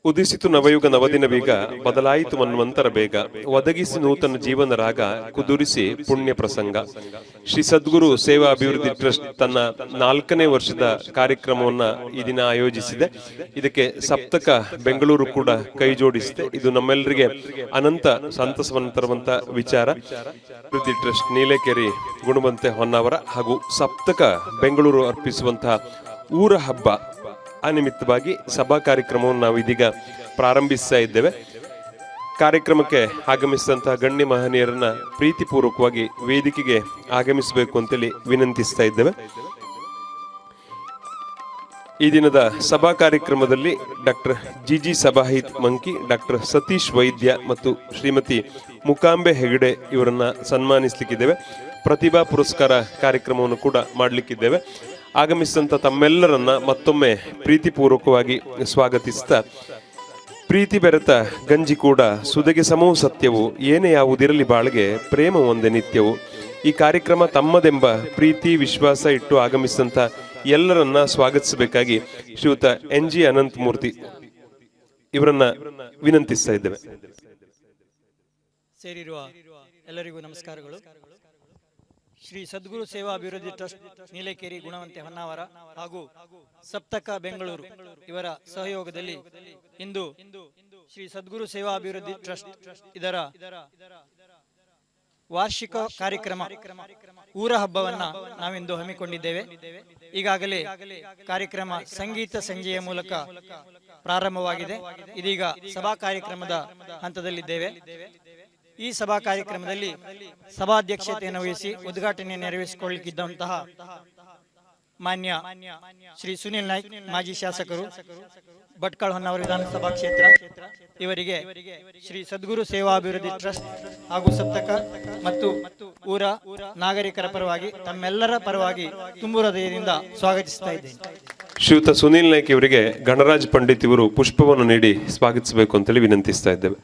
ಉದಿಸಿತು ನವಯುಗ ನವದಿನ ಬೇಗ, ಬದಲಾಯಿತು ಮನ್ವಂತರ ಬೇಗ, ಒದಗಿಸಿ ನೂತನ ಜೀವನ ರಾಗ, ಕುದುರಿಸಿ ಪುಣ್ಯ ಪ್ರಸಂಗ. ಶ್ರೀ ಸದ್ಗುರು ಸೇವಾ ಅಭಿವೃದ್ಧಿ ಟ್ರಸ್ಟ್ ತನ್ನ 4ನೇ ವರ್ಷದ ಕಾರ್ಯಕ್ರಮವನ್ನ ಈ ದಿನ ಆಯೋಜಿಸಿದೆ. ಇದಕ್ಕೆ ಸಪ್ತಕ ಬೆಂಗಳೂರು ಕೂಡ ಕೈ ಜೋಡಿಸಿದೆ. ಇದು ನಮ್ಮೆಲ್ಲರಿಗೆ ಅನಂತ ಸಂತಸವನ್ನು ತರುವಂತ ವಿಚಾರ. ಅಭಿವೃದ್ಧಿ ಟ್ರಸ್ಟ್ ನೀಲೇಕೆರೆ, ಗುಣವಂತೆ ಹೊನ್ನಾವರ ಹಾಗೂ ಸಪ್ತಕ ಬೆಂಗಳೂರು ಅರ್ಪಿಸುವಂತಹ ಊರ ಹಬ್ಬ ಆ ನಿಮಿತ್ತವಾಗಿ ಸಭಾ ಕಾರ್ಯಕ್ರಮವನ್ನು ನಾವು ಇದೀಗ ಪ್ರಾರಂಭಿಸ್ತಾ ಇದ್ದೇವೆ. ಕಾರ್ಯಕ್ರಮಕ್ಕೆ ಆಗಮಿಸಿದಂತಹ ಗಣ್ಯ ಮಹನೀಯರನ್ನ ಪ್ರೀತಿಪೂರ್ವಕವಾಗಿ ವೇದಿಕೆಗೆ ಆಗಮಿಸಬೇಕು ಅಂತೇಳಿ ವಿನಂತಿಸ್ತಾ ಇದ್ದೇವೆ. ಈ ದಿನದ ಸಭಾ ಕಾರ್ಯಕ್ರಮದಲ್ಲಿ doctor GG Sabhahit monkey, doctor Satish ವೈದ್ಯ ಮತ್ತು ಶ್ರೀಮತಿ ಮುಕಾಂಬೆ ಹೆಗಡೆ ಇವರನ್ನ ಸನ್ಮಾನಿಸಲಿಕ್ಕಿದ್ದೇವೆ. ಪ್ರತಿಭಾ ಪುರಸ್ಕಾರ ಕಾರ್ಯಕ್ರಮವನ್ನು ಕೂಡ ಮಾಡಲಿಕ್ಕಿದ್ದೇವೆ. ಆಗಮಿಸಿದಂತ ತಮ್ಮೆಲ್ಲರನ್ನ ಮತ್ತೊಮ್ಮೆ ಪ್ರೀತಿಪೂರ್ವಕವಾಗಿ ಸ್ವಾಗತಿಸ್ತಾ, ಪ್ರೀತಿ ಬೆರೆತ ಗಂಜಿ ಕೂಡ ಸುದೆಗೆ ಸಮೂ ಸತ್ಯವು, ಏನೇ ಯಾವುದಿರಲಿ ಬಾಳ್ಗೆ ಪ್ರೇಮ ಒಂದೇ ನಿತ್ಯವು. ಈ ಕಾರ್ಯಕ್ರಮ ತಮ್ಮದೆಂಬ ಪ್ರೀತಿ ವಿಶ್ವಾಸ ಇಟ್ಟು ಆಗಮಿಸಿದಂತ ಎಲ್ಲರನ್ನ ಸ್ವಾಗತಿಸಬೇಕಾಗಿ ಶ್ರೀಯುತ NG ಅನಂತಮೂರ್ತಿ ಇವರನ್ನ ವಿನಂತಿಸ್ತಾ ಇದ್ದೇವೆ. ಸೇರಿರುವ ಎಲ್ಲರಿಗೂ ನಮಸ್ಕಾರಗಳು. ಶ್ರೀ ಸದ್ಗುರು ಸೇವಾ ಅಭಿವೃದ್ಧಿ ಟ್ರಸ್ಟ್ ನೀಲೇಕೆರೆ, ಗುಣವಂತೆ ಹೊನ್ನಾವರ ಹಾಗೂ ಸಪ್ತಕ ಬೆಂಗಳೂರು ಇವರ ಸಹಯೋಗದಲ್ಲಿ ಇಂದು ಶ್ರೀ ಸದ್ಗುರು ಸೇವಾ ಅಭಿವೃದ್ಧಿ ಟ್ರಸ್ಟ್ ಇದರ ವಾರ್ಷಿಕ ಕಾರ್ಯಕ್ರಮ ಊರ ಹಬ್ಬವನ್ನ ನಾವಿಂದು ಹಮ್ಮಿಕೊಂಡಿದ್ದೇವೆ. ಈಗಾಗಲೇ ಕಾರ್ಯಕ್ರಮ ಸಂಗೀತ ಸಂಜೆಯ ಮೂಲಕ ಪ್ರಾರಂಭವಾಗಿದೆ. ಇದೀಗ ಸಭಾ ಕಾರ್ಯಕ್ರಮದ ಹಂತದಲ್ಲಿದ್ದೇವೆ. ಈ ಸಭಾ ಕಾರ್ಯಕ್ರಮದಲ್ಲಿ ಸಭಾಧ್ಯಕ್ಷತೆಯನ್ನು ವಹಿಸಿ ಉದ್ಘಾಟನೆ ನೆರವೇರಿಸಿಕೊಳ್ಳಲಿಕ್ಕಿದ್ದಂತಹ ಮಾನ್ಯ ಶ್ರೀ ಸುನಿಲ್ ನಾಯ್ಕ್, ಮಾಜಿ ಶಾಸಕರು, ಭಟ್ಕಳ ಹೊನ್ನಾವರ ವಿಧಾನಸಭಾ ಕ್ಷೇತ್ರ, ಇವರಿಗೆ ಶ್ರೀ ಸದ್ಗುರು ಸೇವಾ ಅಭಿವೃದ್ಧಿ ಟ್ರಸ್ಟ್ ಹಾಗೂ ಸಪ್ತಕ ಮತ್ತು ಊರ ನಾಗರಿಕರ ಪರವಾಗಿ ತಮ್ಮೆಲ್ಲರ ಪರವಾಗಿ ತುಂಬು ಹೃದಯದಿಂದ ಸ್ವಾಗತಿಸ್ತಾ ಇದ್ದೇನೆ. ಶ್ರೀಯುತ ಸುನಿಲ್ ನಾಯ್ಕ್ ಇವರಿಗೆ ಗಣರಾಜ್ ಪಂಡಿತ್ ಇವರು ಪುಷ್ಪವನ್ನು ನೀಡಿ ಸ್ವಾಗತಿಸಬೇಕು ಅಂತೇಳಿ ವಿನಂತಿಸ್ತಾ ಇದ್ದೇವೆ.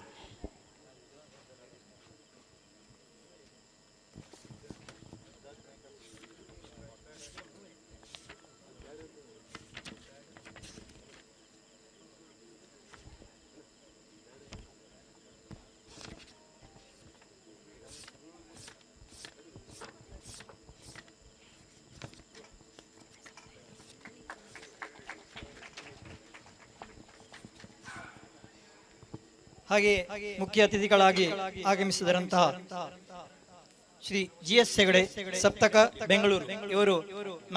ಹಾಗೆ ಮುಖ್ಯ ಅತಿಥಿಗಳಾಗಿ ಆಗಮಿಸಿದಂತಹ ಶ್ರೀ GS ಹೆಗಡೆ, ಸಪ್ತಕ ಬೆಂಗಳೂರು ಇವರು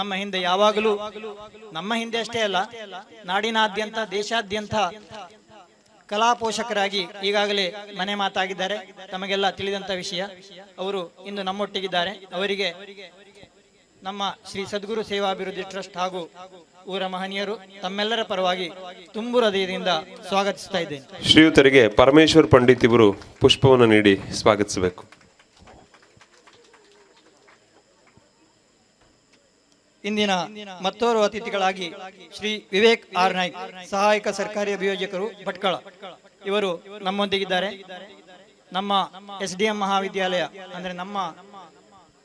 ನಮ್ಮ ಹಿಂದೆ ಯಾವಾಗಲೂ, ನಮ್ಮ ಹಿಂದೆ ಅಷ್ಟೇ ಅಲ್ಲ, ನಾಡಿನಾದ್ಯಂತ ದೇಶಾದ್ಯಂತ ಕಲಾ ಪೋಷಕರಾಗಿ ಈಗಾಗಲೇ ಮನೆ ಮಾತಾಗಿದ್ದಾರೆ. ತಮಗೆಲ್ಲ ತಿಳಿದಂತ ವಿಷಯ. ಅವರು ಇಂದು ನಮ್ಮೊಟ್ಟಿಗಿದ್ದಾರೆ. ಅವರಿಗೆ ನಮ್ಮ ಶ್ರೀ ಸದ್ಗುರು ಸೇವಾ ಅಭಿವೃದ್ಧಿ ಟ್ರಸ್ಟ್ ಹಾಗೂ ಊರ ಮಹನೀಯರು ತಮ್ಮೆಲ್ಲರ ಪರವಾಗಿ ತುಂಬು ಹೃದಯದಿಂದ ಸ್ವಾಗತಿಸ್ತಾ ಇದ್ದೇನೆ. ಶ್ರೀಯುತರಿಗೆ ಪರಮೇಶ್ವರ್ ಪಂಡಿತ್ ಇವರು ಪುಷ್ಪವನ್ನು ನೀಡಿ ಸ್ವಾಗತಿಸಬೇಕು. ಇಂದಿನ ಮತ್ತೋರ್ವ ಅತಿಥಿಗಳಾಗಿ ಶ್ರೀ ವಿವೇಕ್ ಆರ್ ನಾಯ್ಕ್, ಸಹಾಯಕ ಸರ್ಕಾರಿ ಅಭಿಯೋಜಕರು, ಭಟ್ಕಳ, ಇವರು ನಮ್ಮೊಂದಿಗಿದ್ದಾರೆ. ನಮ್ಮ SDM ಮಹಾವಿದ್ಯಾಲಯ ಅಂದ್ರೆ ನಮ್ಮ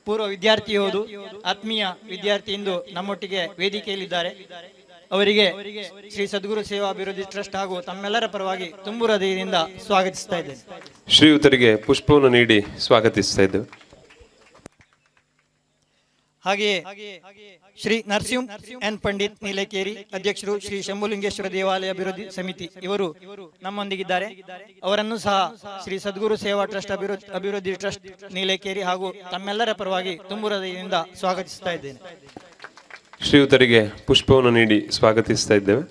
ಪೂರ್ವ ವಿದ್ಯಾರ್ಥಿ ಯೋಧು, ಆತ್ಮೀಯ ವಿದ್ಯಾರ್ಥಿ ಇಂದು ನಮ್ಮೊಟ್ಟಿಗೆ ವೇದಿಕೆಯಲ್ಲಿದ್ದಾರೆ. ಅವರಿಗೆ ಶ್ರೀ ಸದ್ಗುರು ಸೇವಾ ಅಭಿವೃದ್ಧಿ ಟ್ರಸ್ಟ್ ಹಾಗೂ ತಮ್ಮೆಲ್ಲರ ಪರವಾಗಿ ತುಂಬು ಹೃದಯದಿಂದ ಸ್ವಾಗತಿಸ್ತಾ ಇದ್ದೇನೆ. ಶ್ರೀಯುತರಿಗೆ ಪುಷ್ಪವನ್ನು ನೀಡಿ ಸ್ವಾಗತಿಸ್ತಾ ಇದ್ದೇವೆ. ಹಾಗೆಯೇ ಶ್ರೀ ನರಸಿಂಹ N ಪಂಡಿತ್, ನೀಲೇಕೆರೆ, ಅಧ್ಯಕ್ಷರು, ಶ್ರೀ ಶಂಭುಲಿಂಗೇಶ್ವರ ದೇವಾಲಯ ಅಭಿವೃದ್ಧಿ ಸಮಿತಿ, ಇವರು ನಮ್ಮೊಂದಿಗಿದ್ದಾರೆ. ಅವರನ್ನು ಸಹ ಶ್ರೀ ಸದ್ಗುರು ಸೇವಾ ಟ್ರಸ್ಟ್ ಅಭಿವೃದ್ಧಿ ಟ್ರಸ್ಟ್ ನೀಲೇಕೆರೆ ಹಾಗೂ ತಮ್ಮೆಲ್ಲರ ಪರವಾಗಿ ತುಂಬು ಹೃದಯದಿಂದ ಸ್ವಾಗತಿಸ್ತಾ ಇದ್ದೇನೆ. ಶ್ರೀಯುತರಿಗೆ ಪುಷ್ಪವನ್ನು ನೀಡಿ ಸ್ವಾಗತಿಸ್ತಾ ಇದ್ದೇವೆ.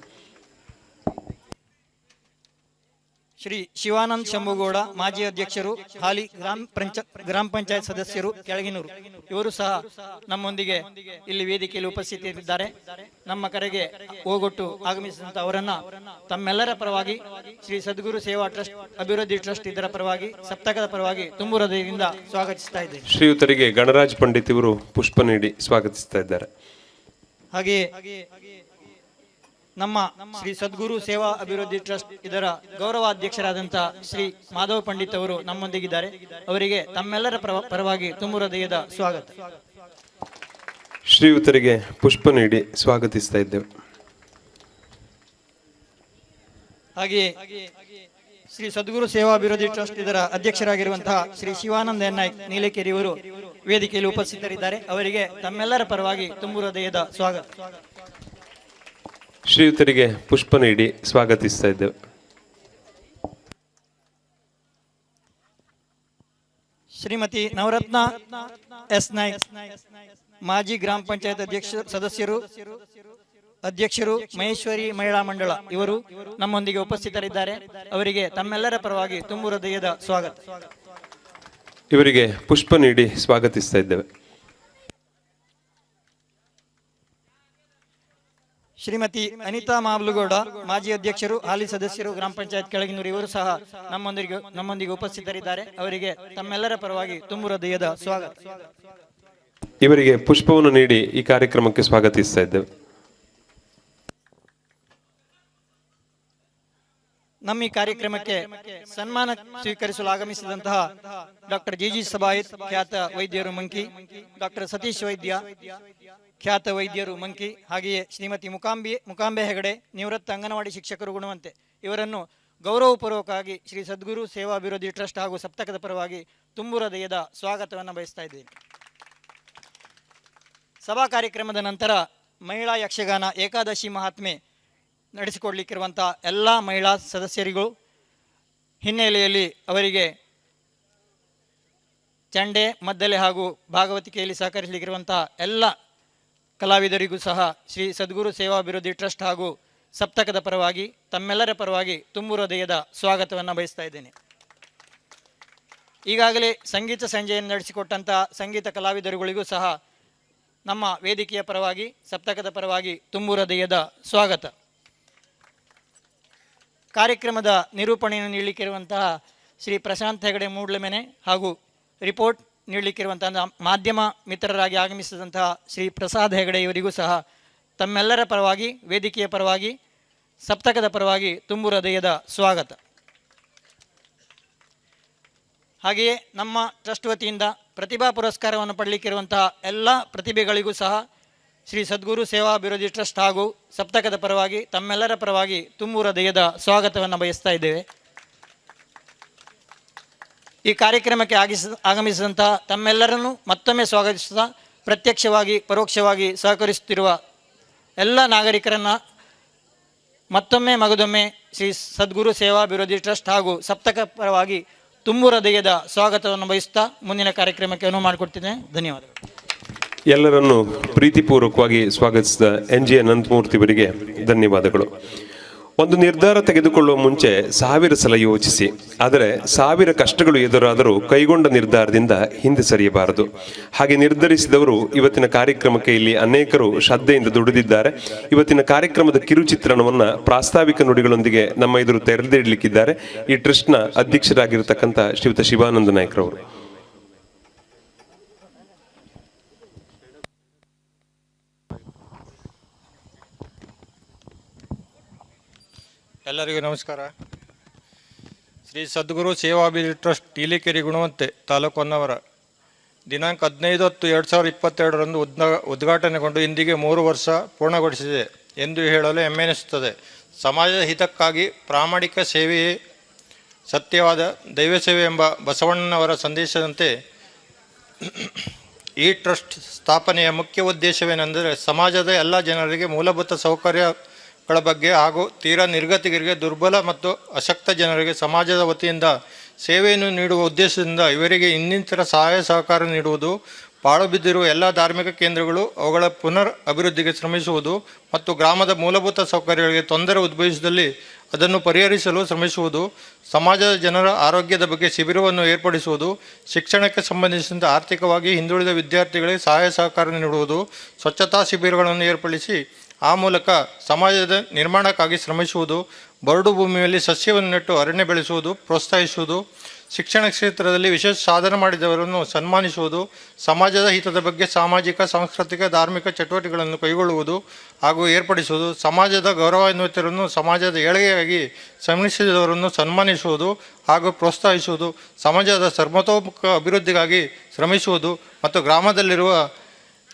ಶ್ರೀ ಶಿವಾನಂದ್ ಶಂಭುಗೌಡ, ಮಾಜಿ ಅಧ್ಯಕ್ಷರು, ಹಾಲಿ ಗ್ರಾಮ ಪಂಚಾಯತ್ ಸದಸ್ಯರು, ಕೆಳಗಿನೂರು, ಇವರು ಸಹ ನಮ್ಮೊಂದಿಗೆ ಇಲ್ಲಿ ವೇದಿಕೆಯಲ್ಲಿ ಉಪಸ್ಥಿತರಿದ್ದಾರೆ. ನಮ್ಮ ಕರೆಗೆ ಹೋಗೊಟ್ಟು ಆಗಮಿಸಿದಂತ ಅವರನ್ನ ತಮ್ಮೆಲ್ಲರ ಪರವಾಗಿ ಶ್ರೀ ಸದ್ಗುರು ಸೇವಾ ಟ್ರಸ್ಟ್ ಅಭಿವೃದ್ಧಿ ಟ್ರಸ್ಟ್ ಇದರ ಪರವಾಗಿ, ಸಪ್ತಕದ ಪರವಾಗಿ ತುಂಬು ಹೃದಯದಿಂದ ಸ್ವಾಗತಿಸ್ತಾ ಇದ್ದೇನೆ. ಶ್ರೀಯುತರಿಗೆ ಗಣರಾಜ್ ಪಂಡಿತ್ ಇವರು ಪುಷ್ಪ ನೀಡಿ ಸ್ವಾಗತಿಸ್ತಾ ಇದ್ದಾರೆ. ಹಾಗೆಯೇ ನಮ್ಮ ಶ್ರೀ ಸದ್ಗುರು ಸೇವಾ ಅಭಿವೃದ್ಧಿ ಟ್ರಸ್ಟ್ ಇದರ ಗೌರವಾಧ್ಯಕ್ಷರಾದಂತಹ ಶ್ರೀ ಮಾಧವ ಪಂಡಿತ್ ಅವರು ನಮ್ಮೊಂದಿಗಿದ್ದಾರೆ. ಅವರಿಗೆ ತಮ್ಮೆಲ್ಲರ ಪರವಾಗಿ ತುಂಬು ಹೃದಯದ ಸ್ವಾಗತ. ಶ್ರೀಯುತರಿಗೆ ಪುಷ್ಪ ನೀಡಿ ಸ್ವಾಗತಿಸ್ತಾ ಇದ್ದೇವೆ. ಹಾಗೆಯೇ ಶ್ರೀ ಸದ್ಗುರು ಸೇವಾ ಅಭಿವೃದ್ಧಿ ಟ್ರಸ್ಟ್ ಇದರ ಅಧ್ಯಕ್ಷರಾಗಿರುವಂತಹ ಶ್ರೀ ಶಿವಾನಂದ ಎನ್ ನಾಯ್ಕ್ ನೀಲಕೇರಿ ಇವರು ವೇದಿಕೆಯಲ್ಲಿ ಉಪಸ್ಥಿತರಿದ್ದಾರೆ. ಅವರಿಗೆ ತಮ್ಮೆಲ್ಲರ ಪರವಾಗಿ ತುಂಬು ಹೃದಯದ ಸ್ವಾಗತ. ಶ್ರೀಯುತರಿಗೆ ಪುಷ್ಪ ನೀಡಿ ಸ್ವಾಗತಿಸ್ತಾ ಇದ್ದೇವೆ. ಶ್ರೀಮತಿ ನವರತ್ನ ಎಸ್ ನಾಯ್ಕ್, ಮಾಜಿ ಗ್ರಾಮ ಪಂಚಾಯತ್ ಅಧ್ಯಕ್ಷರು ಮಹೇಶ್ವರಿ ಮಹಿಳಾ ಮಂಡಳ, ಇವರು ನಮ್ಮೊಂದಿಗೆ ಉಪಸ್ಥಿತರಿದ್ದಾರೆ. ಅವರಿಗೆ ತಮ್ಮೆಲ್ಲರ ಪರವಾಗಿ ತುಂಬು ಹೃದಯದ ಸ್ವಾಗತ. ಇವರಿಗೆ ಪುಷ್ಪ ನೀಡಿ ಸ್ವಾಗತಿಸ್ತಾ ಇದ್ದೇವೆ. ಶ್ರೀಮತಿ ಅನಿತಾ ಮಾಬ್ಲುಗೌಡ, ಮಾಜಿ ಅಧ್ಯಕ್ಷರು, ಹಾಲಿ ಸದಸ್ಯರು, ಗ್ರಾಮ ಪಂಚಾಯತ್ ಕೆಳಗಿನೂರು, ಇವರು ಸಹ ನಮ್ಮೊಂದಿಗೆ ಉಪಸ್ಥಿತರಿದ್ದಾರೆ. ಅವರಿಗೆ ತಮ್ಮೆಲ್ಲರ ಪರವಾಗಿ ತುಂಬು ಹೃದಯದ ಸ್ವಾಗತ. ಇವರಿಗೆ ಪುಷ್ಪವನ್ನು ನೀಡಿ ಈ ಕಾರ್ಯಕ್ರಮಕ್ಕೆ ಸ್ವಾಗತಿಸ್ತಾ ಇದ್ದೇವೆ. ನಮ್ಮ ಈ ಕಾರ್ಯಕ್ರಮಕ್ಕೆ ಸನ್ಮಾನ ಸ್ವೀಕರಿಸಲು ಆಗಮಿಸಿದಂತಹ ಡಾಕ್ಟರ್ ಜಿ ಸಬಾಯಿತ್, ಖ್ಯಾತ ವೈದ್ಯರು ಮಂಕಿ, ಡಾಕ್ಟರ್ ಸತೀಶ್ ವೈದ್ಯ, ಖ್ಯಾತ ವೈದ್ಯರು ಮಂಕಿ, ಹಾಗೆಯೇ ಶ್ರೀಮತಿ ಮುಕಾಂಬೆ ಹೆಗಡೆ, ನಿವೃತ್ತ ಅಂಗನವಾಡಿ ಶಿಕ್ಷಕರು ಗುಣವಂತೆ, ಇವರನ್ನು ಗೌರವಪೂರ್ವಕವಾಗಿ ಶ್ರೀ ಸದ್ಗುರು ಸೇವಾ ಅಭಿವೃದ್ಧಿ ಟ್ರಸ್ಟ್ ಹಾಗೂ ಸಪ್ತಕದ ಪರವಾಗಿ ತುಂಬು ಹೃದಯದ ಸ್ವಾಗತವನ್ನು ಬಯಸ್ತಾ ಇದ್ದೇನೆ. ಸಭಾ ಕಾರ್ಯಕ್ರಮದ ನಂತರ ಮಹಿಳಾ ಯಕ್ಷಗಾನ ಏಕಾದಶಿ ಮಹಾತ್ಮೆ ನಡೆಸಿಕೊಡ್ಲಿಕ್ಕಿರುವಂತಹ ಎಲ್ಲ ಮಹಿಳಾ ಸದಸ್ಯರಿಗೂ ಹಿನ್ನೆಲೆಯಲ್ಲಿ ಅವರಿಗೆ ಚಂಡೆ, ಮದ್ದಲೆ ಹಾಗೂ ಭಾಗವತಿಕೆಯಲ್ಲಿ ಸಹಕರಿಸಲಿಕ್ಕಿರುವಂತಹ ಎಲ್ಲ ಕಲಾವಿದರಿಗೂ ಸಹ ಶ್ರೀ ಸದ್ಗುರು ಸೇವಾ ಅಭಿವೃದ್ಧಿ ಟ್ರಸ್ಟ್ ಹಾಗೂ ಸಪ್ತಕದ ಪರವಾಗಿ ತಮ್ಮೆಲ್ಲರ ಪರವಾಗಿ ತುಂಬು ಹೃದಯದ ಸ್ವಾಗತವನ್ನು ಬಯಸ್ತಾ ಇದ್ದೇನೆ. ಈಗಾಗಲೇ ಸಂಗೀತ ಸಂಜೆಯನ್ನು ನಡೆಸಿಕೊಟ್ಟಂತಹ ಸಂಗೀತ ಕಲಾವಿದರುಗಳಿಗೂ ಸಹ ನಮ್ಮ ವೇದಿಕೆಯ ಪರವಾಗಿ ಸಪ್ತಕದ ಪರವಾಗಿ ತುಂಬು ಹೃದಯದ ಸ್ವಾಗತ. ಕಾರ್ಯಕ್ರಮದ ನಿರೂಪಣೆಯನ್ನು ನೀಡಲಿಕ್ಕಿರುವಂತಹ ಶ್ರೀ ಪ್ರಶಾಂತ್ ಹೆಗಡೆ ಮೂಡ್ಲಮೆನೆ ಹಾಗೂ ರಿಪೋರ್ಟ್ ನೀಡಲಿಕ್ಕಿರುವಂತಹ ಮಾಧ್ಯಮ ಮಿತ್ರರಾಗಿ ಆಗಮಿಸಿದಂತಹ ಶ್ರೀ ಪ್ರಸಾದ್ ಹೆಗಡೆ, ಇವರಿಗೂ ಸಹ ತಮ್ಮೆಲ್ಲರ ಪರವಾಗಿ ವೇದಿಕೆಯ ಪರವಾಗಿ ಸಪ್ತಕದ ಪರವಾಗಿ ತುಂಬು ಹೃದಯದ ಸ್ವಾಗತ. ಹಾಗೆಯೇ ನಮ್ಮ ಟ್ರಸ್ಟ್ ವತಿಯಿಂದ ಪ್ರತಿಭಾ ಪುರಸ್ಕಾರವನ್ನು ಪಡೆಯಲಿಕ್ಕಿರುವಂತಹ ಎಲ್ಲ ಪ್ರತಿಭೆಗಳಿಗೂ ಸಹ ಶ್ರೀ ಸದ್ಗುರು ಸೇವಾ ಅಭಿವೃದ್ಧಿ ಟ್ರಸ್ಟ್ ಹಾಗೂ ಸಪ್ತಕದ ಪರವಾಗಿ ತಮ್ಮೆಲ್ಲರ ಪರವಾಗಿ ತುಂಬು ಹೃದಯದ ಸ್ವಾಗತವನ್ನು ಬಯಸ್ತಾ ಇದ್ದೇವೆ. ಈ ಕಾರ್ಯಕ್ರಮಕ್ಕೆ ಆಗಮಿಸಿದಂತಹ ತಮ್ಮೆಲ್ಲರನ್ನು ಮತ್ತೊಮ್ಮೆ ಸ್ವಾಗತಿಸುತ್ತಾ ಪ್ರತ್ಯಕ್ಷವಾಗಿ ಪರೋಕ್ಷವಾಗಿ ಸಹಕರಿಸುತ್ತಿರುವ ಎಲ್ಲ ನಾಗರಿಕರನ್ನು ಮತ್ತೊಮ್ಮೆ ಮಗದೊಮ್ಮೆ ಶ್ರೀ ಸದ್ಗುರು ಸೇವಾ ಅಭಿವೃದ್ಧಿ ಟ್ರಸ್ಟ್ ಹಾಗೂ ಸಪ್ತಕ ಪರವಾಗಿ ತುಂಬು ಹೃದಯದ ಸ್ವಾಗತವನ್ನು ಬಯಸುತ್ತಾ ಮುಂದಿನ ಕಾರ್ಯಕ್ರಮಕ್ಕೆ ಅನುವು ಮಾಡಿಕೊಡ್ತಿದ್ದೇನೆ. ಧನ್ಯವಾದಗಳು. ಎಲ್ಲರನ್ನು ಪ್ರೀತಿಪೂರ್ವಕವಾಗಿ ಸ್ವಾಗತಿಸಿದ NG ಅನಂತಮೂರ್ತಿ ಅವರಿಗೆ ಧನ್ಯವಾದಗಳು. ಒಂದು ನಿರ್ಧಾರ ತೆಗೆದುಕೊಳ್ಳುವ ಮುಂಚೆ 1000 ಸಲ ಯೋಚಿಸಿ, ಆದರೆ 1000 ಕಷ್ಟಗಳು ಎದುರಾದರೂ ಕೈಗೊಂಡ ನಿರ್ಧಾರದಿಂದ ಹಿಂದೆ ಸರಿಯಬಾರದು. ಹಾಗೆ ನಿರ್ಧರಿಸಿದವರು ಇವತ್ತಿನ ಕಾರ್ಯಕ್ರಮಕ್ಕೆ ಇಲ್ಲಿ ಅನೇಕರು ಶ್ರದ್ಧೆಯಿಂದ ದುಡಿದಿದ್ದಾರೆ. ಇವತ್ತಿನ ಕಾರ್ಯಕ್ರಮದ ಕಿರುಚಿತ್ರಣವನ್ನು ಪ್ರಾಸ್ತಾವಿಕ ನುಡಿಗಳೊಂದಿಗೆ ನಮ್ಮ ಎದುರು ತೆರೆದಿಡಲಿಕ್ಕಿದ್ದಾರೆ ಈ ಟ್ರಸ್ಟ್ನ ಅಧ್ಯಕ್ಷರಾಗಿರತಕ್ಕಂಥ ಶ್ರೀಯುತ ಶಿವಾನಂದ ನಾಯ್ಕರವರು. ಎಲ್ಲರಿಗೂ ನಮಸ್ಕಾರ. ಶ್ರೀ ಸದ್ಗುರು ಸೇವಾಭಿವೃದ್ಧಿ ಟ್ರಸ್ಟ್ ನೀಲಕೇರಿ ಗುಣವಂತೆ ತಾಲೂಕು ಹೊನ್ನಾವರ ದಿನಾಂಕ 15/10/2022ರಂದು ಉದ್ಘಾಟನೆಗೊಂಡು ಇಂದಿಗೆ 3 ವರ್ಷ ಪೂರ್ಣಗೊಳಿಸಿದೆ ಎಂದು ಹೇಳಲು ಹೆಮ್ಮೆನಿಸುತ್ತದೆ. ಸಮಾಜದ ಹಿತಕ್ಕಾಗಿ ಪ್ರಾಮಾಣಿಕ ಸೇವೆಯೇ ಸತ್ಯವಾದ ದೈವ ಸೇವೆ ಎಂಬ ಬಸವಣ್ಣನವರ ಸಂದೇಶದಂತೆ ಈ ಟ್ರಸ್ಟ್ ಸ್ಥಾಪನೆಯ ಮುಖ್ಯ ಉದ್ದೇಶವೇನೆಂದರೆ ಸಮಾಜದ ಎಲ್ಲ ಜನರಿಗೆ ಮೂಲಭೂತ ಸೌಕರ್ಯಗಳ ಬಗ್ಗೆ ಹಾಗೂ ತೀರಾ ನಿರ್ಗತಿಕರಿಗೆ, ದುರ್ಬಲ ಮತ್ತು ಅಶಕ್ತ ಜನರಿಗೆ ಸಮಾಜದ ವತಿಯಿಂದ ಸೇವೆಯನ್ನು ನೀಡುವ ಉದ್ದೇಶದಿಂದ ಇವರಿಗೆ ಇನ್ನಿತರ ಸಹಾಯ ಸಹಕಾರ ನೀಡುವುದು, ಪಾಳು ಬಿದ್ದಿರುವ ಎಲ್ಲ ಧಾರ್ಮಿಕ ಕೇಂದ್ರಗಳು ಅವುಗಳ ಪುನರ್ ಅಭಿವೃದ್ಧಿಗೆ ಶ್ರಮಿಸುವುದು ಮತ್ತು ಗ್ರಾಮದ ಮೂಲಭೂತ ಸೌಕರ್ಯಗಳಿಗೆ ತೊಂದರೆ ಉದ್ಭವಿಸಿದಲ್ಲಿ ಅದನ್ನು ಪರಿಹರಿಸಲು ಶ್ರಮಿಸುವುದು, ಸಮಾಜದ ಜನರ ಆರೋಗ್ಯದ ಬಗ್ಗೆ ಶಿಬಿರವನ್ನು ಏರ್ಪಡಿಸುವುದು, ಶಿಕ್ಷಣಕ್ಕೆ ಸಂಬಂಧಿಸಿದಂತೆ ಆರ್ಥಿಕವಾಗಿ ಹಿಂದುಳಿದ ವಿದ್ಯಾರ್ಥಿಗಳಿಗೆ ಸಹಾಯ ಸಹಕಾರ ನೀಡುವುದು, ಸ್ವಚ್ಛತಾ ಶಿಬಿರಗಳನ್ನು ಏರ್ಪಡಿಸಿ ಆ ಮೂಲಕ ಸಮಾಜದ ನಿರ್ಮಾಣಕ್ಕಾಗಿ ಶ್ರಮಿಸುವುದು, ಬರಡು ಭೂಮಿಯಲ್ಲಿ ಸಸ್ಯವನ್ನು ನೆಟ್ಟು ಅರಣ್ಯ ಬೆಳೆಸುವುದು, ಪ್ರೋತ್ಸಾಹಿಸುವುದು, ಶಿಕ್ಷಣ ಕ್ಷೇತ್ರದಲ್ಲಿ ವಿಶೇಷ ಸಾಧನೆ ಮಾಡಿದವರನ್ನು ಸನ್ಮಾನಿಸುವುದು, ಸಮಾಜದ ಹಿತದ ಬಗ್ಗೆ ಸಾಮಾಜಿಕ, ಸಾಂಸ್ಕೃತಿಕ, ಧಾರ್ಮಿಕ ಚಟುವಟಿಕೆಗಳನ್ನು ಕೈಗೊಳ್ಳುವುದು ಹಾಗೂ ಏರ್ಪಡಿಸುವುದು, ಸಮಾಜದ ಗೌರವಾನ್ವಿತರನ್ನು ಸಮಾಜದ ಏಳಿಗೆಯಾಗಿ ಶ್ರಮಿಸಿದವರನ್ನು ಸನ್ಮಾನಿಸುವುದು ಹಾಗೂ ಪ್ರೋತ್ಸಾಹಿಸುವುದು, ಸಮಾಜದ ಸರ್ವತೋಮುಖ ಅಭಿವೃದ್ಧಿಗಾಗಿ ಶ್ರಮಿಸುವುದು ಮತ್ತು ಗ್ರಾಮದಲ್ಲಿರುವ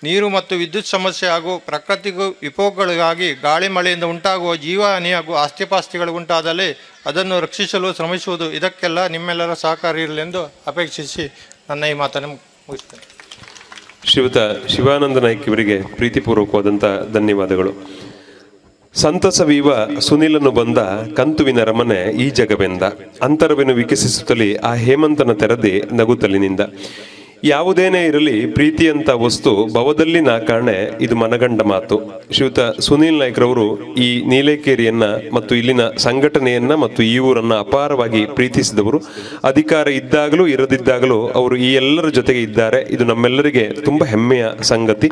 ನೀರು ಮತ್ತು ವಿದ್ಯುತ್ ಸಮಸ್ಯೆ ಹಾಗೂ ಪ್ರಾಕೃತಿಕ ವಿಕೋಪಗಳಿಗಾಗಿ ಗಾಳಿ ಮಳೆಯಿಂದ ಉಂಟಾಗುವ ಜೀವಹಾನಿ ಹಾಗೂ ಆಸ್ತಿಪಾಸ್ತಿಗಳು ಉಂಟಾದಲ್ಲಿ ಅದನ್ನು ರಕ್ಷಿಸಲು ಶ್ರಮಿಸುವುದು, ಇದಕ್ಕೆಲ್ಲ ನಿಮ್ಮೆಲ್ಲರ ಸಹಕಾರ ಇರಲೆಂದು ಅಪೇಕ್ಷಿಸಿ ನನ್ನ ಈ ಮಾತನ್ನು ಮುಗಿಸ್ತೇನೆ. ಶ್ರೀಯುತ ಶಿವಾನಂದ ನಾಯ್ಕ ಇವರಿಗೆ ಪ್ರೀತಿಪೂರ್ವಕವಾದಂಥ ಧನ್ಯವಾದಗಳು. ಸಂತಸವೀವ ಸುನಿಲನು ಬಂದ ಕಂತುವಿನ ರಮನೆ ಈ ಜಗವೆಂದ, ಅಂತರವೆನು ವಿಕಸಿಸುತ್ತಲೇ ಆ ಹೇಮಂತನ ತೆರದೆ ನಗುತ್ತಲಿನಿಂದ. ಯಾವುದೇನೇ ಇರಲಿ ಪ್ರೀತಿಯಂತ ವಸ್ತು ಭವದಲ್ಲಿ ನಾ ಕಾಣೆ, ಇದು ಮನಗಂಡ ಮಾತು. ಶ್ರೀಯುತ ಸುನೀಲ್ ನಾಯ್ಕರವರು ಈ ನೀಲೇಕೇರಿಯನ್ನ ಮತ್ತು ಇಲ್ಲಿನ ಸಂಘಟನೆಯನ್ನ ಮತ್ತು ಈ ಊರನ್ನ ಅಪಾರವಾಗಿ ಪ್ರೀತಿಸಿದವರು. ಅಧಿಕಾರ ಇದ್ದಾಗಲೂ ಇರದಿದ್ದಾಗಲೂ ಅವರು ಈ ಎಲ್ಲರ ಜೊತೆಗೆ ಇದ್ದಾರೆ. ಇದು ನಮ್ಮೆಲ್ಲರಿಗೆ ತುಂಬಾ ಹೆಮ್ಮೆಯ ಸಂಗತಿ.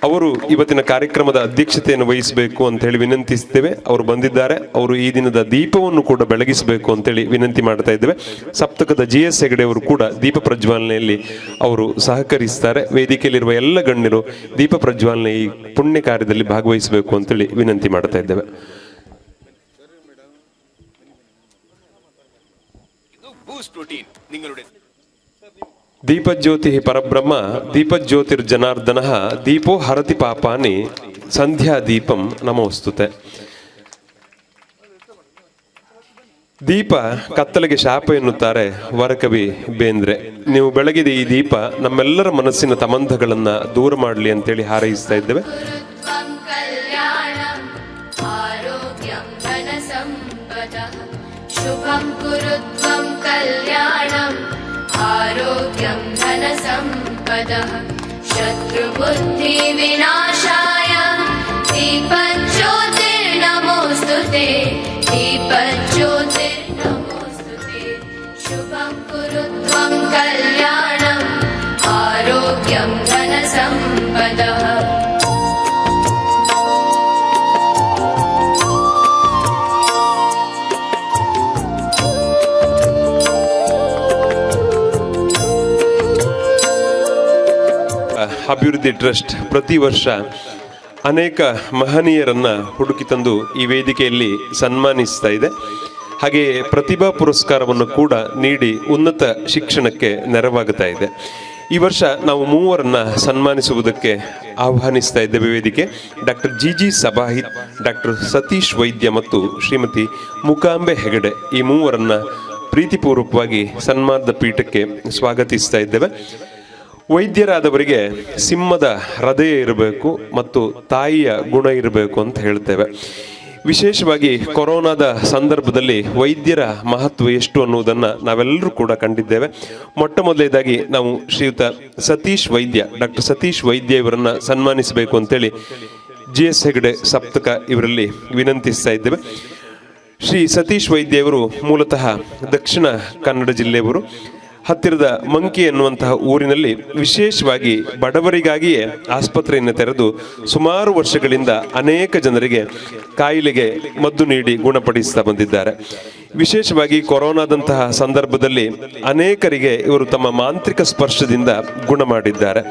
ಅವರು ಇವತ್ತಿನ ಕಾರ್ಯಕ್ರಮದ ಅಧ್ಯಕ್ಷತೆಯನ್ನು ವಹಿಸಬೇಕು ಅಂತ ಹೇಳಿ ವಿನಂತಿಸ್ತೇವೆ. ಅವರು ಬಂದಿದ್ದಾರೆ. ಅವರು ಈ ದಿನದ ದೀಪವನ್ನು ಕೂಡ ಬೆಳಗಿಸಬೇಕು ಅಂತೇಳಿ ವಿನಂತಿ ಮಾಡ್ತಾ ಇದ್ದೇವೆ. ಸಪ್ತಕದ GS ಹೆಗಡೆ ಅವರು ಕೂಡ ದೀಪ ಪ್ರಜ್ವಾಲನೆಯಲ್ಲಿ ಅವರು ಸಹಕರಿಸ್ತಾರೆ. ವೇದಿಕೆಯಲ್ಲಿರುವ ಎಲ್ಲ ಗಣ್ಯರು ದೀಪ ಪ್ರಜ್ವಾಲನೆ ಈ ಪುಣ್ಯ ಕಾರ್ಯದಲ್ಲಿ ಭಾಗವಹಿಸಬೇಕು ಅಂತೇಳಿ ವಿನಂತಿ ಮಾಡ್ತಾ ಇದ್ದೇವೆ. ದೀಪಜ್ಯೋತಿ ಪರಬ್ರಹ್ಮ ದೀಪಜ್ಯೋತಿರ್ ಜನಾರ್ದನ ದೀಪೋ ಹರತಿ ಪಾಪಾನಿ ಸಂಧ್ಯಾ ದೀಪಂ ನಮೋಸ್ತುತೆ. ದೀಪ ಕತ್ತಲೆಗೆ ಶಾಪ ಎನ್ನುತ್ತಾರೆ ವರಕವಿ ಬೇಂದ್ರೆ. ನೀವು ಬೆಳಗಿದ ಈ ದೀಪ ನಮ್ಮೆಲ್ಲರ ಮನಸ್ಸಿನ ತಮಂಧಗಳನ್ನ ದೂರ ಮಾಡಲಿ ಅಂತೇಳಿ ಹಾರೈಸ್ತಾ ಇದ್ದೇವೆ. ಶುಭಂ ಕುರುತ್ವಂ ಕಲ್ಯಾಣಂ ಆರೋಗ್ಯಂ ಧನ ಸಂಪದಃ ಶತ್ರು ಬುದ್ಧಿ ವಿನಾಶಾಯ ದೀಪಜ್ಯೋತಿರ್ನಮೋಸ್ತುತೆ ದೀಪಜ್ಯೋತಿರ್ನಮೋಸ್ತುತೆ ಶುಭಂ ಕುರುತ್ವಂ ಕಲ್ಯಾಣಂ ಆರೋಗ್ಯಂ ಧನ ಸಂಪದಃ. ಅಭಿವೃದ್ಧಿ ಟ್ರಸ್ಟ್ ಪ್ರತಿ ವರ್ಷ ಅನೇಕ ಮಹನೀಯರನ್ನ ಹುಡುಕಿ ತಂದು ಈ ವೇದಿಕೆಯಲ್ಲಿ ಸನ್ಮಾನಿಸ್ತಾ ಇದೆ. ಹಾಗೆಯೇ ಪ್ರತಿಭಾ ಪುರಸ್ಕಾರವನ್ನು ಕೂಡ ನೀಡಿ ಉನ್ನತ ಶಿಕ್ಷಣಕ್ಕೆ ನೆರವಾಗುತ್ತಾ ಇದೆ. ಈ ವರ್ಷ ನಾವು 3 ಸನ್ಮಾನಿಸುವುದಕ್ಕೆ ಆಹ್ವಾನಿಸ್ತಾ ಇದ್ದೇವೆ. ವೇದಿಕೆ doctor GG Sabhahit, doctor Satish ವೈದ್ಯ ಮತ್ತು ಶ್ರೀಮತಿ ಮುಕಾಂಬೆ ಹೆಗಡೆ, ಈ 3 ಪ್ರೀತಿಪೂರ್ವಕವಾಗಿ ಸನ್ಮಾನದ ಪೀಠಕ್ಕೆ ಸ್ವಾಗತಿಸ್ತಾ ಇದ್ದೇವೆ. ವೈದ್ಯರಾದವರಿಗೆ ಸಿಂಹದ ಹೃದಯ ಇರಬೇಕು ಮತ್ತು ತಾಯಿಯ ಗುಣ ಇರಬೇಕು ಅಂತ ಹೇಳ್ತೇವೆ. ವಿಶೇಷವಾಗಿ ಕೊರೋನಾದ ಸಂದರ್ಭದಲ್ಲಿ ವೈದ್ಯರ ಮಹತ್ವ ಎಷ್ಟು ಅನ್ನುವುದನ್ನು ನಾವೆಲ್ಲರೂ ಕೂಡ ಕಂಡಿದ್ದೇವೆ. ಮೊಟ್ಟ ಮೊದಲನೇದಾಗಿ ನಾವು ಶ್ರೀಯುತ ಸತೀಶ್ ವೈದ್ಯ, ಡಾಕ್ಟರ್ ಸತೀಶ್ ವೈದ್ಯ ಇವರನ್ನ ಸನ್ಮಾನಿಸಬೇಕು ಅಂತೇಳಿ GS ಹೆಗಡೆ ಸಪ್ತಕ ಇವರಲ್ಲಿ ವಿನಂತಿಸ್ತಾ ಇದ್ದೇವೆ. ಶ್ರೀ ಸತೀಶ್ ವೈದ್ಯ ಇವರು ಮೂಲತಃ ದಕ್ಷಿಣ ಕನ್ನಡ ಜಿಲ್ಲೆಯವರು. ಹತ್ತಿರದ ಮಂಕಿ ಎನ್ನುವಂತಹ ಊರಿನಲ್ಲಿ ವಿಶೇಷವಾಗಿ ಬಡವರಿಗಾಗಿಯೇ ಆಸ್ಪತ್ರೆಯನ್ನು ತೆರೆದು ಸುಮಾರು ವರ್ಷಗಳಿಂದ ಅನೇಕ ಜನರಿಗೆ ಕಾಯಿಲೆಗೆ ಮದ್ದು ನೀಡಿ ಗುಣಪಡಿಸ್ತಾ ಬಂದಿದ್ದಾರೆ. ವಿಶೇಷವಾಗಿ ಕೊರೋನಾದಂತಹ ಸಂದರ್ಭದಲ್ಲಿ ಅನೇಕರಿಗೆ ಇವರು ತಮ್ಮ ಮಾಂತ್ರಿಕ ಸ್ಪರ್ಶದಿಂದ ಗುಣ ಮಾಡಿದ್ದಾರೆ.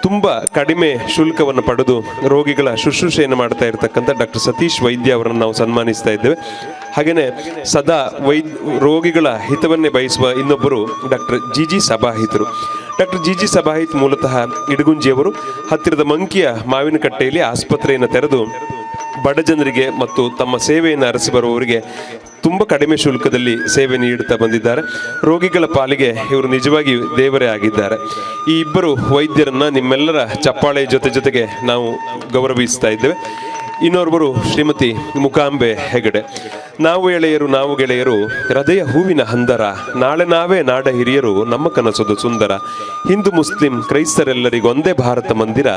ತುಂಬ ಕಡಿಮೆ ಶುಲ್ಕವನ್ನು ಪಡೆದು ರೋಗಿಗಳ ಶುಶ್ರೂಷೆಯನ್ನು ಮಾಡ್ತಾ ಇರತಕ್ಕಂಥ ಡಾಕ್ಟರ್ ಸತೀಶ್ ವೈದ್ಯ ಅವರನ್ನು ನಾವು ಸನ್ಮಾನಿಸ್ತಾ ಇದ್ದೇವೆ. ಹಾಗೆಯೇ ಸದಾ ರೋಗಿಗಳ ಹಿತವನ್ನೇ ಬಯಸುವ ಇನ್ನೊಬ್ಬರು ಡಾಕ್ಟರ್ GG ಸಭಾಹಿತರು. ಡಾಕ್ಟರ್ GG ಸಭಾಹಿತ್ ಮೂಲತಃ ಇಡಗುಂಜಿಯವರು. ಹತ್ತಿರದ ಮಂಕಿಯ ಮಾವಿನಕಟ್ಟೆಯಲ್ಲಿ ಆಸ್ಪತ್ರೆಯನ್ನು ತೆರೆದು ಬಡ ಜನರಿಗೆ ಮತ್ತು ತಮ್ಮ ಸೇವೆಯನ್ನು ಅರಸಿ ಬರುವವರಿಗೆ ತುಂಬ ಕಡಿಮೆ ಶುಲ್ಕದಲ್ಲಿ ಸೇವೆ ನೀಡುತ್ತಾ ಬಂದಿದ್ದಾರೆ. ರೋಗಿಗಳ ಪಾಲಿಗೆ ಇವರು ನಿಜವಾಗಿ ದೇವರೇ ಆಗಿದ್ದಾರೆ. ಈ ಇಬ್ಬರು ವೈದ್ಯರನ್ನ ನಿಮ್ಮೆಲ್ಲರ ಚಪ್ಪಾಳೆ ಜೊತೆಗೆ ನಾವು ಗೌರವಿಸ್ತಾ ಇದ್ದೇವೆ. ಇನ್ನೋರ್ವರು ಶ್ರೀಮತಿ ಮುಕಾಂಬೆ ಹೆಗಡೆ. ನಾವು ಗೆಳೆಯರು ಹೃದಯ ಹೂವಿನ ಹಂದರ, ನಾಳೆ ನಾವೇ ನಾಡ ಹಿರಿಯರು, ನಮ್ಮ ಕನಸದು ಸುಂದರ, ಹಿಂದೂ ಮುಸ್ಲಿಂ ಕ್ರೈಸ್ತರೆಲ್ಲರಿಗೂ ಒಂದೇ ಭಾರತ ಮಂದಿರ,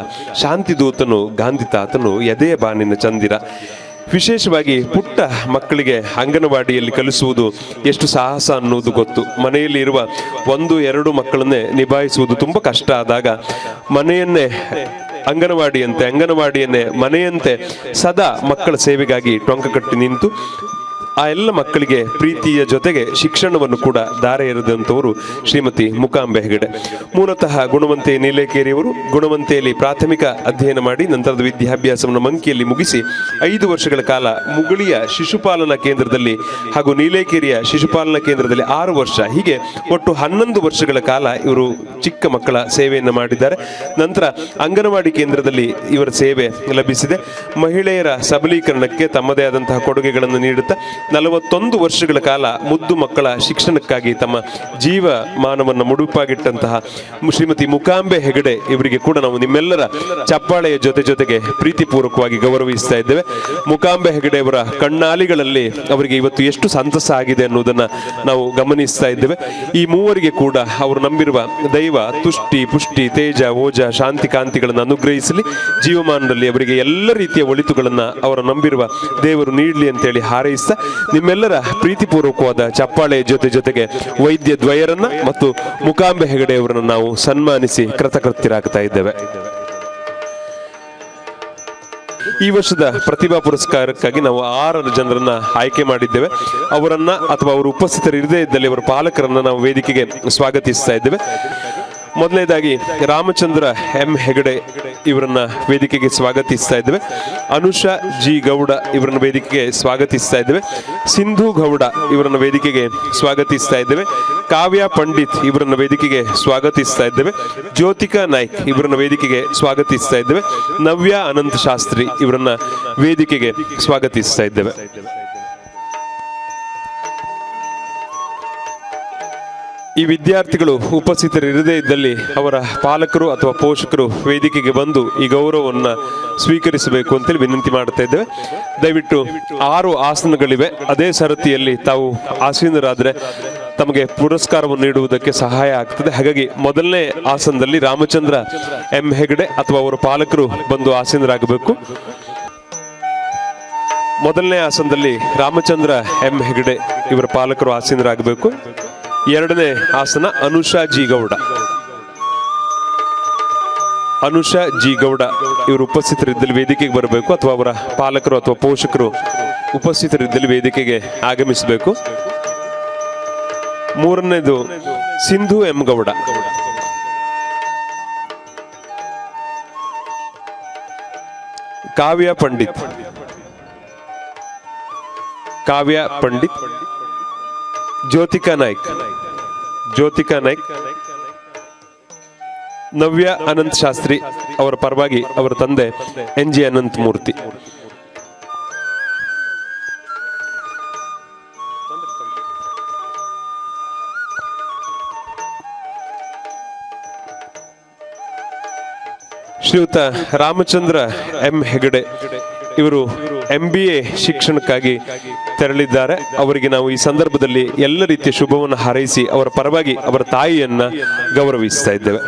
ಶಾಂತಿ ದೂತನು ಗಾಂಧಿ ತಾತನು ಎದೆಯ ಬಾನಿನ ಚಂದಿರ. ವಿಶೇಷವಾಗಿ ಪುಟ್ಟ ಮಕ್ಕಳಿಗೆ ಅಂಗನವಾಡಿಯಲ್ಲಿ ಕಲಿಸುವುದು ಎಷ್ಟು ಸಾಹಸ ಅನ್ನುವುದು ಗೊತ್ತು. ಮನೆಯಲ್ಲಿ ಇರುವ 1-2 ಮಕ್ಕಳನ್ನೇ ನಿಭಾಯಿಸುವುದು ತುಂಬ ಕಷ್ಟ ಆದಾಗ ಮನೆಯನ್ನೇ ಅಂಗನವಾಡಿಯನ್ನೇ ಮನೆಯಂತೆ ಸದಾ ಮಕ್ಕಳ ಸೇವೆಗಾಗಿ ಟೊಂಕ ಕಟ್ಟಿ ನಿಂತು ಆ ಎಲ್ಲ ಮಕ್ಕಳಿಗೆ ಪ್ರೀತಿಯ ಜೊತೆಗೆ ಶಿಕ್ಷಣವನ್ನು ಕೂಡ ದಾರೆ ಎರೆದಂಥವರು ಶ್ರೀಮತಿ ಮುಕಾಂಬೆ ಹೆಗಡೆ. ಮೂಲತಃ ಗುಣವಂತೆ ನೀಲೇಕೇರಿಯವರು. ಗುಣವಂತೆಯಲ್ಲಿ ಪ್ರಾಥಮಿಕ ಅಧ್ಯಯನ ಮಾಡಿ ನಂತರದ ವಿದ್ಯಾಭ್ಯಾಸವನ್ನು ಮಂಕಿಯಲ್ಲಿ ಮುಗಿಸಿ 5 ವರ್ಷಗಳ ಕಾಲ ಮುಗುಳಿಯ ಶಿಶುಪಾಲನಾ ಕೇಂದ್ರದಲ್ಲಿ ಹಾಗೂ ನೀಲೇಕೇರಿಯ ಶಿಶುಪಾಲನಾ ಕೇಂದ್ರದಲ್ಲಿ 6 ವರ್ಷ, ಹೀಗೆ ಒಟ್ಟು 11 ವರ್ಷಗಳ ಕಾಲ ಇವರು ಚಿಕ್ಕ ಮಕ್ಕಳ ಸೇವೆಯನ್ನು ಮಾಡಿದ್ದಾರೆ. ನಂತರ ಅಂಗನವಾಡಿ ಕೇಂದ್ರದಲ್ಲಿ ಇವರ ಸೇವೆ ಲಭಿಸಿದೆ. ಮಹಿಳೆಯರ ಸಬಲೀಕರಣಕ್ಕೆ ತಮ್ಮದೇ ಆದಂತಹ ಕೊಡುಗೆಗಳನ್ನು ನೀಡುತ್ತಾ 41 ವರ್ಷಗಳ ಕಾಲ ಮುದ್ದು ಮಕ್ಕಳ ಶಿಕ್ಷಣಕ್ಕಾಗಿ ತಮ್ಮ ಜೀವಮಾನವನ್ನು ಮುಡುಪಾಗಿಟ್ಟಂತಹ ಶ್ರೀಮತಿ ಮುಕಾಂಬೆ ಹೆಗಡೆ ಇವರಿಗೆ ಕೂಡ ನಾವು ನಿಮ್ಮೆಲ್ಲರ ಚಪ್ಪಾಳೆಯ ಜೊತೆಗೆ ಪ್ರೀತಿಪೂರ್ವಕವಾಗಿ ಗೌರವಿಸ್ತಾ ಇದ್ದೇವೆ. ಮುಕಾಂಬೆ ಹೆಗಡೆ ಅವರ ಕಣ್ಣಾಲಿಗಳಲ್ಲಿ ಅವರಿಗೆ ಇವತ್ತು ಎಷ್ಟು ಸಂತಸ ಆಗಿದೆ ಅನ್ನೋದನ್ನ ನಾವು ಗಮನಿಸ್ತಾ ಇದ್ದೇವೆ. ಈ ಮೂವರಿಗೆ ಕೂಡ ಅವರು ನಂಬಿರುವ ದೈವ ತುಷ್ಟಿ ಪುಷ್ಟಿ ತೇಜ ಓಜ ಶಾಂತಿ ಕಾಂತಿಗಳನ್ನು ಅನುಗ್ರಹಿಸಲಿ. ಜೀವಮಾನದಲ್ಲಿ ಅವರಿಗೆ ಎಲ್ಲ ರೀತಿಯ ಒಳಿತುಗಳನ್ನ ಅವರ ನಂಬಿರುವ ದೇವರು ನೀಡಲಿ ಅಂತೇಳಿ ಹಾರೈಸ್ತಾ ನಿಮ್ಮೆಲ್ಲರ ಪ್ರೀತಿಪೂರ್ವಕವಾದ ಚಪ್ಪಾಳೆಯ ಜೊತೆಗೆ ವೈದ್ಯ ದ್ವಯರನ್ನ ಮತ್ತು ಮುಕಾಂಬೆ ಹೆಗಡೆ ಅವರನ್ನು ನಾವು ಸನ್ಮಾನಿಸಿ ಕೃತಕೃತ್ಯರಾಗ್ತಾ ಇದ್ದೇವೆ. ಈ ವರ್ಷದ ಪ್ರತಿಭಾ ಪುರಸ್ಕಾರಕ್ಕಾಗಿ ನಾವು 6 ಜನರನ್ನ ಆಯ್ಕೆ ಮಾಡಿದ್ದೇವೆ. ಅವರನ್ನ ಅಥವಾ ಅವರು ಉಪಸ್ಥಿತರಿರದೇ ಇದ್ದಲ್ಲಿ ಅವರ ಪಾಲಕರನ್ನ ನಾವು ವೇದಿಕೆಗೆ ಸ್ವಾಗತಿಸ್ತಾ ಇದ್ದೇವೆ. ಮೊದಲನೇದಾಗಿ ರಾಮಚಂದ್ರ ಎಂ ಹೆಗಡೆ ಇವರನ್ನ ವೇದಿಕೆಗೆ ಸ್ವಾಗತಿಸ್ತಾ ಇದ್ದೇವೆ. ಅನುಷಾ ಜಿ ಗೌಡ ಇವರನ್ನ ವೇದಿಕೆಗೆ ಸ್ವಾಗತಿಸ್ತಾ ಇದ್ದೇವೆ. ಸಿಂಧು ಗೌಡ ಇವರನ್ನ ವೇದಿಕೆಗೆ ಸ್ವಾಗತಿಸ್ತಾ ಇದ್ದೇವೆ. ಕಾವ್ಯ ಪಂಡಿತ್ ಇವರನ್ನ ವೇದಿಕೆಗೆ ಸ್ವಾಗತಿಸ್ತಾ ಇದ್ದೇವೆ. ಜ್ಯೋತಿಕಾ ನಾಯ್ಕ್ ಇವರನ್ನ ವೇದಿಕೆಗೆ ಸ್ವಾಗತಿಸ್ತಾ ಇದ್ದೇವೆ. ನವ್ಯ ಅನಂತ ಶಾಸ್ತ್ರಿ ಇವರನ್ನ ವೇದಿಕೆಗೆ ಸ್ವಾಗತಿಸ್ತಾ ಇದ್ದೇವೆ. ಈ ವಿದ್ಯಾರ್ಥಿಗಳು ಉಪಸ್ಥಿತರಿರದೇ ಇದ್ದಲ್ಲಿ ಅವರ ಪಾಲಕರು ಅಥವಾ ಪೋಷಕರು ವೇದಿಕೆಗೆ ಬಂದು ಈ ಗೌರವವನ್ನು ಸ್ವೀಕರಿಸಬೇಕು ಅಂತೇಳಿ ವಿನಂತಿ ಮಾಡ್ತಾ ಇದ್ದೇವೆ. ದಯವಿಟ್ಟು 6 ಆಸನಗಳಿವೆ. ಅದೇ ಸರತಿಯಲ್ಲಿ ತಾವು ಆಸೀನರಾದರೆ ತಮಗೆ ಪುರಸ್ಕಾರವನ್ನು ನೀಡುವುದಕ್ಕೆ ಸಹಾಯ ಆಗ್ತದೆ. ಹಾಗಾಗಿ ಮೊದಲನೇ ಆಸನದಲ್ಲಿ ರಾಮಚಂದ್ರ ಎಂ ಹೆಗಡೆ ಅಥವಾ ಅವರ ಪಾಲಕರು ಬಂದು ಆಸೀನರಾಗಬೇಕು. ಮೊದಲನೇ ಆಸನದಲ್ಲಿ ರಾಮಚಂದ್ರ ಎಂ ಹೆಗಡೆ ಇವರ ಪಾಲಕರು ಆಸೀನರಾಗಬೇಕು. ಎರಡನೇ ಆಸನ ಅನುಷಾ ಜಿ ಗೌಡ. ಅನುಷಾ ಜಿ ಗೌಡ ಇವರು ಉಪಸ್ಥಿತರಿದ್ದಲ್ಲಿ ವೇದಿಕೆಗೆ ಬರಬೇಕು ಅಥವಾ ಅವರ ಪಾಲಕರು ಅಥವಾ ಪೋಷಕರು ಉಪಸ್ಥಿತರಿದ್ದಲ್ಲಿ ವೇದಿಕೆಗೆ ಆಗಮಿಸಬೇಕು. ಮೂರನೇದು ಸಿಂಧು ಎಂ ಗೌಡ. ಕಾವ್ಯ ಪಂಡಿತ್. ಕಾವ್ಯ ಪಂಡಿತ್. ಜ್ಯೋತಿಕಾ ನಾಯ್ಕ್. ಜ್ಯೋತಿಕಾ ನಾಯ್ಕ್. ನವ್ಯ ಅನಂತ್ ಶಾಸ್ತ್ರಿ ಅವರ ಪರವಾಗಿ ಅವರ ತಂದೆ NG ಅನಂತ್ ಮೂರ್ತಿ. ಶ್ರೀಯುತ ರಾಮಚಂದ್ರ ಎಂ ಹೆಗಡೆ ಇವರು MBA ಶಿಕ್ಷಣಕ್ಕಾಗಿ ತೆರಳಿದ್ದಾರೆ. ಅವರಿಗೆ ನಾವು ಈ ಸಂದರ್ಭದಲ್ಲಿ ಎಲ್ಲ ರೀತಿಯ ಶುಭವನ್ನು ಹಾರೈಸಿ ಅವರ ಪರವಾಗಿ ಅವರ ತಾಯಿಯನ್ನ ಗೌರವಿಸ್ತಾ ಇದ್ದೇವೆ.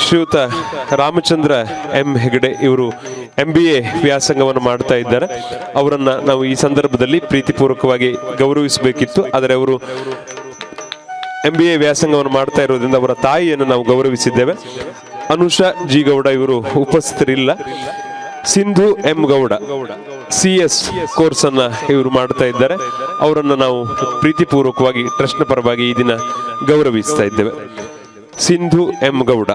ಶ್ರೀಯುತ ರಾಮಚಂದ್ರ ಎಂ ಹೆಗಡೆ ಇವರು MBA ವ್ಯಾಸಂಗವನ್ನು ಮಾಡ್ತಾ ಇದ್ದಾರೆ. ಅವರನ್ನ ನಾವು ಈ ಸಂದರ್ಭದಲ್ಲಿ ಪ್ರೀತಿಪೂರ್ವಕವಾಗಿ ಗೌರವಿಸಬೇಕಿತ್ತು. ಆದರೆ ಅವರು MBA ವ್ಯಾಸಂಗವನ್ನು ಮಾಡ್ತಾ ಇರೋದ್ರಿಂದ ಅವರ ತಾಯಿಯನ್ನು ನಾವು ಗೌರವಿಸಿದ್ದೇವೆ. ಅನುಷಾ ಜಿ ಗೌಡ ಇವರು ಉಪಸ್ಥಿತರಿಲ್ಲ. Sindhu M Gowda CS course ಅನ್ನ ಇವರು ಮಾಡ್ತಾ ಇದ್ದಾರೆ. ಅವರನ್ನು ನಾವು ಪ್ರೀತಿಪೂರ್ವಕವಾಗಿ ಟ್ರಸ್ಟ್ನ ಪರವಾಗಿ ಈ ದಿನ ಗೌರವಿಸ್ತಾ ಇದ್ದೇವೆ. ಸಿಂಧು ಎಂ ಗೌಡ.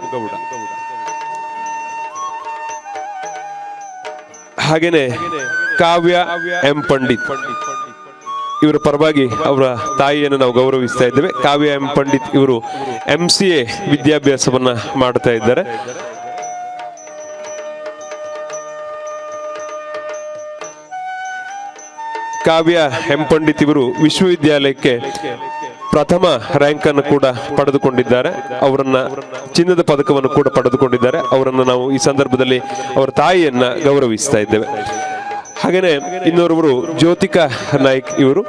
ಹಾಗೇನೆ ಕಾವ್ಯ ಎಂ ಪಂಡಿತ್ ಇವರ ಪರವಾಗಿ ಅವರ ತಾಯಿಯನ್ನು ನಾವು ಗೌರವಿಸ್ತಾ ಇದ್ದೇವೆ. ಕಾವ್ಯ ಎಂ ಪಂಡಿತ್ ಇವರು MCA ವಿದ್ಯಾಭ್ಯಾಸವನ್ನ ಮಾಡ್ತಾ ಇದ್ದಾರೆ. ಕಾವ್ಯ ಎಂ ಪಂಡಿತ್ ಇವರು ವಿಶ್ವವಿದ್ಯಾಲಯಕ್ಕೆ ಪ್ರಥಮ ರ್ಯಾಂಕ್ ಅನ್ನು ಕೂಡ ಪಡೆದುಕೊಂಡಿದ್ದಾರೆ. ಅವರನ್ನ ಚಿನ್ನದ ಪದಕವನ್ನು ಕೂಡ ಪಡೆದುಕೊಂಡಿದ್ದಾರೆ. ಅವರನ್ನು ನಾವು ಈ ಸಂದರ್ಭದಲ್ಲಿ ಅವರ ತಾಯಿಯನ್ನ ಗೌರವಿಸ್ತಾ ಇದ್ದೇವೆ. ಹಾಗೇನೆ ಇನ್ನೋರ್ವರು ಜ್ಯೋತಿಕಾ ನಾಯ್ಕ್ ಇವರು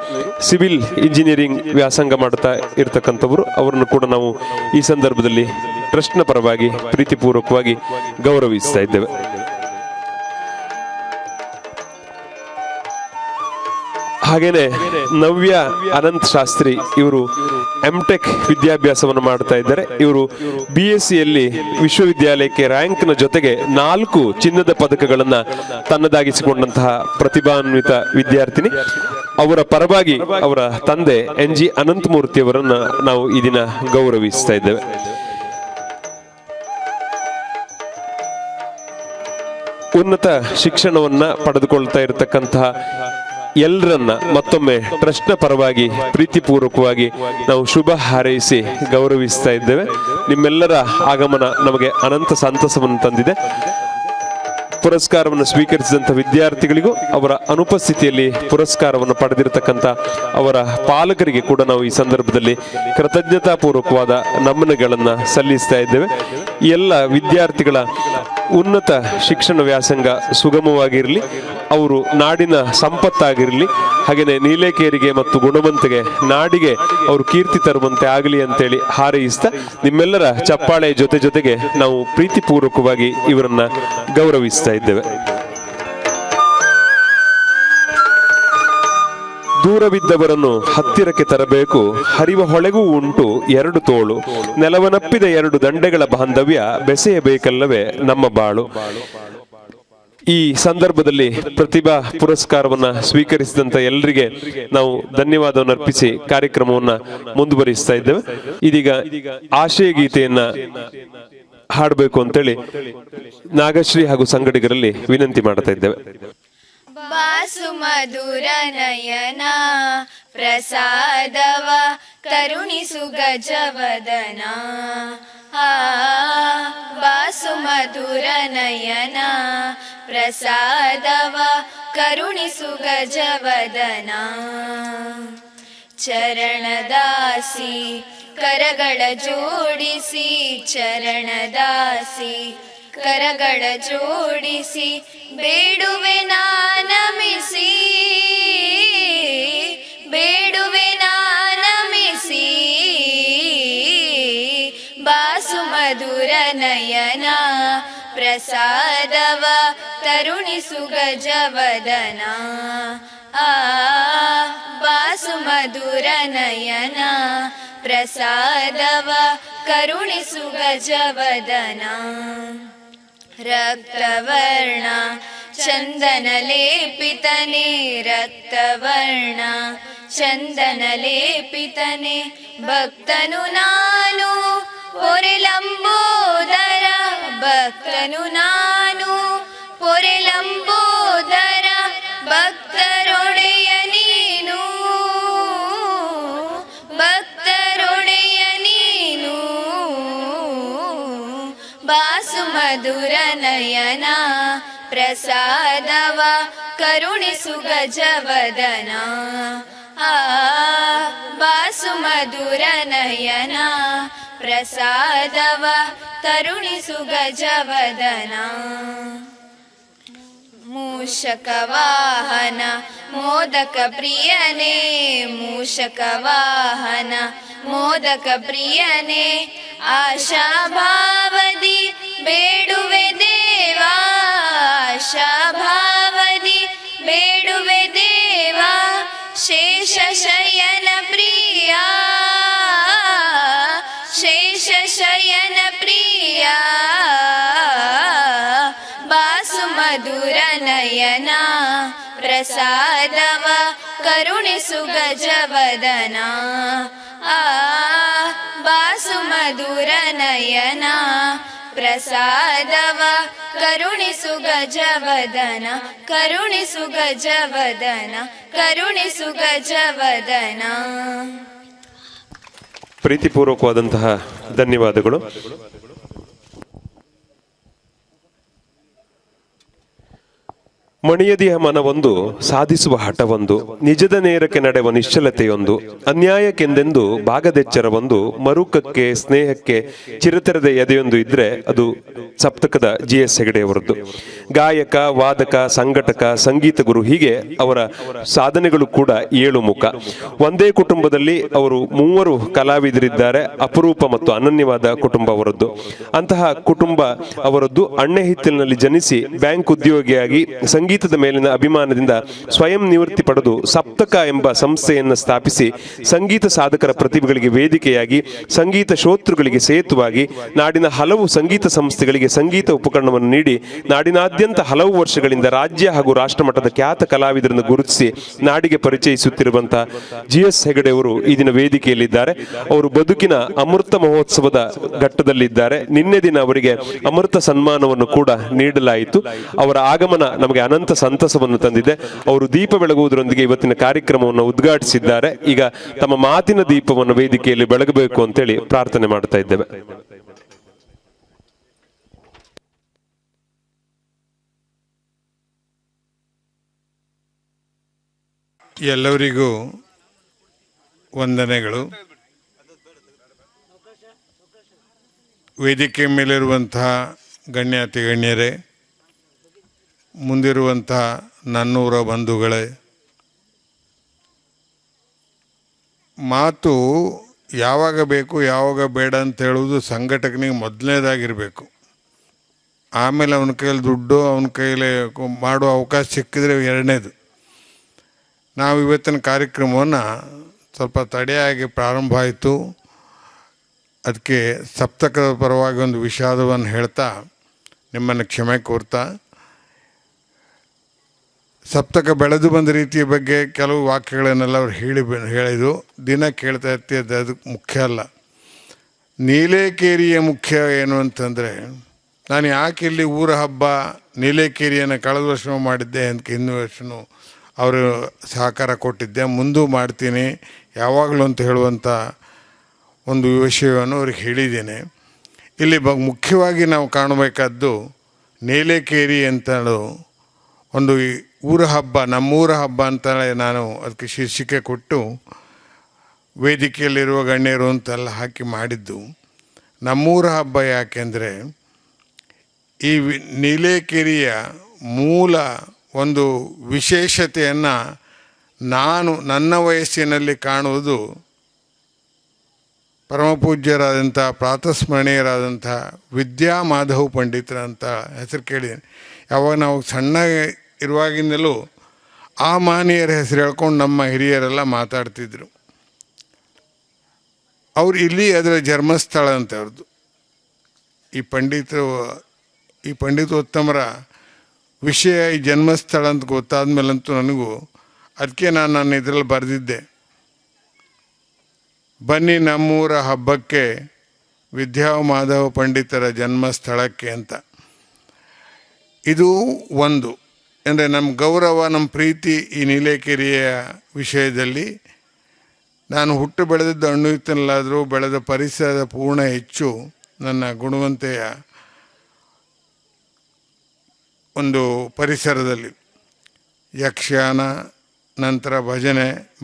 ಸಿವಿಲ್ ಇಂಜಿನಿಯರಿಂಗ್ ವ್ಯಾಸಂಗ ಮಾಡ್ತಾ ಇರತಕ್ಕಂಥವರು. ಅವರನ್ನು ಕೂಡ ನಾವು ಈ ಸಂದರ್ಭದಲ್ಲಿ ಟ್ರಸ್ಟ್ನ ಪರವಾಗಿ ಪ್ರೀತಿಪೂರ್ವಕವಾಗಿ ಗೌರವಿಸ್ತಾ ಇದ್ದೇವೆ. ಹಾಗೇನೆ ನವ್ಯ ಅನಂತ್ ಶಾಸ್ತ್ರಿ ಇವರು ಎಂಟೆಕ್ ವಿದ್ಯಾಭ್ಯಾಸವನ್ನು ಮಾಡ್ತಾ ಇದ್ದಾರೆ. ಇವರು BScಯಲ್ಲಿ ವಿಶ್ವವಿದ್ಯಾಲಯಕ್ಕೆ ರ್ಯಾಂಕ್ನ ಜೊತೆಗೆ 4 ಚಿನ್ನದ ಪದಕಗಳನ್ನ ತನ್ನದಾಗಿಸಿಕೊಂಡಂತಹ ಪ್ರತಿಭಾನ್ವಿತ ವಿದ್ಯಾರ್ಥಿನಿ. ಅವರ ಪರವಾಗಿ ಅವರ ತಂದೆ NG ಅನಂತಮೂರ್ತಿ ಅವರನ್ನ ನಾವು ಈ ದಿನ ಗೌರವಿಸ್ತಾ ಇದ್ದೇವೆ. ಉನ್ನತ ಶಿಕ್ಷಣವನ್ನ ಪಡೆದುಕೊಳ್ತಾ ಇರತಕ್ಕಂತಹ ಎಲ್ಲರನ್ನ ಮತ್ತೊಮ್ಮೆ ಟ್ರಸ್ಟ್ನ ಪರವಾಗಿ ಪ್ರೀತಿಪೂರ್ವಕವಾಗಿ ನಾವು ಶುಭ ಹಾರೈಸಿ ಗೌರವಿಸ್ತಾ ಇದ್ದೇವೆ. ನಿಮ್ಮೆಲ್ಲರ ಆಗಮನ ನಮಗೆ ಅನಂತ ಸಂತಸವನ್ನು ತಂದಿದೆ. ಪುರಸ್ಕಾರವನ್ನು ಸ್ವೀಕರಿಸಿದಂಥ ವಿದ್ಯಾರ್ಥಿಗಳಿಗೂ ಅವರ ಅನುಪಸ್ಥಿತಿಯಲ್ಲಿ ಪುರಸ್ಕಾರವನ್ನು ಪಡೆದಿರತಕ್ಕಂಥ ಅವರ ಪಾಲಕರಿಗೆ ಕೂಡ ನಾವು ಈ ಸಂದರ್ಭದಲ್ಲಿ ಕೃತಜ್ಞತಾಪೂರ್ವಕವಾದ ನಮನಗಳನ್ನು ಸಲ್ಲಿಸ್ತಾ ಇದ್ದೇವೆ. ಈ ಎಲ್ಲ ವಿದ್ಯಾರ್ಥಿಗಳ ಉನ್ನತ ಶಿಕ್ಷಣ ವ್ಯಾಸಂಗ ಸುಗಮವಾಗಿರಲಿ, ಅವರು ನಾಡಿನ ಸಂಪತ್ತಾಗಿರಲಿ, ಹಾಗೆಯೇ ನೀಲೇಕೇರಿಗೆ ಮತ್ತು ಗುಣವಂತಿಗೆ ನಾಡಿಗೆ ಅವರು ಕೀರ್ತಿ ತರುವಂತೆ ಆಗಲಿ ಅಂತೇಳಿ ಹಾರೈಸ್ತಾ ನಿಮ್ಮೆಲ್ಲರ ಚಪ್ಪಾಳೆ ಜೊತೆಗೆ ನಾವು ಪ್ರೀತಿಪೂರ್ವಕವಾಗಿ ಇವರನ್ನ ಗೌರವಿಸ್ತಾ ಇದ್ದೇವೆ. ದೂರವಿದ್ದವರನ್ನು ಹತ್ತಿರಕ್ಕೆ ತರಬೇಕು, ಹರಿವ ಹೊಳೆಗೂ ಉಂಟು 2 ತೋಳು, ನೆಲವನಪ್ಪಿದ 2 ದಂಡೆಗಳ ಬಾಂಧವ್ಯ ಬೆಸೆಯಬೇಕಲ್ಲವೇ ನಮ್ಮ ಬಾಳು. ಈ ಸಂದರ್ಭದಲ್ಲಿ ಪ್ರತಿಭಾ ಪುರಸ್ಕಾರವನ್ನ ಸ್ವೀಕರಿಸಿದಂತ ಎಲ್ಲರಿಗೆ ನಾವು ಧನ್ಯವಾದವನ್ನು ಅರ್ಪಿಸಿ ಕಾರ್ಯಕ್ರಮವನ್ನ ಮುಂದುವರಿಸ್ತಾ ಇದ್ದೇವೆ. ಇದೀಗ ಆಶಯ ಗೀತೆಯನ್ನ ಹಾಡಬೇಕು ಅಂತೇಳಿ ನಾಗಶ್ರೀ ಹಾಗೂ ಸಂಗಡಿಗರಲ್ಲಿ ವಿನಂತಿ ಮಾಡ್ತಾ ಇದ್ದೇವೆ. ಬಾಸು ಮಧುರ ನಯನ ಪ್ರಸಾದವ ಕರುಣಿಸು ಗಜವದನ. ಬಾಸು ಮಧುರ ನಯನ ಪ್ರಸಾದವ ಕರುಣಿಸು ಗಜವದನ. ಚರಣದಾಸಿ ಕರಗಳ ಜೋಡಿಸಿ, ಚರಣದಾಸಿ ಕರಗಳ ಜೋಡಿಸಿ ಬೇಡುವೆ ನಾನಮಿಸಿ, ಬೇಡುವೆ ನಾನಮಿಸಿ. ಬಾಸು ಮಧುರ ನಯನ ಪ್ರಸಾದವ ತರುಣಿಸು ಗಜವದನ. ಬಾಸು ಮಧುರ ನಯನ ಪ್ರಸಾದವ ಕರುಣಿಸು ಗಜವದನ. ರಕ್ತವರ್ಣ ಚಂದನ ಲೇಪಿತನೆ, ರಕ್ತವರ್ಣ ಚಂದನ ಲೇಪಿತನೆ, ಭಕ್ತನು ನಾನು ಪೊರೆಲಂಬೋದರ, ಭಕ್ತನು ನಾನು ಪೊರೆಲಂಬೋದರ, ಭಕ್ತರೊಡೆಯ ನೀನು, ಭಕ್ತರೊಡೆಯ ನೀನು. ಬಾಸು ಮಧುರ ನಯನ ಪ್ರಸಾದವ ಕರುಣಿಸು ಗಜವದನ. ಬಾಸು ಮಧುರ ನಯನ ಪ್ರಸಾದವ ಕರುಣಿಸು ಗಜವದನ. ಮೂಷಕ ವಾಹನ ಮೋದಕ ಪ್ರಿಯನೇ, ಮೂಷಕ ವಾಹನ ಮೋದಕ ಪ್ರಿಯನೇ, ಆಶಾಭಾವದಿ ಬೇಡುವೆ ದೇವಾ, ಆಶಾಭಾವದಿ ಬೇಡುವೆ ದೇವಾ. ಶೇಷ ಶಯನ ಪ್ರಿಯ, ಶೇಷ ಶಯನ ಪ್ರಿಯ. ಬಾಸು ಮಧುರ ನಯನ ಪ್ರಸಾದವ ಕರುಣಿಸು ಗಜವದನ. ಬಾಸು ಮಧುರ ನಯನ ಪ್ರಸಾದವ ಕರುಣಿಸು ಗಜವದನ, ಕರುಣಿಸು ಗಜವದನ, ಕರುಣಿಸು ಗಜವದನ. ಪ್ರೀತಿಪೂರ್ವಕವಾದಂತಹ ಧನ್ಯವಾದಗಳು. ಮಣಿಯದಿಯ ಮನವೊಂದು ಸಾಧಿಸುವ ಹಠವೊಂದು, ನಿಜದ ನೇರಕ್ಕೆ ನಡೆವ ನಿಶ್ಚಲತೆಯೊಂದು, ಅನ್ಯಾಯಕ್ಕೆಂದೆಂದು ಭಾಗದೆಚ್ಚರವೊಂದು, ಮರುಕಕ್ಕೆ ಸ್ನೇಹಕ್ಕೆ ಚಿರತೆರೆದ ಎದೆಯೊಂದು ಇದ್ರೆ ಅದು ಸಪ್ತಕದ GS ಹೆಗಡೆಯವರದ್ದು. ಗಾಯಕ, ವಾದಕ, ಸಂಘಟಕ, ಸಂಗೀತ ಗುರು, ಹೀಗೆ ಅವರ ಸಾಧನೆಗಳು ಕೂಡ 7 ಮುಖ. ಒಂದೇ ಕುಟುಂಬದಲ್ಲಿ ಅವರು 3 ಕಲಾವಿದರಿದ್ದಾರೆ. ಅಪರೂಪ ಮತ್ತು ಅನನ್ಯವಾದ ಕುಟುಂಬ ಅವರದ್ದು. ಅಂತಹ ಕುಟುಂಬ ಅವರದ್ದು. ಅಣ್ಣೆ ಹಿತ್ತಲಿನಲ್ಲಿ ಜನಿಸಿ ಬ್ಯಾಂಕ್ ಉದ್ಯೋಗಿಯಾಗಿ ಸಂಗೀತ ಸಂಗೀತದ ಮೇಲಿನ ಅಭಿಮಾನದಿಂದ ಸ್ವಯಂ ನಿವೃತ್ತಿ ಪಡೆದು ಸಪ್ತಕ ಎಂಬ ಸಂಸ್ಥೆಯನ್ನು ಸ್ಥಾಪಿಸಿ ಸಂಗೀತ ಸಾಧಕರ ಪ್ರತಿಭೆಗಳಿಗೆ ವೇದಿಕೆಯಾಗಿ ಸಂಗೀತ ಶ್ರೋತೃಗಳಿಗೆ ಸೇತುವಾಗಿ ನಾಡಿನ ಹಲವು ಸಂಗೀತ ಸಂಸ್ಥೆಗಳಿಗೆ ಸಂಗೀತ ಉಪಕರಣವನ್ನು ನೀಡಿ ನಾಡಿನಾದ್ಯಂತ ಹಲವು ವರ್ಷಗಳಿಂದ ರಾಜ್ಯ ಹಾಗೂ ರಾಷ್ಟ್ರಮಟ್ಟದ ಖ್ಯಾತ ಕಲಾವಿದರನ್ನು ಗುರುತಿಸಿ ನಾಡಿಗೆ ಪರಿಚಯಿಸುತ್ತಿರುವಂತಹ GS ಹೆಗಡೆ ಅವರು ಈ ದಿನ ವೇದಿಕೆಯಲ್ಲಿದ್ದಾರೆ. ಅವರು ಬದುಕಿನ ಅಮೃತ ಮಹೋತ್ಸವದ ಘಟ್ಟದಲ್ಲಿದ್ದಾರೆ. ನಿನ್ನೆ ದಿನ ಅವರಿಗೆ ಅಮೃತ ಸನ್ಮಾನವನ್ನು ಕೂಡ ನೀಡಲಾಯಿತು. ಅವರ ಆಗಮನ ನಮಗೆ ಅನಂತ ಸಂತಸವನ್ನು ತಂದಿದೆ. ಅವರು ದೀಪ ಬೆಳಗುವುದರೊಂದಿಗೆ ಇವತ್ತಿನ ಕಾರ್ಯಕ್ರಮವನ್ನು ಉದ್ಘಾಟಿಸಿದ್ದಾರೆ. ಈಗ ತಮ್ಮ ಮಾತಿನ ದೀಪವನ್ನು ವೇದಿಕೆಯಲ್ಲಿ ಬೆಳಗಬೇಕು ಅಂತೇಳಿ ಪ್ರಾರ್ಥನೆ ಮಾಡ್ತಾ ಇದ್ದೇವೆ. ಎಲ್ಲರಿಗೂ ವಂದನೆಗಳು. ವೇದಿಕೆ ಮೇಲಿರುವಂತಹ ಗಣ್ಯಾತಿ ಗಣ್ಯರೇ, ಮುಂದಿರುವಂತಹ ನನ್ನೂರ ಬಂಧುಗಳೇ, ಮಾತು ಯಾವಾಗ ಬೇಕು ಯಾವಾಗ ಬೇಡ ಅಂತ ಹೇಳುವುದು ಸಂಘಟಕನಿಗೆ ಮೊದಲನೇದಾಗಿರಬೇಕು. ಆಮೇಲೆ ಅವನ ಕೈಯಲ್ಲಿ ದುಡ್ಡು ಅವನ ಕೈಯಲ್ಲಿ ಮಾಡುವ ಅವಕಾಶ ಸಿಕ್ಕಿದ್ರೆ ಎರಡನೇದು. ನಾವು ಇವತ್ತಿನ ಕಾರ್ಯಕ್ರಮವನ್ನು ಸ್ವಲ್ಪ ತಡೆಯಾಗಿ ಪ್ರಾರಂಭ ಆಯಿತು. ಅದಕ್ಕೆ ಸಪ್ತಕದ ಪರವಾಗಿ ಒಂದು ವಿಷಾದವನ್ನು ಹೇಳ್ತಾ ನಿಮ್ಮನ್ನು ಕ್ಷಮೆ ಕೋರ್ತಾ, ಸಪ್ತಕ ಬೆಳೆದು ಬಂದ ರೀತಿಯ ಬಗ್ಗೆ ಕೆಲವು ವಾಕ್ಯಗಳನ್ನೆಲ್ಲ ಅವ್ರು ಹೇಳಿದ್ದು ದಿನ ಕೇಳ್ತಾ ಇರ್ತೀವಿ. ಅದಕ್ಕೆ ಮುಖ್ಯ ಅಲ್ಲ. ನೀಲೇಕೇರಿಯ ಮುಖ್ಯ ಏನು ಅಂತಂದರೆ, ನಾನು ಯಾಕೆ ಇಲ್ಲಿ ಊರ ಹಬ್ಬ ನೀಲೇಕೇರಿಯನ್ನು ಕಳೆದ ವರ್ಷವೂ ಮಾಡಿದ್ದೆ ಅಂತ ಹಿಂದಿನ ವರ್ಷವೂ ಅವರು ಸಹಕಾರ ಕೊಟ್ಟಿದ್ದೆ, ಮುಂದೂ ಮಾಡ್ತೀನಿ ಯಾವಾಗಲೂ ಅಂತ ಹೇಳುವಂಥ ಒಂದು ವಿಷಯವನ್ನು ಅವ್ರಿಗೆ ಹೇಳಿದ್ದೇನೆ. ಇಲ್ಲಿ ಮುಖ್ಯವಾಗಿ ನಾವು ಕಾಣಬೇಕಾದ್ದು ನೀಲೇಕೇರಿ ಅಂತ ಒಂದು ಊರ ಹಬ್ಬ, ನಮ್ಮೂರ ಹಬ್ಬ ಅಂತಲೇ ನಾನು ಅದಕ್ಕೆ ಶೀರ್ಷಿಕೆ ಕೊಟ್ಟು ವೇದಿಕೆಯಲ್ಲಿರುವ ಗಣ್ಯರು ಅಂತೆಲ್ಲ ಹಾಕಿ ಮಾಡಿದ್ದು. ನಮ್ಮೂರ ಹಬ್ಬ ಯಾಕೆಂದರೆ ಈ ನೀಲೇಕೇರಿಯ ಮೂಲ ಒಂದು ವಿಶೇಷತೆಯನ್ನು ನಾನು ನನ್ನ ವಯಸ್ಸಿನಲ್ಲಿ ಕಾಣುವುದು ಪರಮಪೂಜ್ಯರಾದಂಥ ಪ್ರಾತಸ್ಮರಣೀಯರಾದಂಥ ವಿದ್ಯಾ ಮಾಧವ್ ಪಂಡಿತರ ಅಂತ ಹೆಸರು ಕೇಳಿದ್ದೀನಿ. ಯಾವಾಗ ನಾವು ಸಣ್ಣ ಇರುವಾಗಿಂದಲೂ ಆ ಮಾನೀಯರ ಹೆಸರು ಹೇಳ್ಕೊಂಡು ನಮ್ಮ ಹಿರಿಯರೆಲ್ಲ ಮಾತಾಡ್ತಿದ್ರು. ಅವ್ರು ಇಲ್ಲಿ ಅದರ ಜನ್ಮಸ್ಥಳ ಅಂತ ಅವ್ರದ್ದು. ಈ ಪಂಡಿತೋತ್ತಮರ ವಿಷಯ ಈ ಜನ್ಮಸ್ಥಳ ಅಂತ ಗೊತ್ತಾದ ಮೇಲಂತೂ ನನಗೂ ಅದಕ್ಕೆ ನಾನು ಇದರಲ್ಲಿ ಬರೆದಿದ್ದೆ, ಬನ್ನಿ ನಮ್ಮೂರ ಹಬ್ಬಕ್ಕೆ ವಿದ್ಯಾ ಮಾಧವ ಪಂಡಿತರ ಜನ್ಮಸ್ಥಳಕ್ಕೆ ಅಂತ. ಇದು ಒಂದು ಅಂದರೆ ನಮ್ಮ ಗೌರವ, ನಮ್ಮ ಪ್ರೀತಿ ಈ ನೀಲೇಕೇರಿಯ ವಿಷಯದಲ್ಲಿ. ನಾನು ಹುಟ್ಟು ಬೆಳೆದದ್ದು ಅಣ್ಣುತ್ತನಲ್ಲಾದರೂ ಬೆಳೆದ ಪರಿಸರದ ಪೂರ್ಣ ಹೆಚ್ಚು ನನ್ನ ಗುಣವಂತೆಯ ಒಂದು ಪರಿಸರದಲ್ಲಿ. ಯಕ್ಷಗಾನ, ನಂತರ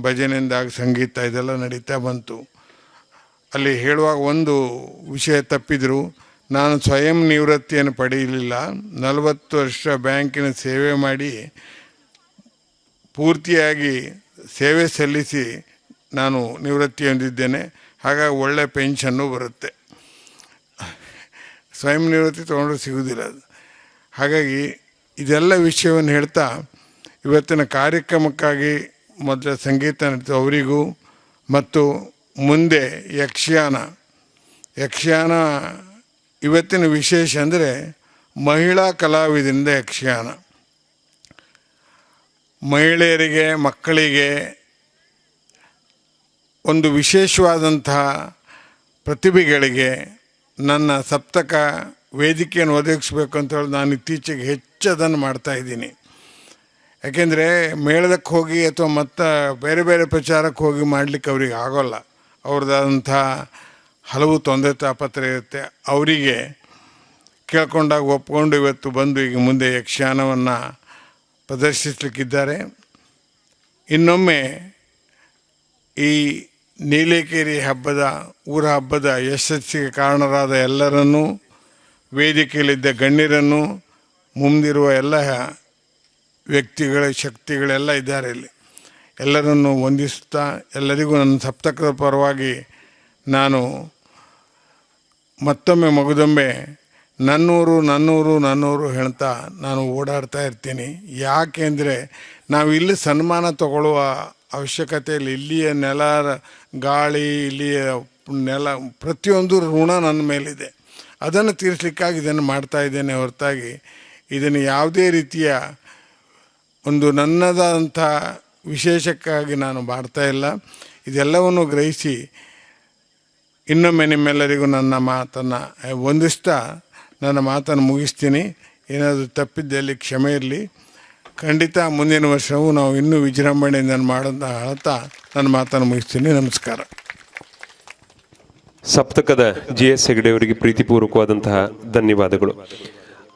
ಭಜನೆಯಿಂದಾಗ ಸಂಗೀತ ಇದೆಲ್ಲ ನಡೀತಾ ಬಂತು. ಅಲ್ಲಿ ಹೇಳುವಾಗ ಒಂದು ವಿಷಯ ತಪ್ಪಿದ್ರು. ನಾನು ಸ್ವಯಂ ನಿವೃತ್ತಿಯನ್ನು ಪಡೆಯಲಿಲ್ಲ. 40 ವರ್ಷ ಬ್ಯಾಂಕಿನ ಸೇವೆ ಮಾಡಿ ಪೂರ್ತಿಯಾಗಿ ಸೇವೆ ಸಲ್ಲಿಸಿ ನಾನು ನಿವೃತ್ತಿ ಹೊಂದಿದ್ದೇನೆ. ಹಾಗಾಗಿ ಒಳ್ಳೆ ಪೆನ್ಷನ್ನು ಬರುತ್ತೆ. ಸ್ವಯಂ ನಿವೃತ್ತಿ ತೊಗೊಂಡ್ರೆ ಸಿಗೋದಿಲ್ಲ ಅದು. ಹಾಗಾಗಿ ಇದೆಲ್ಲ ವಿಷಯವನ್ನು ಹೇಳ್ತಾ ಇವತ್ತಿನ ಕಾರ್ಯಕ್ರಮಕ್ಕಾಗಿ ಮೊದಲ ಸಂಗೀತ ನಡೀತು ಅವರಿಗೂ, ಮತ್ತು ಮುಂದೆ ಯಕ್ಷಗಾನ ಇವತ್ತಿನ ವಿಶೇಷ ಅಂದರೆ ಮಹಿಳಾ ಕಲಾವಿದರಿಂದ ಯಕ್ಷಗಾನ. ಮಹಿಳೆಯರಿಗೆ, ಮಕ್ಕಳಿಗೆ ಒಂದು ವಿಶೇಷವಾದಂತಹ ಪ್ರತಿಭೆಗಳಿಗೆ ನನ್ನ ಸಪ್ತಕ ವೇದಿಕೆಯನ್ನು ಒದಗಿಸ್ಬೇಕು ಅಂತ ಹೇಳಿ ನಾನು ಇತ್ತೀಚೆಗೆ ಹೆಚ್ಚು ಅದನ್ನು ಮಾಡ್ತಾಯಿದ್ದೀನಿ. ಯಾಕೆಂದರೆ ಮೇಳದಕ್ಕೆ ಹೋಗಿ ಅಥವಾ ಮತ್ತು ಬೇರೆ ಬೇರೆ ಪ್ರಚಾರಕ್ಕೆ ಹೋಗಿ ಮಾಡಲಿಕ್ಕೆ ಅವ್ರಿಗೆ ಆಗೋಲ್ಲ. ಅವ್ರದ್ದಾದಂಥ ಹಲವು ತೊಂದರೆ ತಾಪತ್ರೆ ಇರುತ್ತೆ. ಅವರಿಗೆ ಕೇಳ್ಕೊಂಡಾಗ ಒಪ್ಕೊಂಡು ಇವತ್ತು ಬಂದು ಈಗ ಮುಂದೆ ಯಕ್ಷಗಾನವನ್ನು ಪ್ರದರ್ಶಿಸಲಿಕ್ಕಿದ್ದಾರೆ. ಇನ್ನೊಮ್ಮೆ ಈ ನೀಲೇಕೇರಿ ಹಬ್ಬದ, ಊರ ಹಬ್ಬದ ಯಶಸ್ಸಿಗೆ ಕಾರಣರಾದ ಎಲ್ಲರನ್ನೂ, ವೇದಿಕೆಯಲ್ಲಿದ್ದ ಗಣ್ಯರನ್ನು, ಮುಂದಿರುವ ಎಲ್ಲ ವ್ಯಕ್ತಿಗಳ ಶಕ್ತಿಗಳೆಲ್ಲ ಇದ್ದಾರೆ ಇಲ್ಲಿ, ಎಲ್ಲರನ್ನು ವಂದಿಸುತ್ತಾ ಎಲ್ಲರಿಗೂ ನನ್ನ ಸಪ್ತಕದ ಪರವಾಗಿ ನಾನು ಮತ್ತೊಮ್ಮೆ ಮಗದೊಮ್ಮೆ ನನ್ನೂರು ಹೇಳ್ತಾ ನಾನು ಓಡಾಡ್ತಾ ಇರ್ತೀನಿ. ಯಾಕೆಂದರೆ ನಾವು ಇಲ್ಲಿ ಸನ್ಮಾನ ತಗೊಳ್ಳುವ ಅವಶ್ಯಕತೆಯಲ್ಲಿ ಇಲ್ಲಿಯ ನೆಲ, ಗಾಳಿ, ಇಲ್ಲಿಯ ನೆಲ ಪ್ರತಿಯೊಂದು ಋಣ ನನ್ನ ಮೇಲಿದೆ. ಅದನ್ನು ತೀರಿಸಲಿಕ್ಕಾಗಿ ಇದನ್ನು ಮಾಡ್ತಾ ಇದ್ದೇನೆ ಹೊರತಾಗಿ ಇದನ್ನು ಯಾವುದೇ ರೀತಿಯ ಒಂದು ನನ್ನದಂಥ ವಿಶೇಷಕ್ಕಾಗಿ ನಾನು ಮಾಡ್ತಾ ಇಲ್ಲ. ಇದೆಲ್ಲವನ್ನು ಗ್ರಹಿಸಿ ಇನ್ನೊಮ್ಮೆ ನಿಮ್ಮೆಲ್ಲರಿಗೂ ನನ್ನ ಮಾತನ್ನು ವಂದಿಸ್ತಾ ನನ್ನ ಮಾತನ್ನು ಮುಗಿಸ್ತೀನಿ. ಏನಾದರೂ ತಪ್ಪಿದ್ದಲ್ಲಿ ಕ್ಷಮೆ ಇರಲಿ. ಖಂಡಿತ ಮುಂದಿನ ವರ್ಷವೂ ನಾವು ಇನ್ನೂ ವಿಜೃಂಭಣೆಯಿಂದ ಮಾಡೋದನ್ನ ಹೇಳ್ತಾ ನನ್ನ ಮಾತನ್ನು ಮುಗಿಸ್ತೀನಿ. ನಮಸ್ಕಾರ. ಸಪ್ತಕದ GS ಹೆಗಡೆ ಅವರಿಗೆ ಪ್ರೀತಿಪೂರ್ವಕವಾದಂತಹ ಧನ್ಯವಾದಗಳು.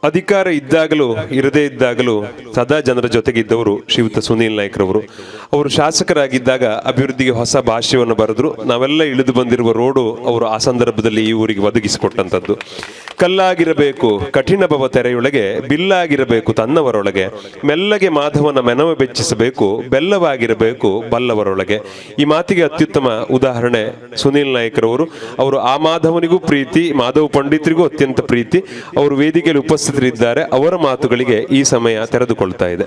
ಅಧಿಕಾರ ಇದ್ದಾಗಲೂ ಇರದೇ ಇದ್ದಾಗಲೂ ಸದಾ ಜನರ ಜೊತೆಗಿದ್ದವರು ಶ್ರೀಯುತ ಸುನೀಲ್ ನಾಯ್ಕರವರು. ಅವರು ಶಾಸಕರಾಗಿದ್ದಾಗ ಅಭಿವೃದ್ಧಿಗೆ ಹೊಸ ಭಾಷ್ಯವನ್ನು ಬರೆದ್ರು. ನಾವೆಲ್ಲ ಇಳಿದು ಬಂದಿರುವ ರೋಡು ಅವರು ಆ ಸಂದರ್ಭದಲ್ಲಿ ಈ ಊರಿಗೆ ಒದಗಿಸಿಕೊಟ್ಟಂಥದ್ದು. ಕಲ್ಲಾಗಿರಬೇಕು ಕಠಿಣ ಭವ ತೆರೆಯೊಳಗೆ, ಬಿಲ್ಲಾಗಿರಬೇಕು ತನ್ನವರೊಳಗೆ, ಮೆಲ್ಲಗೆ ಮಾಧವನ ಮೆನವ ಬೆಚ್ಚಿಸಬೇಕು, ಬೆಲ್ಲವಾಗಿರಬೇಕು ಬಲ್ಲವರೊಳಗೆ. ಈ ಮಾತಿಗೆ ಅತ್ಯುತ್ತಮ ಉದಾಹರಣೆ ಸುನೀಲ್ ನಾಯ್ಕರವರು. ಅವರು ಆ ಮಾಧವನಿಗೂ ಪ್ರೀತಿ, ಮಾಧವ ಪಂಡಿತರಿಗೂ ಅತ್ಯಂತ ಪ್ರೀತಿ. ಅವರು ವೇದಿಕೆಯಲ್ಲಿ ಉಪಸ್ಥಿತರಿದ್ದಾರೆ. ಅವರ ಮಾತುಗಳಿಗೆ ಈ ಸಮಯ ತೆರೆದುಕೊಳ್ತಾ ಇದೆ.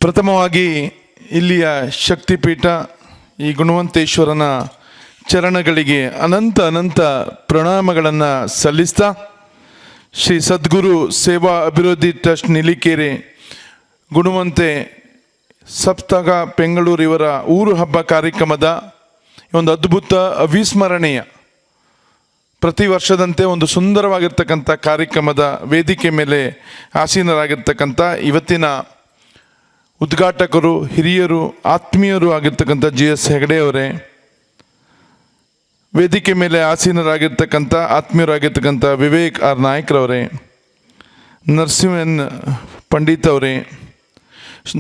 ಪ್ರಥಮವಾಗಿ ಇಲ್ಲಿಯ ಶಕ್ತಿಪೀಠ ಈ ಗುಣವಂತೇಶ್ವರನ ಚರಣಗಳಿಗೆ ಅನಂತ ಪ್ರಣಾಮಗಳನ್ನು ಸಲ್ಲಿಸ್ತಾ, ಶ್ರೀ ಸದ್ಗುರು ಸೇವಾ ಅಭಿವೃದ್ಧಿ ಟ್ರಸ್ಟ್ ನಿಲಿಕೆರೆ ಗುಣವಂತೆ ಸಪ್ತಕ ಬೆಂಗಳೂರು ಇವರ ಊರು ಹಬ್ಬ ಕಾರ್ಯಕ್ರಮದ ಒಂದು ಅದ್ಭುತ ಅವಿಸ್ಮರಣೀಯ ಪ್ರತಿ ವರ್ಷದಂತೆ ಒಂದು ಸುಂದರವಾಗಿರ್ತಕ್ಕಂಥ ಕಾರ್ಯಕ್ರಮದ ವೇದಿಕೆ ಮೇಲೆ ಆಸೀನರಾಗಿರ್ತಕ್ಕಂಥ ಇವತ್ತಿನ ಉದ್ಘಾಟಕರು, ಹಿರಿಯರು, ಆತ್ಮೀಯರು ಆಗಿರ್ತಕ್ಕಂಥ GS ಹೆಗಡೆ ಅವರೇ, ವೇದಿಕೆ ಮೇಲೆ ಆಸೀನರಾಗಿರ್ತಕ್ಕಂಥ ಆತ್ಮೀಯರಾಗಿರ್ತಕ್ಕಂಥ ವಿವೇಕ್ ಆರ್ ನಾಯ್ಕರವರೇ, ನರಸಿಂಹನ್ ಪಂಡಿತ್ ಅವರೇ,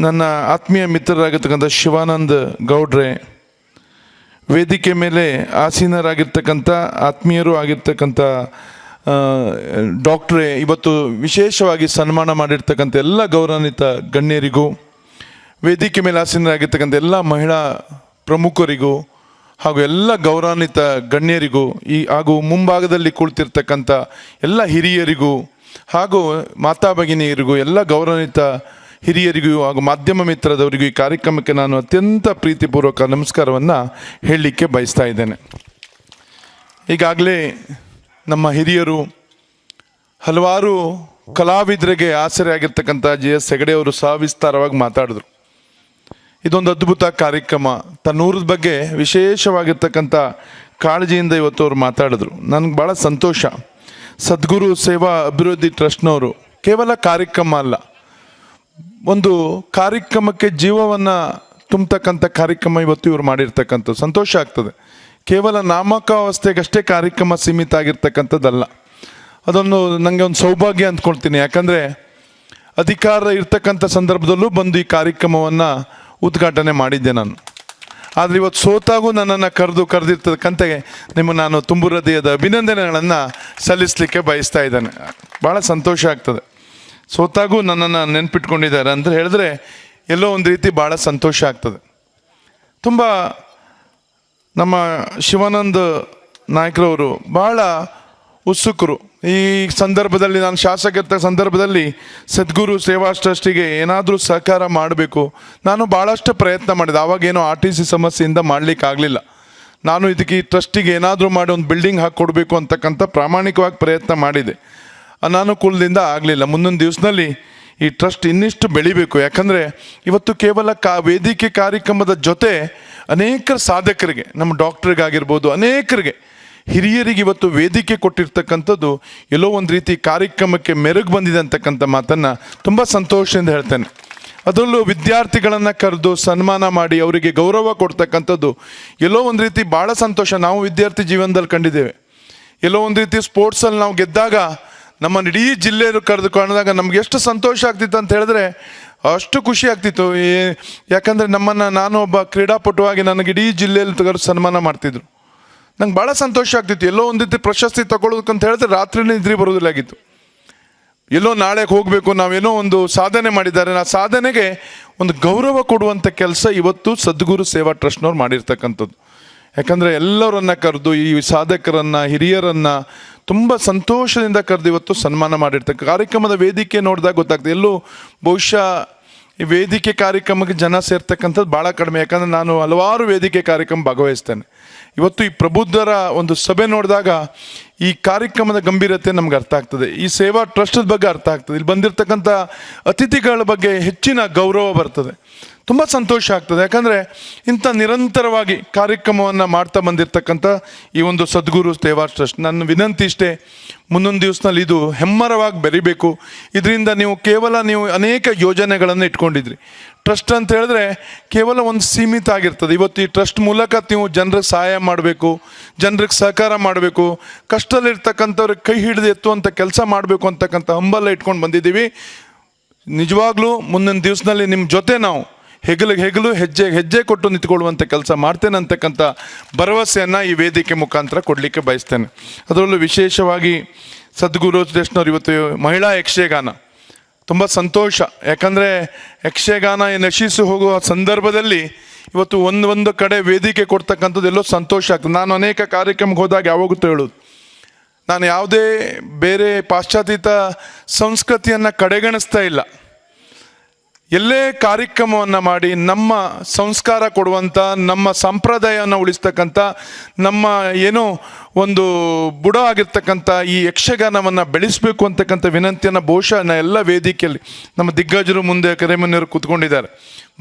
ನನ್ನ ಆತ್ಮೀಯ ಮಿತ್ರರಾಗಿರ್ತಕ್ಕಂಥ ಶಿವಾನಂದ್ ಗೌಡ್ರೆ, ವೇದಿಕೆ ಮೇಲೆ ಆಸೀನರಾಗಿರ್ತಕ್ಕಂಥ ಆತ್ಮೀಯರು ಆಗಿರ್ತಕ್ಕಂಥ ಡಾಕ್ಟ್ರೇ, ಇವತ್ತು ವಿಶೇಷವಾಗಿ ಸನ್ಮಾನ ಮಾಡಿರ್ತಕ್ಕಂಥ ಎಲ್ಲ ಗೌರವಾನ್ವಿತ ಗಣ್ಯರಿಗೂ, ವೇದಿಕೆ ಮೇಲೆ ಆಸೀನರಾಗಿರ್ತಕ್ಕಂಥ ಎಲ್ಲ ಮಹಿಳಾ ಪ್ರಮುಖರಿಗೂ ಹಾಗೂ ಎಲ್ಲ ಗೌರವಾನ್ವಿತ ಗಣ್ಯರಿಗೂ ಹಾಗೂ ಮುಂಭಾಗದಲ್ಲಿ ಕುಳಿತಿರ್ತಕ್ಕಂಥ ಎಲ್ಲ ಹಿರಿಯರಿಗೂ ಹಾಗೂ ಮಾತಾ ಭಗಿನಿಯರಿಗೂ, ಎಲ್ಲ ಗೌರವಾನ್ವಿತ ಹಿರಿಯರಿಗೂ ಹಾಗೂ ಮಾಧ್ಯಮ ಮಿತ್ರದವರಿಗೂ ಈ ಕಾರ್ಯಕ್ರಮಕ್ಕೆ ನಾನು ಅತ್ಯಂತ ಪ್ರೀತಿಪೂರ್ವಕ ನಮಸ್ಕಾರವನ್ನು ಹೇಳಲಿಕ್ಕೆ ಬಯಸ್ತಾ ಇದ್ದೇನೆ. ಈಗಾಗಲೇ ನಮ್ಮ ಹಿರಿಯರು ಹಲವಾರು ಕಲಾವಿದರಿಗೆ ಆಸರೆ ಆಗಿರ್ತಕ್ಕಂಥ GS ಹೆಗಡೆ ಅವರು ಸವಿಸ್ತಾರವಾಗಿ ಮಾತಾಡಿದ್ರು. ಇದೊಂದು ಅದ್ಭುತ ಕಾರ್ಯಕ್ರಮ. ತನ್ನೂರದ ಬಗ್ಗೆ ವಿಶೇಷವಾಗಿರ್ತಕ್ಕಂಥ ಕಾಳಜಿಯಿಂದ ಇವತ್ತು ಅವರು ಮಾತಾಡಿದ್ರು. ನನಗೆ ಭಾಳ ಸಂತೋಷ. ಸದ್ಗುರು ಸೇವಾ ಅಭಿವೃದ್ಧಿ ಟ್ರಸ್ಟ್ನವರು ಕೇವಲ ಕಾರ್ಯಕ್ರಮ ಅಲ್ಲ, ಒಂದು ಕಾರ್ಯಕ್ರಮಕ್ಕೆ ಜೀವವನ್ನು ತುಂಬತಕ್ಕಂಥ ಕಾರ್ಯಕ್ರಮ ಇವತ್ತು ಇವರು ಮಾಡಿರ್ತಕ್ಕಂಥ ಸಂತೋಷ ಆಗ್ತದೆ. ಕೇವಲ ನಾಮಕಾವಸ್ಥೆಗಷ್ಟೇ ಕಾರ್ಯಕ್ರಮ ಸೀಮಿತ ಆಗಿರ್ತಕ್ಕಂಥದ್ದಲ್ಲ. ಅದೊಂದು ನನಗೆ ಒಂದು ಸೌಭಾಗ್ಯ ಅಂದ್ಕೊಳ್ತೀನಿ. ಯಾಕಂದರೆ ಅಧಿಕಾರ ಇರ್ತಕ್ಕಂಥ ಸಂದರ್ಭದಲ್ಲೂ ಬಂದು ಈ ಕಾರ್ಯಕ್ರಮವನ್ನು ಉದ್ಘಾಟನೆ ಮಾಡಿದ್ದೆ ನಾನು. ಆದರೆ ಇವತ್ತು ಸೋತಾಗೂ ನನ್ನನ್ನು ಕರೆದಿರ್ತಕ್ಕಂಥ ನಿಮಗೆ ನಾನು ತುಂಬು ಹೃದಯದ ಅಭಿನಂದನೆಗಳನ್ನು ಸಲ್ಲಿಸಲಿಕ್ಕೆ ಬಯಸ್ತಾ ಇದ್ದೇನೆ. ಭಾಳ ಸಂತೋಷ ಆಗ್ತದೆ. ಸೋತಾಗೂ ನನ್ನನ್ನು ನೆನ್ಪಿಟ್ಕೊಂಡಿದ್ದಾರೆ ಅಂತ ಹೇಳಿದ್ರೆ ಎಲ್ಲೋ ಒಂದು ರೀತಿ ಭಾಳ ಸಂತೋಷ ಆಗ್ತದೆ. ತುಂಬ ನಮ್ಮ ಶಿವಾನಂದ ನಾಯ್ಕರವರು ಭಾಳ ಉತ್ಸುಕರು. ಈ ಸಂದರ್ಭದಲ್ಲಿ ನಾನು ಶಾಸಕ ಸಂದರ್ಭದಲ್ಲಿ ಸದ್ಗುರು ಸೇವಾ ಟ್ರಸ್ಟಿಗೆ ಏನಾದರೂ ಸಹಕಾರ ಮಾಡಬೇಕು, ನಾನು ಭಾಳಷ್ಟು ಪ್ರಯತ್ನ ಮಾಡಿದೆ. ಆವಾಗೇನೋ RTC ಸಮಸ್ಯೆಯಿಂದ ಮಾಡಲಿಕ್ಕಾಗಲಿಲ್ಲ. ನಾನು ಇದಕ್ಕೆ ಈ ಟ್ರಸ್ಟಿಗೆ ಏನಾದರೂ ಮಾಡಿ ಒಂದು ಬಿಲ್ಡಿಂಗ್ ಹಾಕಿಕೊಡ್ಬೇಕು ಅಂತಕ್ಕಂಥ ಪ್ರಾಮಾಣಿಕವಾಗಿ ಪ್ರಯತ್ನ ಮಾಡಿದೆ. ಅನಾನುಕೂಲದಿಂದ ಆಗಲಿಲ್ಲ. ಮುಂದೊಂದು ದಿವಸದಲ್ಲಿ ಈ ಟ್ರಸ್ಟ್ ಇನ್ನಿಷ್ಟು ಬೆಳಿಬೇಕು. ಯಾಕಂದರೆ ಇವತ್ತು ಕೇವಲ ವೇದಿಕೆ ಕಾರ್ಯಕ್ರಮದ ಜೊತೆ ಅನೇಕ ಸಾಧಕರಿಗೆ, ನಮ್ಮ ಡಾಕ್ಟ್ರಿಗಾಗಿರ್ಬೋದು, ಅನೇಕರಿಗೆ ಹಿರಿಯರಿಗೆ ಇವತ್ತು ವೇದಿಕೆ ಕೊಟ್ಟಿರ್ತಕ್ಕಂಥದ್ದು ಎಲ್ಲೋ ಒಂದು ರೀತಿ ಕಾರ್ಯಕ್ರಮಕ್ಕೆ ಮೆರುಗು ಬಂದಿದೆ ಅಂತಕ್ಕಂಥ ಮಾತನ್ನು ತುಂಬ ಸಂತೋಷದಿಂದ ಹೇಳ್ತೇನೆ. ಅದರಲ್ಲೂ ವಿದ್ಯಾರ್ಥಿಗಳನ್ನು ಕರೆದು ಸನ್ಮಾನ ಮಾಡಿ ಅವರಿಗೆ ಗೌರವ ಕೊಡ್ತಕ್ಕಂಥದ್ದು ಎಲ್ಲೋ ಒಂದು ರೀತಿ ಭಾಳ ಸಂತೋಷ. ನಾವು ವಿದ್ಯಾರ್ಥಿ ಜೀವನದಲ್ಲಿ ಕಂಡಿದ್ದೇವೆ. ಎಲ್ಲೋ ಒಂದು ರೀತಿ ಸ್ಪೋರ್ಟ್ಸಲ್ಲಿ ನಾವು ಗೆದ್ದಾಗ ನಮ್ಮನ್ನು ಇಡೀ ಜಿಲ್ಲೆಯವರು ಕರೆದುಕೊಂಡಾಗ ನಮ್ಗೆ ಎಷ್ಟು ಸಂತೋಷ ಆಗ್ತಿತ್ತು ಅಂತ ಹೇಳಿದ್ರೆ ಅಷ್ಟು ಖುಷಿ ಆಗ್ತಿತ್ತು. ಯಾಕಂದರೆ ನಾನು ಒಬ್ಬ ಕ್ರೀಡಾಪಟುವಾಗಿ ನನಗೆ ಇಡೀ ಜಿಲ್ಲೆಯಲ್ಲಿ ತೆಗೆದು ಸನ್ಮಾನ ಮಾಡ್ತಿದ್ರು. ನಂಗೆ ಭಾಳ ಸಂತೋಷ ಆಗ್ತಿತ್ತು. ಎಲ್ಲೋ ಒಂದು ರೀತಿ ಪ್ರಶಸ್ತಿ ತಗೊಳ್ಳೋದಕ್ಕಂತ ಹೇಳಿದ್ರೆ ರಾತ್ರಿನೇ ನಿದ್ರೆ ಬರೋದಿಲ್ಲಾಗಿತ್ತು. ಎಲ್ಲೋ ನಾಳೆಗೆ ಹೋಗಬೇಕು, ನಾವೇನೋ ಒಂದು ಸಾಧನೆ ಮಾಡಿದ್ದಾರೆ, ಆ ಸಾಧನೆಗೆ ಒಂದು ಗೌರವ ಕೊಡುವಂಥ ಕೆಲಸ ಇವತ್ತು ಸದ್ಗುರು ಸೇವಾ ಟ್ರಸ್ಟ್ನವ್ರು ಮಾಡಿರ್ತಕ್ಕಂಥದ್ದು. ಯಾಕಂದರೆ ಎಲ್ಲರನ್ನ ಕರೆದು ಈ ಸಾಧಕರನ್ನು ಹಿರಿಯರನ್ನು ತುಂಬ ಸಂತೋಷದಿಂದ ಕರೆದು ಇವತ್ತು ಸನ್ಮಾನ ಮಾಡಿರ್ತಕ್ಕ ಕಾರ್ಯಕ್ರಮದ ವೇದಿಕೆ ನೋಡಿದಾಗ ಗೊತ್ತಾಗ್ತದೆ. ಎಲ್ಲೂ ಬಹುಶಃ ಈ ವೇದಿಕೆ ಕಾರ್ಯಕ್ರಮಕ್ಕೆ ಜನ ಸೇರ್ತಕ್ಕಂಥದ್ದು ಭಾಳ ಕಡಿಮೆ. ಯಾಕಂದರೆ ನಾನು ಹಲವಾರು ವೇದಿಕೆ ಕಾರ್ಯಕ್ರಮ ಭಾಗವಹಿಸ್ತೇನೆ. ಇವತ್ತು ಈ ಪ್ರಬುದ್ಧರ ಒಂದು ಸಭೆ ನೋಡಿದಾಗ ಈ ಕಾರ್ಯಕ್ರಮದ ಗಂಭೀರತೆ ನಮ್ಗೆ ಅರ್ಥ ಆಗ್ತದೆ. ಈ ಸೇವಾ ಟ್ರಸ್ಟದ ಬಗ್ಗೆ ಅರ್ಥ ಆಗ್ತದೆ. ಇಲ್ಲಿ ಬಂದಿರತಕ್ಕಂಥ ಅತಿಥಿಗಳ ಬಗ್ಗೆ ಹೆಚ್ಚಿನ ಗೌರವ ಬರ್ತದೆ. ತುಂಬ ಸಂತೋಷ ಆಗ್ತದೆ. ಯಾಕಂದರೆ ಇಂಥ ನಿರಂತರವಾಗಿ ಕಾರ್ಯಕ್ರಮವನ್ನು ಮಾಡ್ತಾ ಬಂದಿರತಕ್ಕಂಥ ಈ ಒಂದು ಸದ್ಗುರು ಸೇವಾ ಟ್ರಸ್ಟ್, ನನ್ನ ವಿನಂತಿ ಇಷ್ಟೇ, ಮುಂದೊಂದು ದಿವಸದಲ್ಲಿ ಇದು ಹೆಮ್ಮರವಾಗಿ ಬೆರಿಬೇಕು. ಇದರಿಂದ ನೀವು ಅನೇಕ ಯೋಜನೆಗಳನ್ನು ಇಟ್ಕೊಂಡಿದ್ರಿ. ಟ್ರಸ್ಟ್ ಅಂತ ಹೇಳಿದ್ರೆ ಕೇವಲ ಒಂದು ಸೀಮಿತ ಆಗಿರ್ತದೆ. ಇವತ್ತು ಈ ಟ್ರಸ್ಟ್ ಮೂಲಕ ನೀವು ಜನರಿಗೆ ಸಹಾಯ ಮಾಡಬೇಕು, ಜನರಿಗೆ ಸಹಕಾರ ಮಾಡಬೇಕು, ಕಷ್ಟದಲ್ಲಿರ್ತಕ್ಕಂಥವ್ರಿಗೆ ಕೈ ಹಿಡಿದು ಎತ್ತುವಂಥ ಕೆಲಸ ಮಾಡಬೇಕು ಅಂತಕ್ಕಂಥ ಹಂಬಲ ಇಟ್ಕೊಂಡು ಬಂದಿದ್ದೀವಿ. ನಿಜವಾಗ್ಲೂ ಮುಂದಿನ ದಿವಸದಲ್ಲಿ ನಿಮ್ಮ ಜೊತೆ ನಾವು ಹೆಗಲು ಹೆಜ್ಜೆ ಕೊಟ್ಟು ನಿಂತ್ಕೊಳ್ಳುವಂಥ ಕೆಲಸ ಮಾಡ್ತೇನೆ ಅಂತಕ್ಕಂಥ ಭರವಸೆಯನ್ನು ಈ ವೇದಿಕೆ ಮುಖಾಂತರ ಕೊಡಲಿಕ್ಕೆ ಬಯಸ್ತೇನೆ. ಅದರಲ್ಲೂ ವಿಶೇಷವಾಗಿ ಸದ್ಗುರು ಟ್ರಸ್ಟ್ನವ್ರು ಇವತ್ತು ಮಹಿಳಾ ಯಕ್ಷಗಾನ ತುಂಬ ಸಂತೋಷ. ಯಾಕಂದರೆ ಯಕ್ಷಗಾನ ನಶಿಸಿ ಹೋಗುವ ಸಂದರ್ಭದಲ್ಲಿ ಇವತ್ತು ಒಂದು ಕಡೆ ವೇದಿಕೆ ಕೊಡ್ತಕ್ಕಂಥದ್ದು ಎಲ್ಲೋ ಸಂತೋಷ ಆಗ್ತದೆ. ನಾನು ಅನೇಕ ಕಾರ್ಯಕ್ರಮಕ್ಕೆ ಹೋದಾಗ ಯಾವಾಗುತ್ತೋ ಹೇಳೋದು, ನಾನು ಯಾವುದೇ ಬೇರೆ ಪಾಶ್ಚಾತ್ಯತ ಸಂಸ್ಕೃತಿಯನ್ನು ಕಡೆಗಣಿಸ್ತಾ ಇಲ್ಲ. ಎಲ್ಲೇ ಕಾರ್ಯಕ್ರಮವನ್ನು ಮಾಡಿ ನಮ್ಮ ಸಂಸ್ಕಾರ ಕೊಡುವಂಥ, ನಮ್ಮ ಸಂಪ್ರದಾಯವನ್ನು ಉಳಿಸ್ತಕ್ಕಂಥ, ನಮ್ಮ ಏನೋ ಒಂದು ಬುಡ ಆಗಿರ್ತಕ್ಕಂಥ ಈ ಯಕ್ಷಗಾನವನ್ನು ಬೆಳೆಸಬೇಕು ಅಂತಕ್ಕಂಥ ವಿನಂತಿಯನ್ನು ಬಹುಶಃ ಎಲ್ಲ ವೇದಿಕೆಯಲ್ಲಿ ನಮ್ಮ ದಿಗ್ಗಜರು ಮುಂದೆ ಕರೆಮನೆಯವರು ಕೂತ್ಕೊಂಡಿದ್ದಾರೆ.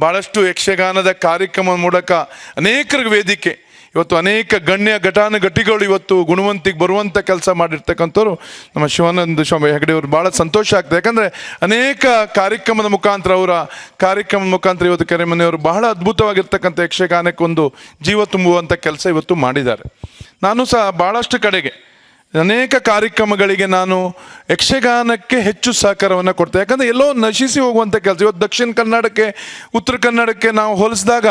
ಭಾಳಷ್ಟು ಯಕ್ಷಗಾನದ ಕಾರ್ಯಕ್ರಮದ ಮೂಲಕ ಅನೇಕರಿಗೆ ವೇದಿಕೆ, ಇವತ್ತು ಅನೇಕ ಗಣ್ಯ ಘಟಾನುಘಟಿಗಳು ಇವತ್ತು ಗುಣವಂತಿಗೆ ಬರುವಂಥ ಕೆಲಸ ಮಾಡಿರ್ತಕ್ಕಂಥವ್ರು ನಮ್ಮ ಶಿವಾನಂದ ಸ್ವಾಮಿ ಹೆಗಡೆ ಅವರು. ಭಾಳ ಸಂತೋಷ ಆಗ್ತದೆ. ಯಾಕಂದರೆ ಅನೇಕ ಕಾರ್ಯಕ್ರಮದ ಮುಖಾಂತರ ಇವತ್ತು ಕೆರೆಮನೆಯವರು ಬಹಳ ಅದ್ಭುತವಾಗಿರ್ತಕ್ಕಂಥ ಯಕ್ಷಗಾನಕ್ಕೆ ಒಂದು ಜೀವ ತುಂಬುವಂಥ ಕೆಲಸ ಇವತ್ತು ಮಾಡಿದ್ದಾರೆ. ನಾನು ಸಹ ಭಾಳಷ್ಟು ಕಡೆಗೆ ಅನೇಕ ಕಾರ್ಯಕ್ರಮಗಳಿಗೆ ನಾನು ಯಕ್ಷಗಾನಕ್ಕೆ ಹೆಚ್ಚು ಸಹಕಾರವನ್ನು ಕೊಡ್ತೇವೆ. ಯಾಕಂದರೆ ಎಲ್ಲೋ ನಶಿಸಿ ಹೋಗುವಂಥ ಕೆಲಸ. ಇವತ್ತು ದಕ್ಷಿಣ ಕನ್ನಡಕ್ಕೆ ಉತ್ತರ ಕನ್ನಡಕ್ಕೆ ನಾವು ಹೋಲಿಸಿದಾಗ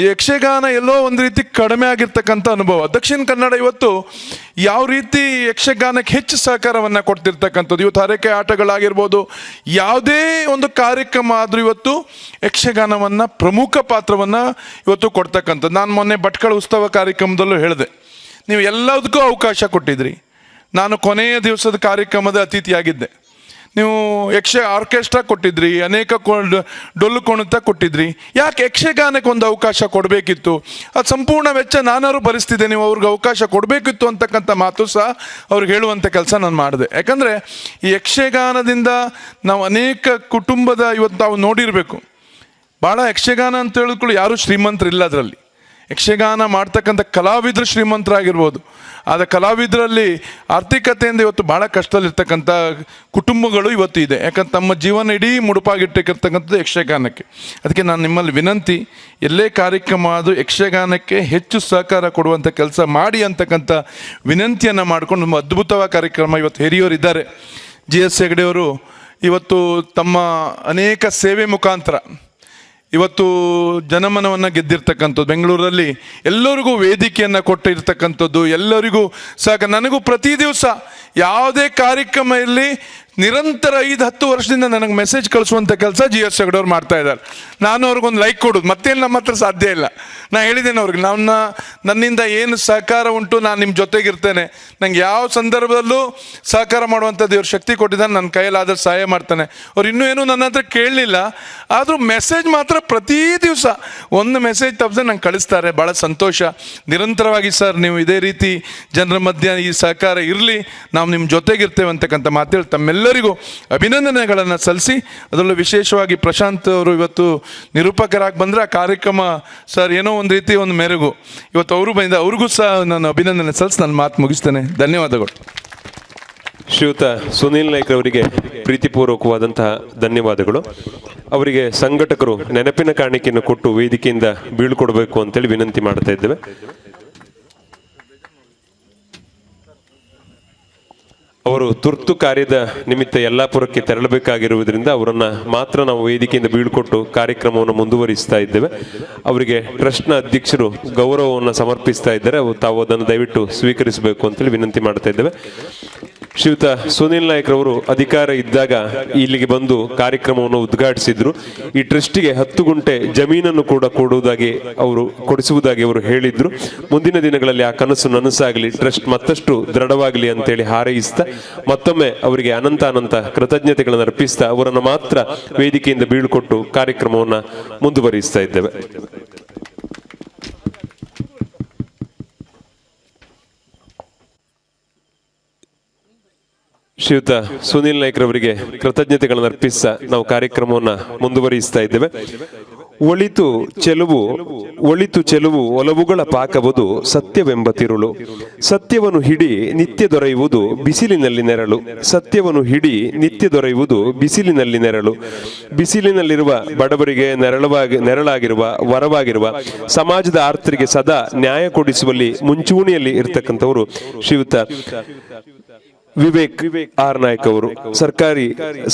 ಯಕ್ಷಗಾನ ಎಲ್ಲೋ ಒಂದು ರೀತಿ ಕಡಿಮೆ ಆಗಿರ್ತಕ್ಕಂಥ ಅನುಭವ. ದಕ್ಷಿಣ ಕನ್ನಡ ಇವತ್ತು ಯಾವ ರೀತಿ ಯಕ್ಷಗಾನಕ್ಕೆ ಹೆಚ್ಚು ಸಹಕಾರವನ್ನು ಕೊಡ್ತಿರ್ತಕ್ಕಂಥದ್ದು. ಇವತ್ತು ಹರಕೆ ಆಟಗಳಾಗಿರ್ಬೋದು, ಯಾವುದೇ ಒಂದು ಕಾರ್ಯಕ್ರಮ ಆದರೂ ಇವತ್ತು ಯಕ್ಷಗಾನವನ್ನು ಪ್ರಮುಖ ಪಾತ್ರವನ್ನು ಇವತ್ತು ಕೊಡ್ತಕ್ಕಂಥದ್ದು. ನಾನು ಮೊನ್ನೆ ಭಟ್ಕಳ ಉತ್ಸವ ಕಾರ್ಯಕ್ರಮದಲ್ಲೂ ಹೇಳಿದೆ, ನೀವು ಎಲ್ಲದಕ್ಕೂ ಅವಕಾಶ ಕೊಟ್ಟಿದ್ರಿ. ನಾನು ಕೊನೆಯ ದಿವಸದ ಕಾರ್ಯಕ್ರಮದ ಅತಿಥಿಯಾಗಿದ್ದೆ. ನೀವು ಆರ್ಕೆಸ್ಟ್ರಾ ಕೊಟ್ಟಿದ್ರಿ, ಅನೇಕ ಡೊಳ್ಳು ಕುಣಿತ ಕೊಟ್ಟಿದ್ರಿ. ಯಾಕೆ ಯಕ್ಷಗಾನಕ್ಕೆ ಒಂದು ಅವಕಾಶ ಕೊಡಬೇಕಿತ್ತು? ಅದು ಸಂಪೂರ್ಣ ವೆಚ್ಚ ನಾನಾರು ಭರಿಸ್ತಿದ್ದೆ, ನೀವು ಅವ್ರಿಗೆ ಅವಕಾಶ ಕೊಡಬೇಕಿತ್ತು ಅಂತಕ್ಕಂಥ ಮಾತು ಸಹ ಅವ್ರಿಗೆ ಹೇಳುವಂಥ ಕೆಲಸ ನಾನು ಮಾಡಿದೆ. ಯಾಕಂದರೆ ಈ ಯಕ್ಷಗಾನದಿಂದ ನಾವು ಅನೇಕ ಕುಟುಂಬದ ಇವತ್ತು ನಾವು ನೋಡಿರಬೇಕು. ಭಾಳ ಯಕ್ಷಗಾನ ಅಂತ ಹೇಳಿದ್ಕೊಳ್ಳಿ ಯಾರೂ ಶ್ರೀಮಂತರಿಲ್ಲ. ಅದರಲ್ಲಿ ಯಕ್ಷಗಾನ ಮಾಡ್ತಕ್ಕಂಥ ಕಲಾವಿದರು ಶ್ರೀಮಂತರಾಗಿರ್ಬೋದು, ಆದರೆ ಕಲಾವಿದರಲ್ಲಿ ಆರ್ಥಿಕತೆಯಿಂದ ಇವತ್ತು ಭಾಳ ಕಷ್ಟದಲ್ಲಿರ್ತಕ್ಕಂಥ ಕುಟುಂಬಗಳು ಇವತ್ತು ಇದೆ. ಯಾಕಂದ್ರೆ ತಮ್ಮ ಜೀವನ ಇಡೀ ಮುಡುಪಾಗಿಟ್ಟಿರ್ತಕ್ಕಂಥದ್ದು ಯಕ್ಷಗಾನಕ್ಕೆ. ಅದಕ್ಕೆ ನಾನು ನಿಮ್ಮಲ್ಲಿ ವಿನಂತಿ, ಎಲ್ಲೇ ಕಾರ್ಯಕ್ರಮ ಅದು ಯಕ್ಷಗಾನಕ್ಕೆ ಹೆಚ್ಚು ಸಹಕಾರ ಕೊಡುವಂಥ ಕೆಲಸ ಮಾಡಿ ಅಂತಕ್ಕಂಥ ವಿನಂತಿಯನ್ನು ಮಾಡಿಕೊಂಡು ತುಂಬ ಅದ್ಭುತವಾದ ಕಾರ್ಯಕ್ರಮ. ಇವತ್ತು ಹಿರಿಯರಿದ್ದಾರೆ, GS ಹೆಗಡೆಯವರು ಇವತ್ತು ತಮ್ಮ ಅನೇಕ ಸೇವೆ ಮುಖಾಂತರ ಇವತ್ತು ಜನಮನವನ್ನು ಗೆದ್ದಿರ್ತಕ್ಕಂಥದ್ದು. ಬೆಂಗಳೂರಲ್ಲಿ ಎಲ್ಲರಿಗೂ ವೇದಿಕೆಯನ್ನು ಕೊಟ್ಟಿರ್ತಕ್ಕಂಥದ್ದು, ಎಲ್ಲರಿಗೂ ಸಾಕು. ನನಗೂ ಪ್ರತಿ ದಿವಸ ಯಾವುದೇ ಕಾರ್ಯಕ್ರಮ ಇರಲಿ ನಿರಂತರ 5-10 ವರ್ಷದಿಂದ ನನಗೆ ಮೆಸೇಜ್ ಕಳಿಸುವಂಥ ಕೆಲಸ GS ಹೆಗಡೆಯವ್ರು ಮಾಡ್ತಾ ಇದ್ದಾರೆ. ನಾನು ಅವ್ರಿಗೊಂದು ಲೈಕ್ ಕೊಡೋದು, ಮತ್ತೇನು ನಮ್ಮ ಹತ್ರ ಸಾಧ್ಯ ಇಲ್ಲ. ನಾನು ಹೇಳಿದ್ದೇನೆ ಅವ್ರಿಗೆ, ನನ್ನಿಂದ ಏನು ಸಹಕಾರ ಉಂಟು ನಾನು ನಿಮ್ಮ ಜೊತೆಗಿರ್ತೇನೆ. ನಂಗೆ ಯಾವ ಸಂದರ್ಭದಲ್ಲೂ ಸಹಕಾರ ಮಾಡುವಂಥದ್ದು ಇವ್ರು ಶಕ್ತಿ ಕೊಟ್ಟಿದ್ದಾನೆ, ನನ್ನ ಕೈಯಲ್ಲಾದ್ರೆ ಸಹಾಯ ಮಾಡ್ತಾನೆ. ಅವ್ರು ಇನ್ನೂ ಏನೂ ನನ್ನ ಹತ್ರ ಕೇಳಲಿಲ್ಲ, ಆದರೂ ಮೆಸೇಜ್ ಮಾತ್ರ ಪ್ರತಿ ದಿವಸ ಒಂದು ಮೆಸೇಜ್ ತಪ್ಪದೆ ನಂಗೆ ಕಳಿಸ್ತಾರೆ. ಭಾಳ ಸಂತೋಷ. ನಿರಂತರವಾಗಿ ಸರ್ ನೀವು ಇದೇ ರೀತಿ ಜನರ ಮಧ್ಯೆ ಈ ಸಹಕಾರ ಇರಲಿ, ನಾವು ನಿಮ್ಮ ಜೊತೆಗಿರ್ತೇವೆ ಅಂತಕ್ಕಂಥ ಮಾತೇಳಿ ತಮ್ಮೆಲ್ಲರಿಗೂ ಅಭಿನಂದನೆಗಳನ್ನು ಸಲ್ಲಿಸಿ, ಅದರಲ್ಲೂ ವಿಶೇಷವಾಗಿ ಪ್ರಶಾಂತ್ ಅವರು ಇವತ್ತು ನಿರೂಪಕರಾಗಿ ಬಂದರೆ ಆ ಕಾರ್ಯಕ್ರಮ ಸರ್ ಏನೋ ಒಂದು ರೀತಿ ಒಂದು ಮೆರುಗು. ಇವತ್ತು ಅವರು ಬಂದಿದ್ದ, ಅವ್ರಿಗೂ ಸಹ ನಾನು ಅಭಿನಂದನೆ ಸಲ್ಲಿಸಿ ನನ್ನ ಮಾತು ಮುಗಿಸ್ತೇನೆ. ಧನ್ಯವಾದಗಳು. ಶ್ರೀಯುತ ಸುನೀಲ್ ನಾಯ್ಕ ಅವರಿಗೆ ಪ್ರೀತಿಪೂರ್ವಕವಾದಂತಹ ಧನ್ಯವಾದಗಳು. ಅವರಿಗೆ ಸಂಘಟಕರು ನೆನಪಿನ ಕಾಣಿಕೆಯನ್ನು ಕೊಟ್ಟು ವೇದಿಕೆಯಿಂದ ಬೀಳ್ಕೊಡ್ಬೇಕು ಅಂತೇಳಿ ವಿನಂತಿ ಮಾಡ್ತಾ ಇದ್ದೇವೆ. ಅವರು ತುರ್ತು ಕಾರ್ಯದ ನಿಮಿತ್ತ ಯಲ್ಲಾಪುರಕ್ಕೆ ತೆರಳಬೇಕಾಗಿರುವುದರಿಂದ ಅವರನ್ನು ಮಾತ್ರ ನಾವು ವೇದಿಕೆಯಿಂದ ಬೀಳ್ಕೊಟ್ಟು ಕಾರ್ಯಕ್ರಮವನ್ನು ಮುಂದುವರಿಸ್ತಾ ಇದ್ದೇವೆ. ಅವರಿಗೆ ಟ್ರಸ್ಟ್ನ ಅಧ್ಯಕ್ಷರು ಗೌರವವನ್ನು ಸಮರ್ಪಿಸ್ತಾ ಇದ್ದಾರೆ. ತಾವು ಅದನ್ನು ದಯವಿಟ್ಟು ಸ್ವೀಕರಿಸಬೇಕು ಅಂತೇಳಿ ವಿನಂತಿ ಮಾಡ್ತಾ ಇದ್ದೇವೆ. ಶ್ರೀಯುತ ಸುನಿಲ್ ನಾಯ್ಕರವರು ಅಧಿಕಾರ ಇದ್ದಾಗ ಇಲ್ಲಿಗೆ ಬಂದು ಕಾರ್ಯಕ್ರಮವನ್ನು ಉದ್ಘಾಟಿಸಿದ್ರು. ಈ ಟ್ರಸ್ಟಿಗೆ 10 ಗುಂಟೆ ಜಮೀನನ್ನು ಕೂಡ ಕೊಡಿಸುವುದಾಗಿ ಅವರು ಹೇಳಿದ್ರು. ಮುಂದಿನ ದಿನಗಳಲ್ಲಿ ಆ ಕನಸು ನನಸಾಗಲಿ, ಟ್ರಸ್ಟ್ ಮತ್ತಷ್ಟು ದೃಢವಾಗಲಿ ಅಂತೇಳಿ ಹಾರೈಸ್ತಾ ಮತ್ತೊಮ್ಮೆ ಅವರಿಗೆ ಅನಂತ ಕೃತಜ್ಞತೆಗಳನ್ನು ಅರ್ಪಿಸ್ತಾ ಅವರನ್ನು ಮಾತ್ರ ವೇದಿಕೆಯಿಂದ ಬೀಳ್ಕೊಟ್ಟು ಕಾರ್ಯಕ್ರಮವನ್ನು ಮುಂದುವರಿಸ್ತಾ ಇದ್ದೇವೆ. ಶ್ರೀಯುತ ಸುನಿಲ್ ನಾಯ್ಕರವರಿಗೆ ಕೃತಜ್ಞತೆಗಳನ್ನು ಅರ್ಪಿಸ ನಾವು ಕಾರ್ಯಕ್ರಮವನ್ನು ಮುಂದುವರಿಸ್ತಾ ಇದ್ದೇವೆ. ಒಳಿತು ಚೆಲುವು ಒಲವುಗಳ ಪಾಕವುದು ಸತ್ಯವೆಂಬ ತಿರುಳು. ಸತ್ಯವನ್ನು ಹಿಡಿ ನಿತ್ಯ ದೊರೆಯುವುದು ಬಿಸಿಲಿನಲ್ಲಿ ನೆರಳು. ಸತ್ಯವನ್ನು ಹಿಡಿ ನಿತ್ಯ ದೊರೆಯುವುದು ಬಿಸಿಲಿನಲ್ಲಿ ನೆರಳು. ಬಿಸಿಲಿನಲ್ಲಿರುವ ಬಡವರಿಗೆ ನೆರಳಾಗಿರುವ ವರವಾಗಿರುವ ಸಮಾಜದ ಆರ್ತರಿಗೆ ಸದಾ ನ್ಯಾಯ ಕೊಡಿಸುವಲ್ಲಿ ಮುಂಚೂಣಿಯಲ್ಲಿ ಇರ್ತಕ್ಕಂಥವರು ಶ್ರೀಯುತ ವಿವೇಕ್ ಆರ್ ನಾಯ್ಕ್ ಅವರು,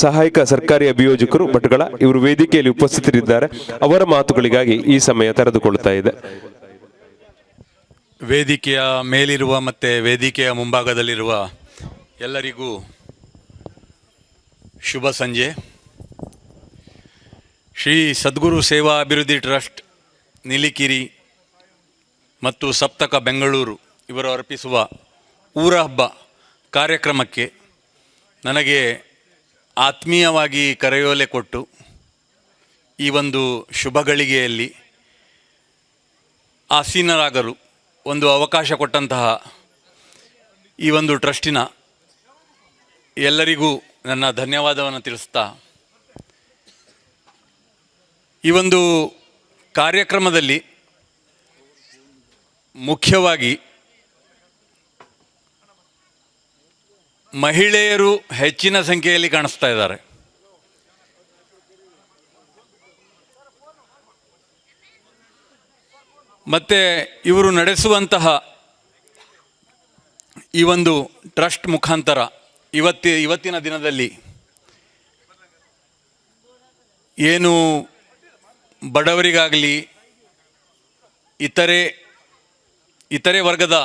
ಸಹಾಯಕ ಸರ್ಕಾರಿ ಅಭಿಯೋಜಕರು ಭಟ್ಕಳ. ಇವರು ವೇದಿಕೆಯಲ್ಲಿ ಉಪಸ್ಥಿತರಿದ್ದಾರೆ. ಅವರ ಮಾತುಗಳಿಗಾಗಿ ಈ ಸಮಯ ತೆರೆದುಕೊಳ್ಳುತ್ತಾ ಇದೆ. ವೇದಿಕೆಯ ಮೇಲಿರುವ ಮತ್ತು ವೇದಿಕೆಯ ಮುಂಭಾಗದಲ್ಲಿರುವ ಎಲ್ಲರಿಗೂ ಶುಭ ಸಂಜೆ. ಶ್ರೀ ಸದ್ಗುರು ಸೇವಾ ಅಭಿವೃದ್ಧಿ ಟ್ರಸ್ಟ್ ನೀಲಿಕಿರಿ ಮತ್ತು ಸಪ್ತಕ ಬೆಂಗಳೂರು ಇವರು ಅರ್ಪಿಸುವ ಊರ ಹಬ್ಬ ಕಾರ್ಯಕ್ರಮಕ್ಕೆ ನನಗೆ ಆತ್ಮೀಯವಾಗಿ ಕರೆಯೋಲೆ ಕೊಟ್ಟು ಈ ಒಂದು ಶುಭ ಗಳಿಗೆಯಲ್ಲಿ ಆಸೀನರಾಗಲು ಒಂದು ಅವಕಾಶ ಕೊಟ್ಟಂತಹ ಈ ಒಂದು ಟ್ರಸ್ಟಿನ ಎಲ್ಲರಿಗೂ ನನ್ನ ಧನ್ಯವಾದವನ್ನು ತಿಳಿಸ್ತಾ, ಈ ಒಂದು ಕಾರ್ಯಕ್ರಮದಲ್ಲಿ ಮುಖ್ಯವಾಗಿ ಮಹಿಳೆಯರು ಹೆಚ್ಚಿನ ಸಂಖ್ಯೆಯಲ್ಲಿ ಕಾಣಿಸ್ತಾ ಇದ್ದಾರೆ. ಮತ್ತು ಇವರು ನಡೆಸುವಂತಹ ಈ ಒಂದು ಟ್ರಸ್ಟ್ ಮುಖಾಂತರ ಇವತ್ತಿನ ದಿನದಲ್ಲಿ ಏನು ಬಡವರಿಗಾಗಲಿ ಇತರೆ ವರ್ಗದ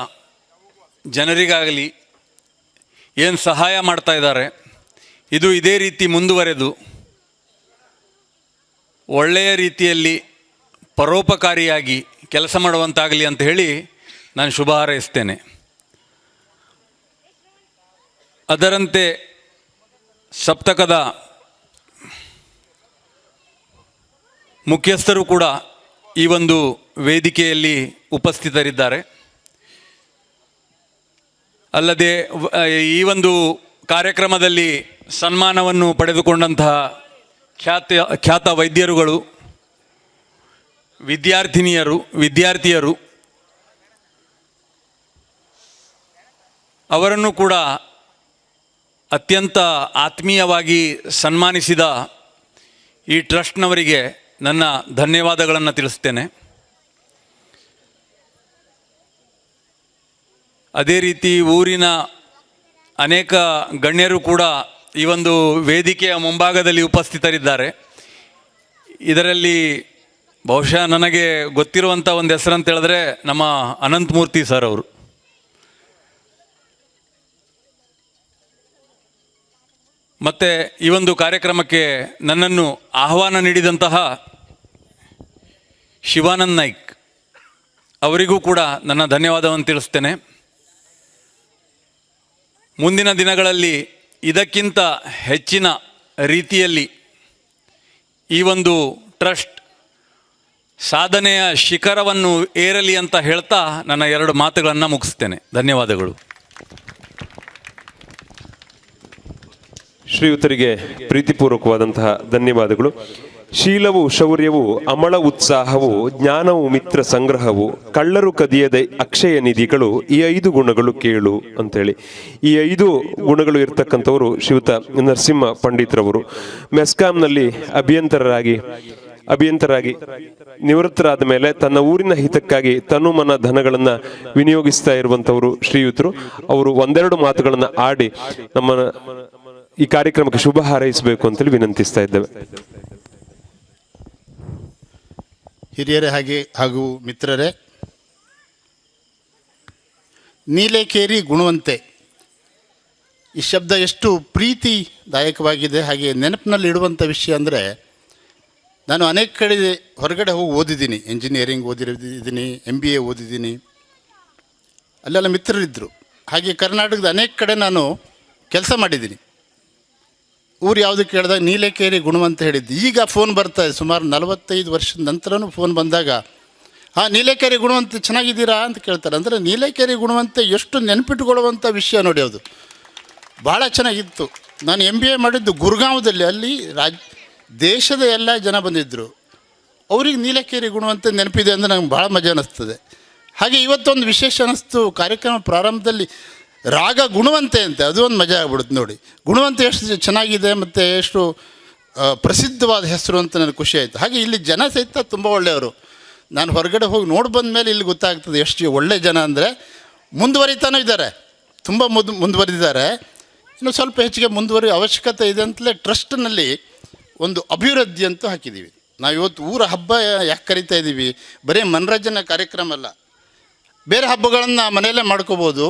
ಜನರಿಗಾಗಲಿ ಏನು ಸಹಾಯ ಮಾಡ್ತಾ ಇದ್ದಾರೆ, ಇದು ಇದೇ ರೀತಿ ಮುಂದುವರೆದು ಒಳ್ಳೆಯ ರೀತಿಯಲ್ಲಿ ಪರೋಪಕಾರಿಯಾಗಿ ಕೆಲಸ ಮಾಡುವಂತಾಗಲಿ ಅಂತ ಹೇಳಿ ನಾನು ಶುಭ ಹಾರೈಸ್ತೇನೆ. ಅದರಂತೆ ಸಪ್ತಕದ ಮುಖ್ಯಸ್ಥರು ಕೂಡ ಈ ಒಂದು ವೇದಿಕೆಯಲ್ಲಿ ಉಪಸ್ಥಿತರಿದ್ದಾರೆ. ಅಲ್ಲದೆ ಈ ಒಂದು ಕಾರ್ಯಕ್ರಮದಲ್ಲಿ ಸನ್ಮಾನವನ್ನು ಪಡೆದುಕೊಂಡಂತಹ ಖ್ಯಾತ ವೈದ್ಯರುಗಳು, ವಿದ್ಯಾರ್ಥಿಯರು ಅವರನ್ನು ಕೂಡ ಅತ್ಯಂತ ಆತ್ಮೀಯವಾಗಿ ಸನ್ಮಾನಿಸಿದ ಈ ಟ್ರಸ್ಟ್ನವರಿಗೆ ನನ್ನ ಧನ್ಯವಾದಗಳನ್ನು ತಿಳಿಸ್ತೇನೆ. ಅದೇ ರೀತಿ ಊರಿನ ಅನೇಕ ಗಣ್ಯರು ಕೂಡ ಈ ಒಂದು ವೇದಿಕೆಯ ಮುಂಭಾಗದಲ್ಲಿ ಉಪಸ್ಥಿತರಿದ್ದಾರೆ. ಇದರಲ್ಲಿ ಬಹುಶಃ ನನಗೆ ಗೊತ್ತಿರುವಂಥ ಒಂದು ಹೆಸರಂತ ಹೇಳಿದ್ರೆ ನಮ್ಮ ಅನಂತಮೂರ್ತಿ ಸರ್ ಅವರು. ಮತ್ತು ಈ ಒಂದು ಕಾರ್ಯಕ್ರಮಕ್ಕೆ ನನ್ನನ್ನು ಆಹ್ವಾನ ನೀಡಿದಂತಹ ಶಿವಾನಂದ್ ನಾಯ್ಕ್ ಅವರಿಗೂ ಕೂಡ ನನ್ನ ಧನ್ಯವಾದವನ್ನು ತಿಳಿಸ್ತೇನೆ. ಮುಂದಿನ ದಿನಗಳಲ್ಲಿ ಇದಕ್ಕಿಂತ ಹೆಚ್ಚಿನ ರೀತಿಯಲ್ಲಿ ಈ ಒಂದು ಟ್ರಸ್ಟ್ ಸಾಧನೆಯ ಶಿಖರವನ್ನು ಏರಲಿ ಅಂತ ಹೇಳ್ತಾ ನನ್ನ 2 ಮಾತುಗಳನ್ನು ಮುಗಿಸ್ತೇನೆ. ಧನ್ಯವಾದಗಳು. ಶ್ರೀಯುತರಿಗೆ ಪ್ರೀತಿಪೂರ್ವಕವಾದಂತಹ ಧನ್ಯವಾದಗಳು. ಶೀಲವು ಶೌರ್ಯವು ಅಮಳ ಉತ್ಸಾಹವು ಜ್ಞಾನವು ಮಿತ್ರ ಸಂಗ್ರಹವು ಕಳ್ಳರು ಕದಿಯದೆ ಅಕ್ಷಯ ನಿಧಿಗಳು ಈ 5 ಗುಣಗಳು ಕೇಳು ಅಂತೇಳಿ ಈ 5 ಗುಣಗಳು ಇರ್ತಕ್ಕಂಥವರು ಶ್ರೀಯುತ ನರಸಿಂಹ ಪಂಡಿತ್ರವರು. ಮೆಸ್ಕಾಂನಲ್ಲಿ ಅಭಿಯಂತರಾಗಿ ನಿವೃತ್ತರಾದ ಮೇಲೆ ತನ್ನ ಊರಿನ ಹಿತಕ್ಕಾಗಿ ತನು ಮನ ಧನಗಳನ್ನ ವಿನಿಯೋಗಿಸ್ತಾ ಇರುವಂತವರು ಶ್ರೀಯುತರು. ಅವರು 1-2 ಮಾತುಗಳನ್ನ ಆಡಿ ನಮ್ಮ ಈ ಕಾರ್ಯಕ್ರಮಕ್ಕೆ ಶುಭ ಹಾರೈಸಬೇಕು ಅಂತೇಳಿ ವಿನಂತಿಸ್ತಾ ಇದ್ದೇವೆ. ಹಿರಿಯರೇ ಹಾಗೂ ಮಿತ್ರರೇ, ನೀಲೇಕೇರಿ ಗುಣವಂತೆ ಈ ಶಬ್ದ ಎಷ್ಟು ಪ್ರೀತಿದಾಯಕವಾಗಿದೆ. ಹಾಗೆ ನೆನಪಿನಲ್ಲಿ ಇಡುವಂಥ ವಿಷಯ ಅಂದರೆ, ನಾನು ಅನೇಕ ಕಡೆ ಹೊರಗಡೆ ಹೋಗಿ ಓದಿದ್ದೀನಿ. ಇಂಜಿನಿಯರಿಂಗ್ ಓದಿದ್ದೀನಿ, MBA ಓದಿದ್ದೀನಿ, ಅಲ್ಲೆಲ್ಲ ಮಿತ್ರರಿದ್ದರು. ಹಾಗೆ ಕರ್ನಾಟಕದ ಅನೇಕ ಕಡೆ ನಾನು ಕೆಲಸ ಮಾಡಿದ್ದೀನಿ. ಊರು ಯಾವುದು ಕೇಳಿದಾಗ ನೀಲೇಕೇರಿ ಗುಣವಂತ ಹೇಳಿದ್ದು. ಈಗ ಫೋನ್ ಬರ್ತಾಯಿದೆ, ಸುಮಾರು 45 ವರ್ಷದ ನಂತರನೂ ಫೋನ್ ಬಂದಾಗ, ಹಾಂ ನೀಲೇಕೇರಿ ಗುಣವಂತ ಚೆನ್ನಾಗಿದ್ದೀರಾ ಅಂತ ಕೇಳ್ತಾರೆ. ಅಂದರೆ ನೀಲೇಕೇರಿ ಗುಣವಂತ ಎಷ್ಟು ನೆನಪಿಟ್ಕೊಳ್ಳುವಂಥ ವಿಷಯ ನೋಡಿ, ಅದು ಭಾಳ ಚೆನ್ನಾಗಿತ್ತು. ನಾನು MBA ಮಾಡಿದ್ದು ಗುರ್ಗಾಂವದಲ್ಲಿ. ಅಲ್ಲಿ ದೇಶದ ಎಲ್ಲ ಜನ ಬಂದಿದ್ದರು. ಅವ್ರಿಗೆ ನೀಲೇಕೇರಿ ಗುಣವಂತ ನೆನಪಿದೆ ಅಂದರೆ ನಂಗೆ ಭಾಳ ಮಜಾ ಅನ್ನಿಸ್ತದೆ. ಹಾಗೆ ಇವತ್ತೊಂದು ವಿಶೇಷ ಅನ್ನಿಸ್ತು, ಕಾರ್ಯಕ್ರಮ ಪ್ರಾರಂಭದಲ್ಲಿ ರಾಗ ಗುಣವಂತೆ ಅಂತೆ, ಅದು ಒಂದು ಮಜಾ ಆಗ್ಬಿಡುತ್ತೆ ನೋಡಿ. ಗುಣವಂತ ಎಷ್ಟು ಚೆನ್ನಾಗಿದೆ ಮತ್ತು ಎಷ್ಟು ಪ್ರಸಿದ್ಧವಾದ ಹೆಸರು ಅಂತ ನನಗೆ ಖುಷಿ ಆಯಿತು. ಹಾಗೆ ಇಲ್ಲಿ ಜನ ಸಹಿತ ತುಂಬ ಒಳ್ಳೆಯವರು. ನಾನು ಹೊರಗಡೆ ಹೋಗಿ ನೋಡಿ ಬಂದ ಮೇಲೆ ಇಲ್ಲಿ ಗೊತ್ತಾಗ್ತದೆ ಎಷ್ಟು ಒಳ್ಳೆಯ ಜನ ಅಂದರೆ. ಮುಂದುವರಿತಾನೂ ಇದ್ದಾರೆ, ತುಂಬ ಮುಂದುವರಿದಿದ್ದಾರೆ. ಇನ್ನು ಸ್ವಲ್ಪ ಹೆಚ್ಚಿಗೆ ಮುಂದುವರಿಯೋ ಅವಶ್ಯಕತೆ ಇದೆ ಅಂತಲೇ ಟ್ರಸ್ಟ್ನಲ್ಲಿ ಒಂದು ಅಭಿವೃದ್ಧಿ ಅಂತೂ ಹಾಕಿದ್ದೀವಿ. ನಾವು ಇವತ್ತು ಊರ ಹಬ್ಬ ಯಾಕೆ ಕರಿತಾ ಇದ್ದೀವಿ, ಬರೀ ಮನರಂಜನಾ ಕಾರ್ಯಕ್ರಮ ಅಲ್ಲ, ಬೇರೆ ಹಬ್ಬಗಳನ್ನು ಮನೆಯಲ್ಲೇ ಮಾಡ್ಕೋಬೋದು.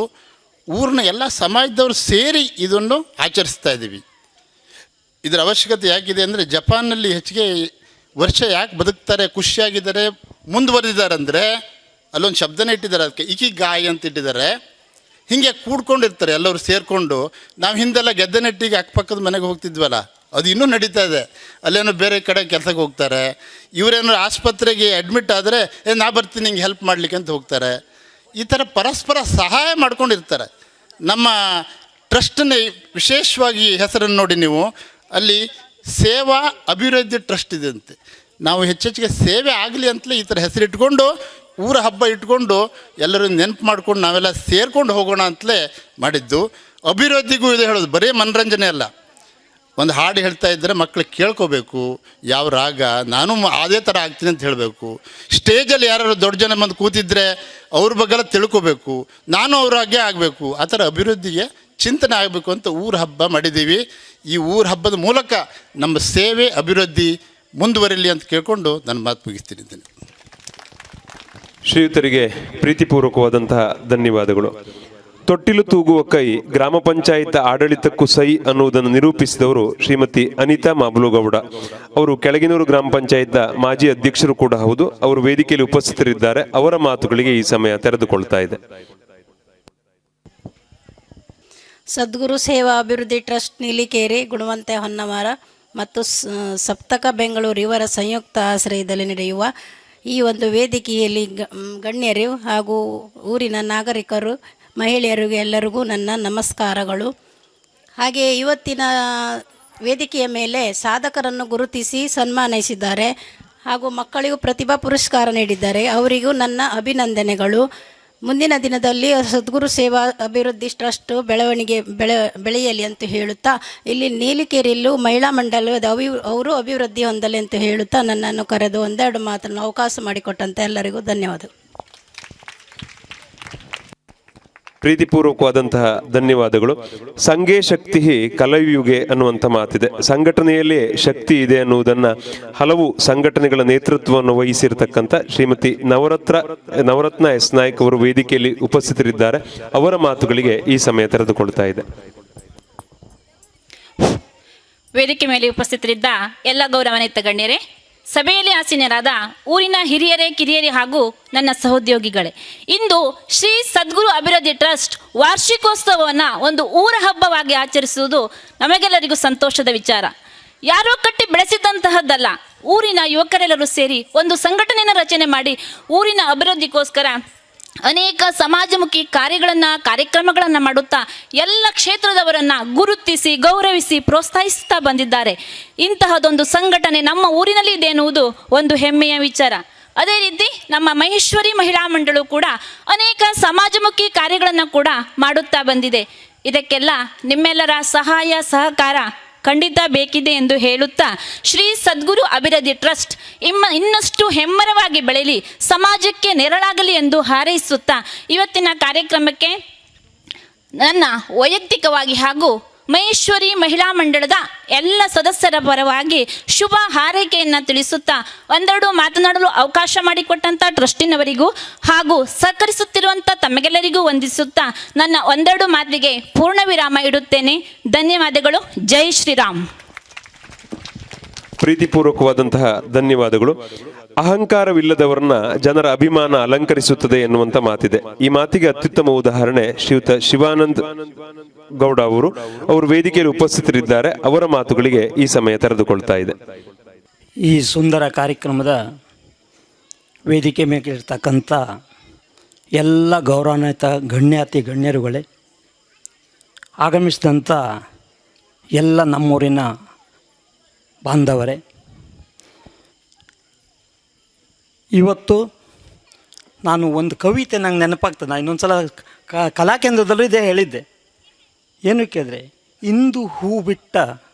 ಊರಿನ ಎಲ್ಲ ಸಮಾಜದವರು ಸೇರಿ ಇದನ್ನು ಆಚರಿಸ್ತಾ ಇದ್ದೀವಿ. ಇದರ ಅವಶ್ಯಕತೆ ಯಾಕಿದೆ ಅಂದರೆ, ಜಪಾನ್ನಲ್ಲಿ ಹೆಚ್ಚಿಗೆ ವರ್ಷ ಯಾಕೆ ಬದುಕ್ತಾರೆ, ಖುಷಿಯಾಗಿದ್ದಾರೆ, ಮುಂದುವರೆದಿದ್ದಾರೆ ಅಂದರೆ ಅಲ್ಲೊಂದು ಶಬ್ದನೇ ಇಟ್ಟಿದ್ದಾರೆ, ಅದಕ್ಕೆ ಇಕಿಗಾಯಿ ಅಂತ ಇಟ್ಟಿದ್ದಾರೆ. ಹೀಗೆ ಕೂಡ್ಕೊಂಡಿರ್ತಾರೆ ಎಲ್ಲರೂ ಸೇರಿಕೊಂಡು. ನಾವು ಹಿಂದೆಲ್ಲ ಗೆದ್ದೆ ನೆಟ್ಟಿಗೆ ಅಕ್ಕಪಕ್ಕದ ಮನೆಗೆ ಹೋಗ್ತಿದ್ವಲ್ಲ, ಅದು ಇನ್ನೂ ನಡೀತಾ ಇದೆ. ಅಲ್ಲೇನೋ ಬೇರೆ ಕಡೆ ಕೆಲಸಕ್ಕೆ ಹೋಗ್ತಾರೆ. ಇವರೇನೋ ಆಸ್ಪತ್ರೆಗೆ ಅಡ್ಮಿಟ್ ಆದರೆ ನಾ ಬರ್ತೀನಿ ಹಿಂಗೆ ಹೆಲ್ಪ್ ಮಾಡಲಿಕ್ಕೆ ಅಂತ ಹೋಗ್ತಾರೆ. ಈ ಥರ ಪರಸ್ಪರ ಸಹಾಯ ಮಾಡ್ಕೊಂಡಿರ್ತಾರೆ. ನಮ್ಮ ಟ್ರಸ್ಟನ್ನ ವಿಶೇಷವಾಗಿ ಹೆಸರನ್ನು ನೋಡಿ ನೀವು, ಅಲ್ಲಿ ಸೇವಾ ಅಭಿವೃದ್ಧಿ ಟ್ರಸ್ಟ್ ಇದೆ ಅಂತೆ. ನಾವು ಹೆಚ್ಚೆಚ್ಚಿಗೆ ಸೇವೆ ಆಗಲಿ ಅಂತಲೇ ಈ ಥರ ಹೆಸರಿಟ್ಕೊಂಡು, ಊರ ಹಬ್ಬ ಇಟ್ಕೊಂಡು ಎಲ್ಲರೂ ನೆನಪು ಮಾಡ್ಕೊಂಡು ನಾವೆಲ್ಲ ಸೇರ್ಕೊಂಡು ಹೋಗೋಣ ಅಂತಲೇ ಮಾಡಿದ್ದು. ಅಭಿವೃದ್ಧಿಗೂ ಇದು ಹೇಳೋದು, ಬರೀ ಮನರಂಜನೆ ಅಲ್ಲ. ಒಂದು ಹಾಡು ಹೇಳ್ತಾ ಇದ್ದರೆ ಮಕ್ಕಳು ಕೇಳ್ಕೋಬೇಕು, ಯಾವ ರಾಗ, ನಾನು ಅದೇ ಥರ ಆಗ್ತೀನಿ ಅಂತ ಹೇಳಬೇಕು. ಸ್ಟೇಜಲ್ಲಿ ಯಾರು ದೊಡ್ಡ ಜನ ಬಂದು ಕೂತಿದ್ರೆ ಅವ್ರ ಬಗ್ಗೆಲ್ಲ ತಿಳ್ಕೋಬೇಕು, ನಾನು ಅವ್ರ ಹಾಗೆ ಆಗಬೇಕು. ಆ ಥರ ಅಭಿವೃದ್ಧಿಗೆ ಚಿಂತನೆ ಆಗಬೇಕು ಅಂತ ಊರ ಹಬ್ಬ ಮಾಡಿದ್ದೀವಿ. ಈ ಊರ ಹಬ್ಬದ ಮೂಲಕ ನಮ್ಮ ಸೇವೆ ಅಭಿವೃದ್ಧಿ ಮುಂದುವರಿಲಿ ಅಂತ ಕೇಳ್ಕೊಂಡು ನನ್ನ ಮಾತು ಮುಗಿಸ್ತೀನಿ. ಶ್ರೀಯುತರಿಗೆ ಪ್ರೀತಿಪೂರ್ವಕವಾದಂತಹ ಧನ್ಯವಾದಗಳು. ತೊಟ್ಟಿಲು ತೂಗುವ ಕೈ ಗ್ರಾಮ ಪಂಚಾಯತ್ ಆಡಳಿತಕ್ಕೂ ಸೈ ಅನ್ನುವುದನ್ನು ನಿರೂಪಿಸಿದವರು ಶ್ರೀಮತಿ ಅನಿತಾ ಮಾಬ್ಲುಗೌಡ. ಅವರು ಕೆಳಗಿನೂರು ಗ್ರಾಮ ಪಂಚಾಯತ್ ಮಾಜಿ ಅಧ್ಯಕ್ಷರು ಕೂಡ ಹೌದು. ಅವರು ವೇದಿಕೆಯಲ್ಲಿ ಉಪಸ್ಥಿತರಿದ್ದಾರೆ. ಅವರ ಮಾತುಗಳಿಗೆ ಈ ಸಮಯ ತೆರೆದುಕೊಳ್ತಾ ಇದೆ. ಸದ್ಗುರು ಸೇವಾ ಅಭಿವೃದ್ಧಿ ಟ್ರಸ್ಟ್ ನೀಲಿಕೇರಿ, ಗುಣವಂತೆ ಹೊನ್ನವಾರ ಮತ್ತು ಸಪ್ತಕ ಬೆಂಗಳೂರು ಇವರ ಸಂಯುಕ್ತ ಆಶ್ರಯದಲ್ಲಿ ನಡೆಯುವ ಈ ಒಂದು ವೇದಿಕೆಯಲ್ಲಿ ಗಣ್ಯರು ಹಾಗೂ ಊರಿನ ನಾಗರಿಕರು, ಮಹಿಳೆಯರಿಗೆ ಎಲ್ಲರಿಗೂ ನನ್ನ ನಮಸ್ಕಾರಗಳು. ಹಾಗೆ ಇವತ್ತಿನ ವೇದಿಕೆಯ ಮೇಲೆ ಸಾಧಕರನ್ನು ಗುರುತಿಸಿ ಸನ್ಮಾನಿಸಿದ್ದಾರೆ ಹಾಗೂ ಮಕ್ಕಳಿಗೂ ಪ್ರತಿಭಾ ಪುರಸ್ಕಾರ ನೀಡಿದ್ದಾರೆ. ಅವರಿಗೂ ನನ್ನ ಅಭಿನಂದನೆಗಳು. ಮುಂದಿನ ದಿನದಲ್ಲಿ ಸದ್ಗುರು ಸೇವಾ ಅಭಿವೃದ್ಧಿ ಟ್ರಸ್ಟ್ ಬೆಳೆಯಲಿ ಅಂತ ಹೇಳುತ್ತಾ, ಇಲ್ಲಿ ನೀಲಿಕೇರಿಯಲ್ಲೂ ಮಹಿಳಾ ಮಂಡಲದ ಅವರು ಅಭಿವೃದ್ಧಿ ಹೊಂದಲಿ ಅಂತ ಹೇಳುತ್ತಾ ನನ್ನನ್ನು ಕರೆದು ಒಂದೆರಡು ಮಾತನ್ನು ಅವಕಾಶ ಮಾಡಿಕೊಟ್ಟಂತೆ ಎಲ್ಲರಿಗೂ ಧನ್ಯವಾದಗಳು. ಪ್ರೀತಿಪೂರ್ವಕವಾದಂತಹ ಧನ್ಯವಾದಗಳು. ಸಂಘೇ ಶಕ್ತಿ ಕಲಯುಗೆ ಅನ್ನುವಂಥ ಮಾತಿದೆ. ಸಂಘಟನೆಯಲ್ಲಿ ಶಕ್ತಿ ಇದೆ ಅನ್ನುವುದನ್ನ ಹಲವು ಸಂಘಟನೆಗಳ ನೇತೃತ್ವವನ್ನು ವಹಿಸಿರತಕ್ಕಂಥ ಶ್ರೀಮತಿ ನವರತ್ನ ಎಸ್ ನಾಯ್ಕ್ ಅವರು ವೇದಿಕೆಯಲ್ಲಿ ಉಪಸ್ಥಿತರಿದ್ದಾರೆ. ಅವರ ಮಾತುಗಳಿಗೆ ಈ ಸಮಯ ತೆರೆದುಕೊಳ್ತಾ ಇದೆ. ವೇದಿಕೆ ಮೇಲೆ ಉಪಸ್ಥಿತರಿದ್ದ ಎಲ್ಲ ಗೌರವಾನ್ವಿತ ಗಣ್ಯರೇ, ಸಭೆಯಲ್ಲಿ ಆಸೀನರಾದ ಊರಿನ ಹಿರಿಯರೇ, ಕಿರಿಯರೇ ಹಾಗೂ ನನ್ನ ಸಹೋದ್ಯೋಗಿಗಳೇ, ಇಂದು ಶ್ರೀ ಸದ್ಗುರು ಅಭಿವೃದ್ಧಿ ಟ್ರಸ್ಟ್ ವಾರ್ಷಿಕೋತ್ಸವವನ್ನು ಒಂದು ಊರ ಹಬ್ಬವಾಗಿ ಆಚರಿಸುವುದು ನಮಗೆಲ್ಲರಿಗೂ ಸಂತೋಷದ ವಿಚಾರ. ಯಾರೋ ಕಟ್ಟಿ ಬೆಳೆಸಿದಂತಹದ್ದಲ್ಲ. ಊರಿನ ಯುವಕರೆಲ್ಲರೂ ಸೇರಿ ಒಂದು ಸಂಘಟನೆಯನ್ನು ರಚನೆ ಮಾಡಿ ಊರಿನ ಅಭಿವೃದ್ಧಿಗೋಸ್ಕರ ಅನೇಕ ಸಮಾಜಮುಖಿ ಕಾರ್ಯಕ್ರಮಗಳನ್ನು ಮಾಡುತ್ತಾ ಎಲ್ಲ ಕ್ಷೇತ್ರದವರನ್ನು ಗುರುತಿಸಿ ಗೌರವಿಸಿ ಪ್ರೋತ್ಸಾಹಿಸುತ್ತಾ ಬಂದಿದ್ದಾರೆ. ಇಂತಹದೊಂದು ಸಂಘಟನೆ ನಮ್ಮ ಊರಿನಲ್ಲಿ ಇದೆ ಎನ್ನುವುದು ಒಂದು ಹೆಮ್ಮೆಯ ವಿಚಾರ. ಅದೇ ರೀತಿ ನಮ್ಮ ಮಹೇಶ್ವರಿ ಮಹಿಳಾ ಮಂಡಳು ಕೂಡ ಅನೇಕ ಸಮಾಜಮುಖಿ ಕಾರ್ಯಗಳನ್ನು ಕೂಡ ಮಾಡುತ್ತಾ ಬಂದಿದೆ. ಇದಕ್ಕೆಲ್ಲ ನಿಮ್ಮೆಲ್ಲರ ಸಹಾಯ ಸಹಕಾರ ಖಂಡಿತ ಬೇಕಿದೆ ಎಂದು ಹೇಳುತ್ತಾ, ಶ್ರೀ ಸದ್ಗುರು ಅಭಿವೃದ್ಧಿ ಟ್ರಸ್ಟ್ ಇನ್ನಷ್ಟು ಹೆಮ್ಮರವಾಗಿ ಬೆಳೆಯಲಿ, ಸಮಾಜಕ್ಕೆ ನೆರಳಾಗಲಿ ಎಂದು ಹಾರೈಸುತ್ತಾ ಇವತ್ತಿನ ಕಾರ್ಯಕ್ರಮಕ್ಕೆ ನನ್ನ ವೈಯಕ್ತಿಕವಾಗಿ ಹಾಗೂ ಮಹೇಶ್ವರಿ ಮಹಿಳಾ ಮಂಡಳದ ಎಲ್ಲ ಸದಸ್ಯರ ಪರವಾಗಿ ಶುಭ ಹಾರೈಕೆಯನ್ನು ತಿಳಿಸುತ್ತಾ ಒಂದೆರಡು ಮಾತನಾಡಲು ಅವಕಾಶ ಮಾಡಿಕೊಟ್ಟಂಥ ಟ್ರಸ್ಟಿನವರಿಗೂ ಹಾಗೂ ಸಹಕರಿಸುತ್ತಿರುವಂಥ ತಮಗೆಲ್ಲರಿಗೂ ವಂದಿಸುತ್ತಾ ನನ್ನ ಒಂದೆರಡು ಮಾತಿಗೆ ಪೂರ್ಣ ವಿರಾಮ ಇಡುತ್ತೇನೆ. ಧನ್ಯವಾದಗಳು. ಜೈ ಶ್ರೀರಾಮ್. ಪ್ರೀತಿಪೂರ್ವಕವಾದಂತಹ ಧನ್ಯವಾದಗಳು. ಅಹಂಕಾರವಿಲ್ಲದವರನ್ನ ಜನರ ಅಭಿಮಾನ ಅಲಂಕರಿಸುತ್ತದೆ ಎನ್ನುವಂತ ಮಾತಿದೆ. ಈ ಮಾತಿಗೆ ಅತ್ಯುತ್ತಮ ಉದಾಹರಣೆ ಶ್ರೀಯುತ ಶಿವಾನಂದ್ ಗೌಡ ಅವರು ವೇದಿಕೆಯಲ್ಲಿ ಉಪಸ್ಥಿತರಿದ್ದಾರೆ. ಅವರ ಮಾತುಗಳಿಗೆ ಈ ಸಮಯ ತೆರೆದುಕೊಳ್ತಾ ಇದೆ. ಈ ಸುಂದರ ಕಾರ್ಯಕ್ರಮದ ವೇದಿಕೆ ಮೇಲಿರ್ತಕ್ಕಂಥ ಎಲ್ಲ ಗೌರವಾನ್ವಿತ ಗಣ್ಯರುಗಳೇ, ಆಗಮಿಸಿದಂಥ ಎಲ್ಲ ನಮ್ಮೂರಿನ ಬಾಂಧವರೇ, ಇವತ್ತು ನಾನು ಒಂದು ಕವಿತೆ ನಂಗೆ ನೆನಪಾಗ್ತದೆ. ನಾನು ಇನ್ನೊಂದು ಸಲ ಕಲಾಕೇಂದ್ರದಲ್ಲೂ ಇದೇ ಹೇಳಿದ್ದೆ. ಏನು ಕೇಳಿದ್ರೆ, ಇಂದು ಹೂ ಬಿಟ್ಟ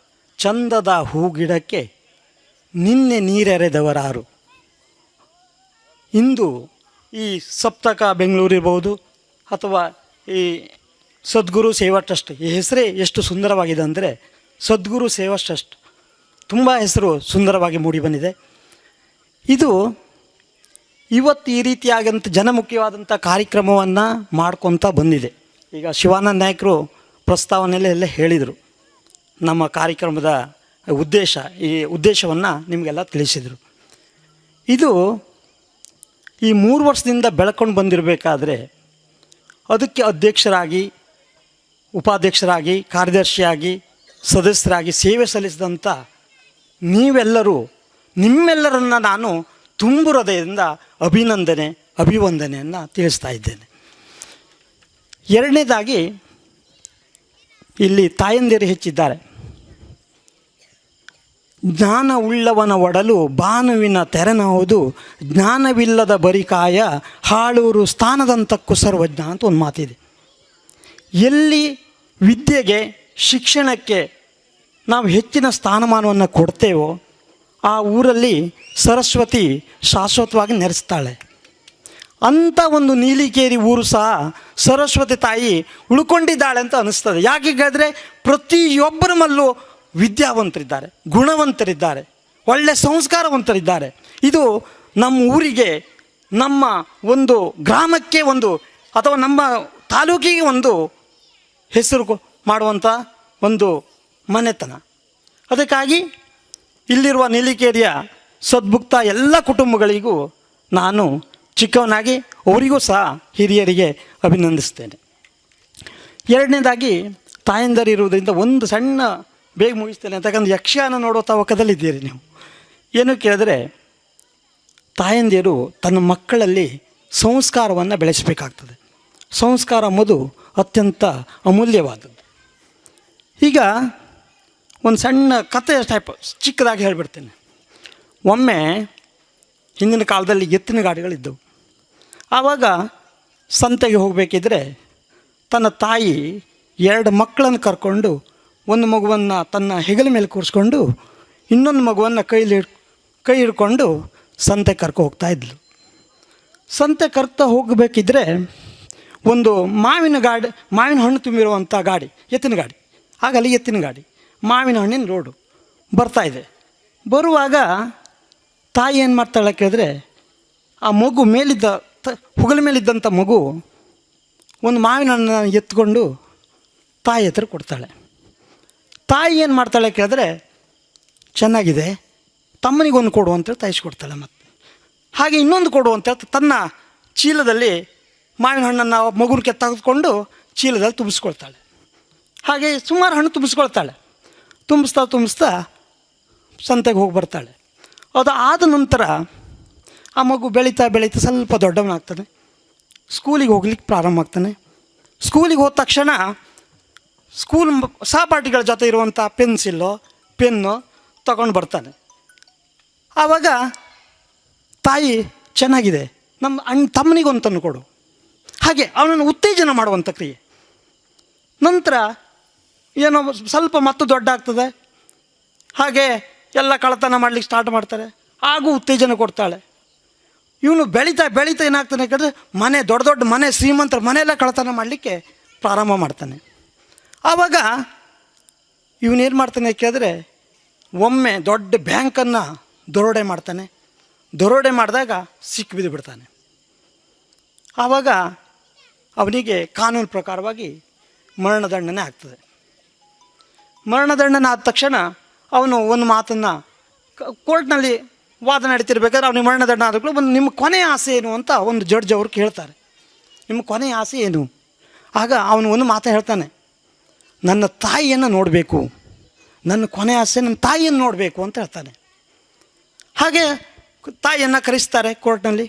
ಚಂದದ ಹೂಗಿಡಕ್ಕೆ ನಿನ್ನೆ ನೀರೆರೆದವರಾರು. ಇಂದು ಈ ಸಪ್ತಕ ಬೆಂಗಳೂರು ಇರ್ಬೋದು ಅಥವಾ ಈ ಸದ್ಗುರು ಸೇವಾ ಟ್ರಸ್ಟ್, ಈ ಹೆಸರೇ ಎಷ್ಟು ಸುಂದರವಾಗಿದೆ ಅಂದರೆ ಸದ್ಗುರು ಸೇವಾ ಟ್ರಸ್ಟ್ ತುಂಬ ಹೆಸರು ಸುಂದರವಾಗಿ ಮೂಡಿಬಂದಿದೆ. ಇದು ಇವತ್ತು ಈ ರೀತಿಯಾದಂಥ ಜನಮುಖ್ಯವಾದಂಥ ಕಾರ್ಯಕ್ರಮವನ್ನು ಮಾಡ್ಕೊತ ಬಂದಿದೆ. ಈಗ ಶಿವಾನಂದ ನಾಯಕರು ಪ್ರಸ್ತಾವನೆಯಲ್ಲ ಹೇಳಿದರು, ನಮ್ಮ ಕಾರ್ಯಕ್ರಮದ ಈ ಉದ್ದೇಶವನ್ನು ನಿಮಗೆಲ್ಲ ತಿಳಿಸಿದರು. ಇದು ಈ 3 ವರ್ಷದಿಂದ ಬೆಳ್ಕೊಂಡು ಬಂದಿರಬೇಕಾದ್ರೆ ಅದಕ್ಕೆ ಅಧ್ಯಕ್ಷರಾಗಿ, ಉಪಾಧ್ಯಕ್ಷರಾಗಿ, ಕಾರ್ಯದರ್ಶಿಯಾಗಿ, ಸದಸ್ಯರಾಗಿ ಸೇವೆ ಸಲ್ಲಿಸಿದಂಥ ನೀವೆಲ್ಲರೂ, ನಿಮ್ಮೆಲ್ಲರನ್ನ ನಾನು ತುಂಬು ಹೃದಯದಿಂದ ಅಭಿವಂದನೆಯನ್ನು ತಿಳಿಸ್ತಾ ಇದ್ದೇನೆ. ಎರಡನೇದಾಗಿ, ಇಲ್ಲಿ ತಾಯಂದಿರು ಹೆಚ್ಚಿದ್ದಾರೆ. ಜ್ಞಾನ ಉಳ್ಳವನ ಒಡಲು ಭಾನುವಿನ ತೆರನವುದು, ಜ್ಞಾನವಿಲ್ಲದ ಬರಿಕಾಯ ಹಾಳೂರು ಸ್ಥಾನದಂತಕ್ಕೂ ಸರ್ವಜ್ಞ ಅಂತ ಒಂದು ಮಾತಿದೆ. ಎಲ್ಲಿ ವಿದ್ಯೆಗೆ, ಶಿಕ್ಷಣಕ್ಕೆ ನಾವು ಹೆಚ್ಚಿನ ಸ್ಥಾನಮಾನವನ್ನು ಕೊಡ್ತೇವೋ ಆ ಊರಲ್ಲಿ ಸರಸ್ವತಿ ಶಾಶ್ವತವಾಗಿ ನೆಲೆಸ್ತಾಳೆ. ಅಂಥ ಒಂದು ನೀಲಿಕೇರಿ ಊರು ಸಹ ಸರಸ್ವತಿ ತಾಯಿ ಉಳ್ಕೊಂಡಿದ್ದಾಳೆ ಅಂತ ಅನ್ನಿಸ್ತದೆ. ಯಾಕೆ ಹೇಳಿದ್ರೆ ಪ್ರತಿಯೊಬ್ಬರ ಮಲ್ಲೂ ವಿದ್ಯಾವಂತರಿದ್ದಾರೆ, ಗುಣವಂತರಿದ್ದಾರೆ, ಒಳ್ಳೆಯ ಸಂಸ್ಕಾರವಂತರಿದ್ದಾರೆ. ಇದು ನಮ್ಮ ಊರಿಗೆ, ನಮ್ಮ ಒಂದು ಗ್ರಾಮಕ್ಕೆ ಒಂದು, ಅಥವಾ ನಮ್ಮ ತಾಲೂಕಿಗೆ ಒಂದು ಹೆಸರು ಮಾಡುವಂಥ ಒಂದು ಮನೆತನ. ಅದಕ್ಕಾಗಿ ಇಲ್ಲಿರುವ ನೀಲಿಕೇರಿಯ ಸದ್ಭುಕ್ತ ಎಲ್ಲ ಕುಟುಂಬಗಳಿಗೂ ನಾನು ಚಿಕ್ಕವನಾಗಿ ಅವರಿಗೂ ಸಹ ಹಿರಿಯರಿಗೆ ಅಭಿನಂದಿಸ್ತೇನೆ. ಎರಡನೇದಾಗಿ, ತಾಯಂದಿರಿರುವುದರಿಂದ ಒಂದು ಸಣ್ಣ ಬೇಗ ಮುಗಿಸ್ತೇನೆ. ಅಂತಕ್ಕಂಥ ಯಕ್ಷಗಾನ ನೋಡೋ ತವಕದಲ್ಲಿದ್ದೀರಿ ನೀವು. ಏನು ಕೇಳಿದ್ರೆ, ತಾಯಂದಿರು ತನ್ನ ಮಕ್ಕಳಲ್ಲಿ ಸಂಸ್ಕಾರವನ್ನು ಬೆಳೆಸಬೇಕಾಗ್ತದೆ. ಸಂಸ್ಕಾರ ಎಂಬುದು ಅತ್ಯಂತ ಅಮೂಲ್ಯವಾದದ್ದು. ಈಗ ಒಂದು ಸಣ್ಣ ಕಥೆ ಟೈಪ್ ಚಿಕ್ಕದಾಗಿ ಹೇಳಿಬಿಡ್ತೇನೆ. ಒಮ್ಮೆ ಹಿಂದಿನ ಕಾಲದಲ್ಲಿ ಎತ್ತಿನ ಗಾಡಿಗಳಿದ್ದವು. ಆವಾಗ ಸಂತೆಗೆ ಹೋಗಬೇಕಿದ್ರೆ ತನ್ನ ತಾಯಿ 2 ಮಕ್ಕಳನ್ನು ಕರ್ಕೊಂಡು, ಒಂದು ಮಗುವನ್ನು ತನ್ನ ಹೆಗಲ ಮೇಲೆ ಕೂರಿಸ್ಕೊಂಡು ಇನ್ನೊಂದು ಮಗುವನ್ನು ಕೈ ಹಿಡ್ಕೊಂಡು ಸಂತೆ ಕರ್ಕೊ ಹೋಗ್ತಾಯಿದ್ಲು. ಸಂತೆ ಕರ್ತಾ ಹೋಗಬೇಕಿದ್ರೆ ಒಂದು ಮಾವಿನ ಹಣ್ಣು ತುಂಬಿರುವಂಥ ಗಾಡಿ, ಎತ್ತಿನ ಗಾಡಿ, ಆಗಲ್ಲಿ ಎತ್ತಿನ ಗಾಡಿ, ಮಾವಿನ ಹಣ್ಣಿನ ರೋಡು ಬರ್ತಾಯಿದೆ. ಬರುವಾಗ ತಾಯಿ ಏನು ಮಾಡ್ತಾಳೆ ಕೇಳಿದ್ರೆ, ಆ ಮಗು ಹುಗಲ ಮೇಲಿದ್ದಂಥ ಮಗು ಒಂದು ಮಾವಿನ ಹಣ್ಣನ್ನು ಎತ್ಕೊಂಡು ತಾಯಿ ಹತ್ರ ಕೊಡ್ತಾಳೆ. ತಾಯಿ ಏನು ಮಾಡ್ತಾಳೆ ಕೇಳಿದ್ರೆ, ಚೆನ್ನಾಗಿದೆ, ತಮ್ಮನಿಗೊಂದು ಕೊಡು ಅಂತೇಳಿ ತಾಯಿಸ್ಕೊಡ್ತಾಳೆ. ಮತ್ತು ಹಾಗೆ ಇನ್ನೊಂದು ಕೊಡು ಅಂತೇಳಿ ತನ್ನ ಚೀಲದಲ್ಲಿ ಮಾವಿನ ಹಣ್ಣನ್ನು ಮಗುನ ತೆಗೆದುಕೊಂಡು ಚೀಲದಲ್ಲಿ ತುಂಬಿಸ್ಕೊಳ್ತಾಳೆ. ಹಾಗೆ ಸುಮಾರು ಹಣ್ಣು ತುಂಬಿಸ್ಕೊಳ್ತಾಳೆ. ತುಂಬಿಸ್ತಾ ಸಂತೆಗೆ ಹೋಗಿ ಬರ್ತಾಳೆ. ಅದು ಆದ ನಂತರ ಆ ಮಗು ಬೆಳೀತಾ ಸ್ವಲ್ಪ ದೊಡ್ಡವನಾಗ್ತಾನೆ. ಸ್ಕೂಲಿಗೆ ಹೋಗ್ಲಿಕ್ಕೆ ಪ್ರಾರಂಭ ಆಗ್ತಾನೆ. ಸ್ಕೂಲಿಗೆ ಹೋದ ತಕ್ಷಣ ಸ್ಕೂಲ್ ಸಹಪಾಠಿಗಳ ಜೊತೆ ಇರುವಂಥ ಪೆನ್ನು ತಗೊಂಡು ಬರ್ತಾನೆ. ಆವಾಗ ತಾಯಿ, ಚೆನ್ನಾಗಿದೆ, ನಮ್ಮ ತಮ್ಮನಿಗೊಂದು ತಂದು ಕೊಡು, ಹಾಗೆ ಅವನನ್ನು ಉತ್ತೇಜನ ಮಾಡುವಂಥ ಕ್ರಿಯೆ. ನಂತರ ಏನೋ ಸ್ವಲ್ಪ ಮತ್ತು ದೊಡ್ಡ ಆಗ್ತದೆ. ಹಾಗೆ ಎಲ್ಲ ಕಳ್ಳತನ ಮಾಡಲಿಕ್ಕೆ ಸ್ಟಾರ್ಟ್ ಮಾಡ್ತಾರೆ. ಹಾಗೂ ಉತ್ತೇಜನ ಕೊಡ್ತಾಳೆ. ಇವನು ಬೆಳೀತಾ ಏನಾಗ್ತಾನೆ ಕೇಳಿದ್ರೆ, ದೊಡ್ಡ ಮನೆ, ಶ್ರೀಮಂತರ ಮನೆಯೆಲ್ಲ ಕಳ್ಳತನ ಮಾಡಲಿಕ್ಕೆ ಪ್ರಾರಂಭ ಮಾಡ್ತಾನೆ. ಆವಾಗ ಇವನೇನು ಮಾಡ್ತಾನೆ ಕೇಳಿದ್ರೆ, ಒಮ್ಮೆ ದೊಡ್ಡ ಬ್ಯಾಂಕನ್ನು ದರೋಡೆ ಮಾಡ್ತಾನೆ. ದರೋಡೆ ಮಾಡಿದಾಗ ಸಿಕ್ಕಿಬಿದ್ದು ಬಿಡ್ತಾನೆ. ಆವಾಗ ಅವನಿಗೆ ಕಾನೂನು ಪ್ರಕಾರವಾಗಿ ಮರಣದಂಡನೆ ಆಗ್ತದೆ. ಮರಣದಂಡನೆ ಆದ ತಕ್ಷಣ ಅವನು ಒಂದು ಮಾತನ್ನು ಕೋರ್ಟ್ನಲ್ಲಿ ವಾದ ನಡೀತಿರ್ಬೇಕಾದ್ರೆ ಅವನಿಗೆ ಮರಣದಂಡ ಆದಾಗಲೂ ಒಂದು ನಿಮ್ಮ ಕೊನೆಯ ಆಸೆ ಏನು ಅಂತ ಒಂದು ಜಡ್ಜ್ ಅವರು ಕೇಳ್ತಾರೆ. ನಿಮ್ಮ ಕೊನೆಯ ಆಸೆ ಏನು? ಆಗ ಅವನು ಒಂದು ಮಾತು ಹೇಳ್ತಾನೆ, ನನ್ನ ತಾಯಿಯನ್ನು ನೋಡಬೇಕು, ನನ್ನ ಕೊನೆಯ ಆಸೆ ನನ್ನ ತಾಯಿಯನ್ನು ನೋಡಬೇಕು ಅಂತ ಹೇಳ್ತಾನೆ. ಹಾಗೆ ತಾಯಿಯನ್ನು ಕರೆಸ್ತಾರೆ ಕೋರ್ಟ್ನಲ್ಲಿ.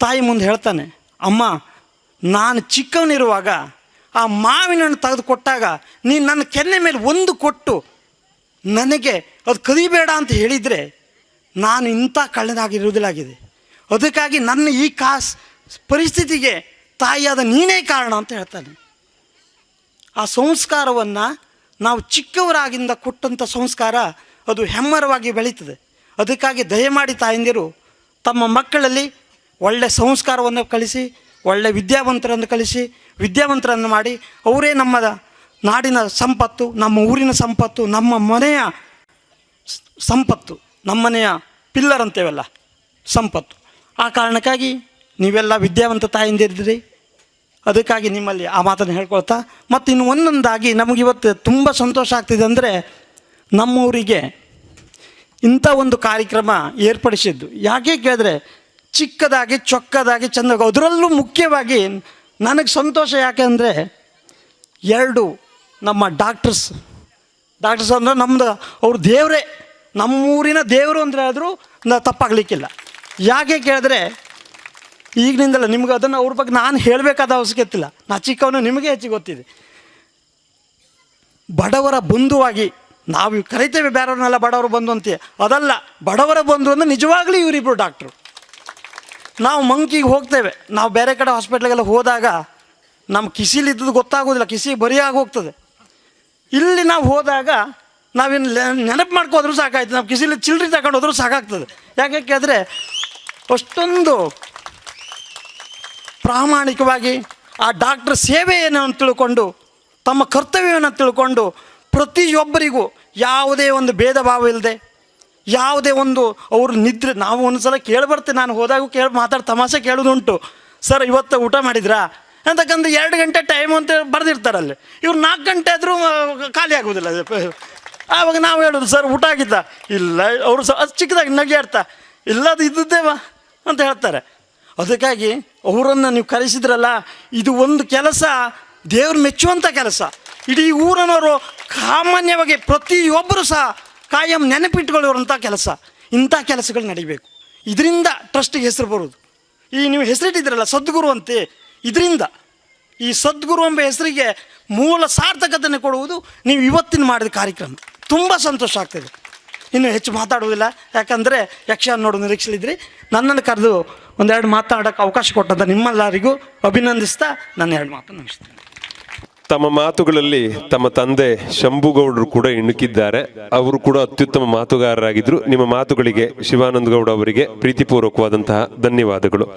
ತಾಯಿ ಮುಂದೆ ಹೇಳ್ತಾನೆ, ಅಮ್ಮ, ನಾನು ಚಿಕ್ಕವನಿರುವಾಗ ಆ ಮಾವಿನ ಹಣ್ಣು ತೆಗೆದು ಕೊಟ್ಟಾಗ ನೀನು ನನ್ನ ಕೆನ್ನೆ ಮೇಲೆ ಒಂದು ಕೊಟ್ಟು ನನಗೆ ಅದು ಕದಿಬೇಡ ಅಂತ ಹೇಳಿದರೆ ನಾನು ಇಂಥ ಕಳ್ಳನಾಗಿರುವುದಿಲ್ಲಾಗಿದೆ. ಅದಕ್ಕಾಗಿ ನನ್ನ ಈ ಪರಿಸ್ಥಿತಿಗೆ ತಾಯಿಯಾದ ನೀನೇ ಕಾರಣ ಅಂತ ಹೇಳ್ತಾನೆ. ಆ ಸಂಸ್ಕಾರವನ್ನು ನಾವು ಚಿಕ್ಕವರಾಗಿಂದ ಕೊಟ್ಟಂಥ ಸಂಸ್ಕಾರ ಅದು ಹೆಮ್ಮರವಾಗಿ ಬೆಳೀತದೆ. ಅದಕ್ಕಾಗಿ ದಯಮಾಡಿ ತಾಯಂದಿರು ತಮ್ಮ ಮಕ್ಕಳಲ್ಲಿ ಒಳ್ಳೆಯ ಸಂಸ್ಕಾರವನ್ನು ಕಲಿಸಿ, ಒಳ್ಳೆಯ ವಿದ್ಯಾವಂತರನ್ನು ಕಲಿಸಿ, ವಿದ್ಯಾವಂತರನ್ನು ಮಾಡಿ ಅವರೇ ನಮ್ಮ ನಾಡಿನ ಸಂಪತ್ತು, ನಮ್ಮ ಊರಿನ ಸಂಪತ್ತು, ನಮ್ಮ ಮನೆಯ ಸಂಪತ್ತು, ನಮ್ಮನೆಯ ಪಿಲ್ಲರ್ ಅಂತೇವಲ್ಲ ಸಂಪತ್ತು. ಆ ಕಾರಣಕ್ಕಾಗಿ ನೀವೆಲ್ಲ ವಿದ್ಯಾವಂತ ತಾಯಿಂದಿರಿದ್ರಿ. ಅದಕ್ಕಾಗಿ ನಿಮ್ಮಲ್ಲಿ ಆ ಮಾತನ್ನು ಹೇಳ್ಕೊಳ್ತಾ, ಮತ್ತು ಇನ್ನು ಒಂದೊಂದಾಗಿ ನಮಗಿವತ್ತು ತುಂಬ ಸಂತೋಷ ಆಗ್ತಿದೆ ಅಂದರೆ, ನಮ್ಮೂರಿಗೆ ಇಂಥ ಒಂದು ಕಾರ್ಯಕ್ರಮ ಏರ್ಪಡಿಸಿದ್ದು. ಯಾಕೆ ಕೇಳಿದ್ರೆ ಚಿಕ್ಕದಾಗಿ ಚೊಕ್ಕದಾಗಿ ಚೆಂದಾಗಿ, ಅದರಲ್ಲೂ ಮುಖ್ಯವಾಗಿ ನನಗೆ ಸಂತೋಷ ಯಾಕೆ ಅಂದರೆ, 2 ನಮ್ಮ ಡಾಕ್ಟರ್ಸ್ ಅಂದರೆ ನಮ್ಮದು ಅವ್ರ ದೇವರೇ, ನಮ್ಮೂರಿನ ದೇವರು ಅಂದರೆ ಆದರೂ ತಪ್ಪಾಗಲಿಕ್ಕಿಲ್ಲ. ಯಾಕೆ ಕೇಳಿದ್ರೆ ಈಗಿನಿಂದಲ್ಲ ನಿಮ್ಗೆ ಅದನ್ನು ಅವ್ರ ಬಗ್ಗೆ ನಾನು ಹೇಳಬೇಕಾದ ಅವಶ್ಯಕತೆ ಇಲ್ಲ. ನಾ ಚಿಕ್ಕವನು, ನಿಮಗೆ ಹೆಚ್ಚು ಗೊತ್ತಿದೆ. ಬಡವರ ಬಂಧುವಾಗಿ ನಾವು ಕರಿತೇವೆ, ಬೇರೆಯವ್ರನ್ನೆಲ್ಲ ಬಡವರು ಬಂಧು ಅಂತೀವಿ, ಅದಲ್ಲ, ಬಡವರ ಬಂಧು ಅಂದರೆ ನಿಜವಾಗ್ಲೂ ಇವರಿಬ್ಬರು ಡಾಕ್ಟ್ರು. ನಾವು ಮಂಕಿಗೆ ಹೋಗ್ತೇವೆ, ನಾವು ಬೇರೆ ಕಡೆ ಹಾಸ್ಪಿಟ್ಲಿಗೆಲ್ಲ ಹೋದಾಗ ನಮ್ಮ ಕಿಸಿಲಿದ್ದದ್ದು ಗೊತ್ತಾಗೋದಿಲ್ಲ, ಕಿಸಿಗೆ ಬರಿಯಾಗಿ ಹೋಗ್ತದೆ. ಇಲ್ಲಿ ನಾವು ಹೋದಾಗ ನಾವೇನು ನೆನಪು ಮಾಡ್ಕೋದ್ರೂ ಸಾಕಾಯ್ತು, ನಾವು ಕಿಸಿಲಿ ಚಿಲ್ಲರೆ ತಗೊಂಡು ಹೋದ್ರೂ ಸಾಕಾಗ್ತದೆ. ಯಾಕೆ ಕೇಳಿದ್ರೆ ಅಷ್ಟೊಂದು ಪ್ರಾಮಾಣಿಕವಾಗಿ ಆ ಡಾಕ್ಟ್ರ್ ಸೇವೆ ಏನು ಅಂತ ತಿಳ್ಕೊಂಡು, ತಮ್ಮ ಕರ್ತವ್ಯವನ್ನು ತಿಳ್ಕೊಂಡು, ಪ್ರತಿಯೊಬ್ಬರಿಗೂ ಯಾವುದೇ ಒಂದು ಭೇದ ಭಾವ ಇಲ್ಲದೆ, ಯಾವುದೇ ಒಂದು ಅವ್ರ ನಿದ್ರೆ, ನಾವು ಒಂದು ಸಲ ಕೇಳಿಬರ್ತೇನೆ, ನಾನು ಹೋದಾಗ ತಮಾಷೆ ಕೇಳೋದುಂಟು, ಸರ್ ಇವತ್ತು ಊಟ ಮಾಡಿದ್ರಾ ಅಂತಕ್ಕಂಥ 2 ಗಂಟೆ ಟೈಮ್ ಅಂತ ಬರೆದಿರ್ತಾರಲ್ಲಿ. ಇವ್ರು 4 ಗಂಟೆ ಆದರೂ ಖಾಲಿ ಆಗೋದಿಲ್ಲ. ಆವಾಗ ನಾವು ಹೇಳೋದು, ಸರ್ ಊಟ ಆಗಿದ್ದ? ಇಲ್ಲ. ಅವರು ಚಿಕ್ಕದಾಗಿ ನಗೆ ಆಡ್ತಾ, ಇಲ್ಲ ಅದು ಇದ್ದದ್ದೇವಾ ಅಂತ ಹೇಳ್ತಾರೆ. ಅದಕ್ಕಾಗಿ ಅವರನ್ನು ನೀವು ಕರೆಸಿದ್ರಲ್ಲ, ಇದು ಒಂದು ಕೆಲಸ ದೇವ್ರು ಮೆಚ್ಚುವಂಥ ಕೆಲಸ. ಇಡೀ ಊರಿನವರು ಸಾಮಾನ್ಯವಾಗಿ ಪ್ರತಿಯೊಬ್ಬರು ಸಹ ಕಾಯಂ ನೆನಪಿಟ್ಕೊಳ್ಳುವಂಥ ಕೆಲಸ. ಇಂಥ ಕೆಲಸಗಳು ನಡಿಬೇಕು. ಇದರಿಂದ ಟ್ರಸ್ಟಿಗೆ ಹೆಸರು ಬರೋದು. ಈ ನೀವು ಹೆಸರಿಟ್ಟಿದ್ರಲ್ಲ ಸದ್ಗುರು ಅಂತೆ, ಇದರಿಂದ ಈ ಸದ್ಗುರು ಎಂಬ ಹೆಸರಿಗೆ ಮೂಲ ಸಾರ್ಥಕತೆಯನ್ನು ಕೊಡುವುದು ನೀವು ಇವತ್ತಿನ ಮಾಡಿದ ಕಾರ್ಯಕ್ರಮ. ತುಂಬ ಸಂತೋಷ ಆಗ್ತದೆ. ಇನ್ನು ಹೆಚ್ಚು ಮಾತಾಡುವುದಿಲ್ಲ, ಯಾಕಂದರೆ ಯಕ್ಷಗಾನ ನೋಡೋ ನಿರೀಕ್ಷೆಲಿದ್ರಿ. ನನ್ನನ್ನು ಕರೆದು 1-2 ಮಾತಾಡೋಕ್ಕೆ ಅವಕಾಶ ಕೊಟ್ಟಂಥ ನಿಮ್ಮೆಲ್ಲರಿಗೂ ಅಭಿನಂದಿಸ್ತಾ ನನ್ನ 2 ಮಾತು ಮುಗಿಸ್ತೇನೆ. ತಮ್ಮ ಮಾತುಗಳಲ್ಲಿ ತಮ್ಮ ತಂದೆ ಶಂಭುಗೌಡರು ಕೂಡ ಇಣುಕಿದ್ದಾರೆ. ಅವರು ಕೂಡ ಅತ್ಯುತ್ತಮ ಮಾತುಗಾರರಾಗಿದ್ದರು. ನಿಮ್ಮ ಮಾತುಗಳಿಗೆ ಶಿವಾನಂದ ಗೌಡ ಅವರಿಗೆ ಪ್ರೀತಿಪೂರ್ವಕವಾದಂತಹ ಧನ್ಯವಾದಗಳು.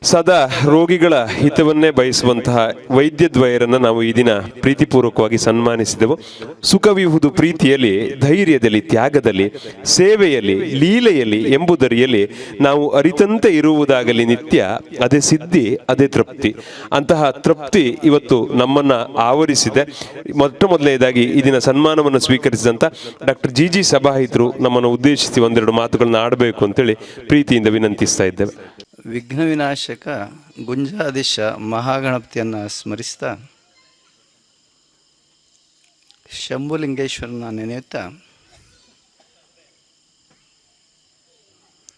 ಸದಾ ರೋಗಿಗಳ ಹಿತವನ್ನೇ ಬಯಸುವಂತಹ ವೈದ್ಯದ್ವಯರನ್ನು ನಾವು ಈ ದಿನ ಪ್ರೀತಿಪೂರ್ವಕವಾಗಿ ಸನ್ಮಾನಿಸಿದೆವು. ಸುಖವಿಹುದು ಪ್ರೀತಿಯಲ್ಲಿ, ಧೈರ್ಯದಲ್ಲಿ, ತ್ಯಾಗದಲ್ಲಿ, ಸೇವೆಯಲ್ಲಿ, ಲೀಲೆಯಲ್ಲಿ ಎಂಬುದರಿಯಲ್ಲಿ ನಾವು ಅರಿತಂತೆ ಇರುವುದಾಗಲಿ ನಿತ್ಯ, ಅದೇ ಸಿದ್ಧಿ, ಅದೇ ತೃಪ್ತಿ. ಅಂತಹ ತೃಪ್ತಿ ಇವತ್ತು ನಮ್ಮನ್ನ ಆವರಿಸಿದೆ. ಮೊದಲನೇದಾಗಿ ಈ ದಿನ ಸನ್ಮಾನವನ್ನು ಸ್ವೀಕರಿಸಿದಂಥ ಡಾಕ್ಟರ್ ಜಿ ಸಭಾಹಿತರು ನಮ್ಮನ್ನು ಉದ್ದೇಶಿಸಿ 1-2 ಮಾತುಗಳನ್ನ ಆಡಬೇಕು ಅಂತೇಳಿ ಪ್ರೀತಿಯಿಂದ ವಿನಂತಿಸ್ತಾ ಇದ್ದೇವೆ. ವಿಘ್ನ ವಿನಾಶಕ ಗುಂಜಾಧೀಶ ಮಹಾಗಣಪತಿಯನ್ನು ಸ್ಮರಿಸ್ತಾ, ಶಂಭುಲಿಂಗೇಶ್ವರನ ನೆನೆಯುತ್ತಾ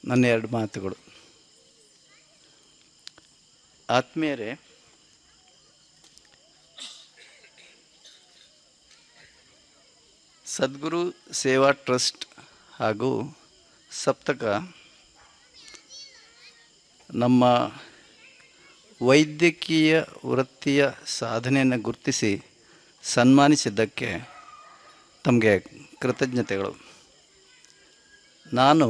ನನ್ನ 2 ಮಾತುಗಳು. ಆತ್ಮೀಯರೇ, ಸದ್ಗುರು ಸೇವಾ ಟ್ರಸ್ಟ್ ಹಾಗೂ ಸಪ್ತಕ ನಮ್ಮ ವೈದ್ಯಕೀಯ ವೃತ್ತಿಯ ಸಾಧನೆಯನ್ನು ಗುರುತಿಸಿ ಸನ್ಮಾನಿಸಿದ್ದಕ್ಕೆ ತಮಗೆ ಕೃತಜ್ಞತೆಗಳು. ನಾನು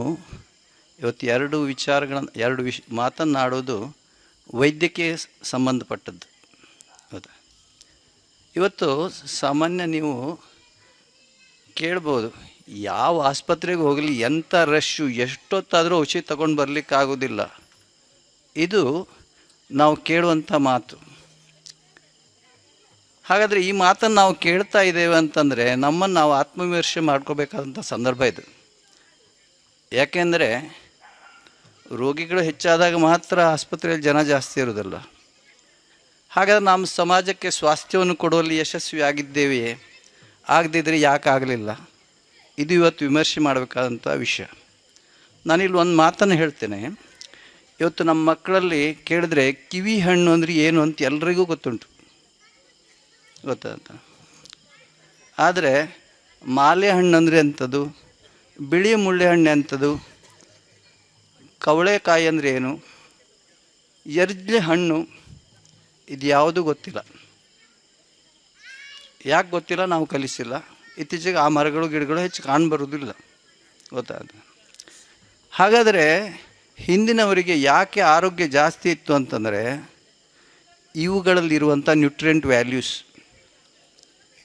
ಇವತ್ತು 2 ವಿಚಾರಗಳನ್ನು ಮಾತನಾಡೋದು ವೈದ್ಯಕೀಯ ಸಂಬಂಧಪಟ್ಟದ್ದು. ಹೌದಾ? ಇವತ್ತು ಸಾಮಾನ್ಯ ನೀವು ಕೇಳ್ಬೋದು, ಯಾವ ಆಸ್ಪತ್ರೆಗೆ ಹೋಗಲಿ ಎಂಥ ರಶ್ಶು, ಎಷ್ಟೊತ್ತಾದರೂ ಔಷಧಿ ತಗೊಂಡು ಬರಲಿಕ್ಕಾಗೋದಿಲ್ಲ. ಇದು ನಾವು ಕೇಳುವಂಥ ಮಾತು. ಹಾಗಾದರೆ ಈ ಮಾತನ್ನು ನಾವು ಕೇಳ್ತಾ ಇದ್ದೇವೆ ಅಂತಂದರೆ ನಮ್ಮನ್ನು ನಾವು ಆತ್ಮವಿಮರ್ಶೆ ಮಾಡ್ಕೋಬೇಕಾದಂಥ ಸಂದರ್ಭ ಇದು. ಯಾಕೆಂದರೆ ರೋಗಿಗಳು ಹೆಚ್ಚಾದಾಗ ಮಾತ್ರ ಆಸ್ಪತ್ರೆಯಲ್ಲಿ ಜನ ಜಾಸ್ತಿ ಇರೋದಿಲ್ಲ. ಹಾಗಾದರೆ ನಮ್ಮ ಸಮಾಜಕ್ಕೆ ಸ್ವಾಸ್ಥ್ಯವನ್ನು ಕೊಡುವಲ್ಲಿ ಯಶಸ್ವಿಯಾಗಿದ್ದೇವೆಯೇ? ಆಗದಿದ್ದರೆ ಯಾಕೆ ಆಗಲಿಲ್ಲ? ಇದು ಇವತ್ತು ವಿಮರ್ಶೆ ಮಾಡಬೇಕಾದಂಥ ವಿಷಯ. ನಾನಿಲ್ಲಿ ಒಂದು ಮಾತನ್ನು ಹೇಳ್ತೇನೆ. ಇವತ್ತು ನಮ್ಮ ಮಕ್ಕಳಲ್ಲಿ ಕೇಳಿದ್ರೆ ಕಿವಿ ಹಣ್ಣು ಅಂದರೆ ಏನು ಅಂತ ಎಲ್ರಿಗೂ ಗೊತ್ತುಂಟು, ಗೊತ್ತಾಯ್ತಾ? ಆದರೆ ಮಾಲೆ ಹಣ್ಣು ಅಂದರೆ ಎಂಥದ್ದು, ಬಿಳಿ ಮುಳ್ಳೆ ಹಣ್ಣು ಎಂಥದ್ದು, ಕವಳೆಕಾಯಿ ಅಂದರೆ ಏನು, ಎರ್ಜ್ಲೆ ಹಣ್ಣು, ಇದು ಯಾವುದೂ ಗೊತ್ತಿಲ್ಲ. ಯಾಕೆ ಗೊತ್ತಿಲ್ಲ? ನಾವು ಕಲಿಸಿಲ್ಲ. ಇತ್ತೀಚೆಗೆ ಆ ಮರಗಳು ಗಿಡಗಳು ಹೆಚ್ಚು ಕಾಣಬರುವುದಿಲ್ಲ, ಗೊತ್ತಾಯ್ತು? ಹಾಗಾದರೆ ಹಿಂದಿನವರಿಗೆ ಯಾಕೆ ಆರೋಗ್ಯ ಜಾಸ್ತಿ ಇತ್ತು ಅಂತಂದರೆ ಇವುಗಳಲ್ಲಿರುವಂಥ ನ್ಯೂಟ್ರಿಯೆಂಟ್ ವ್ಯಾಲ್ಯೂಸ್,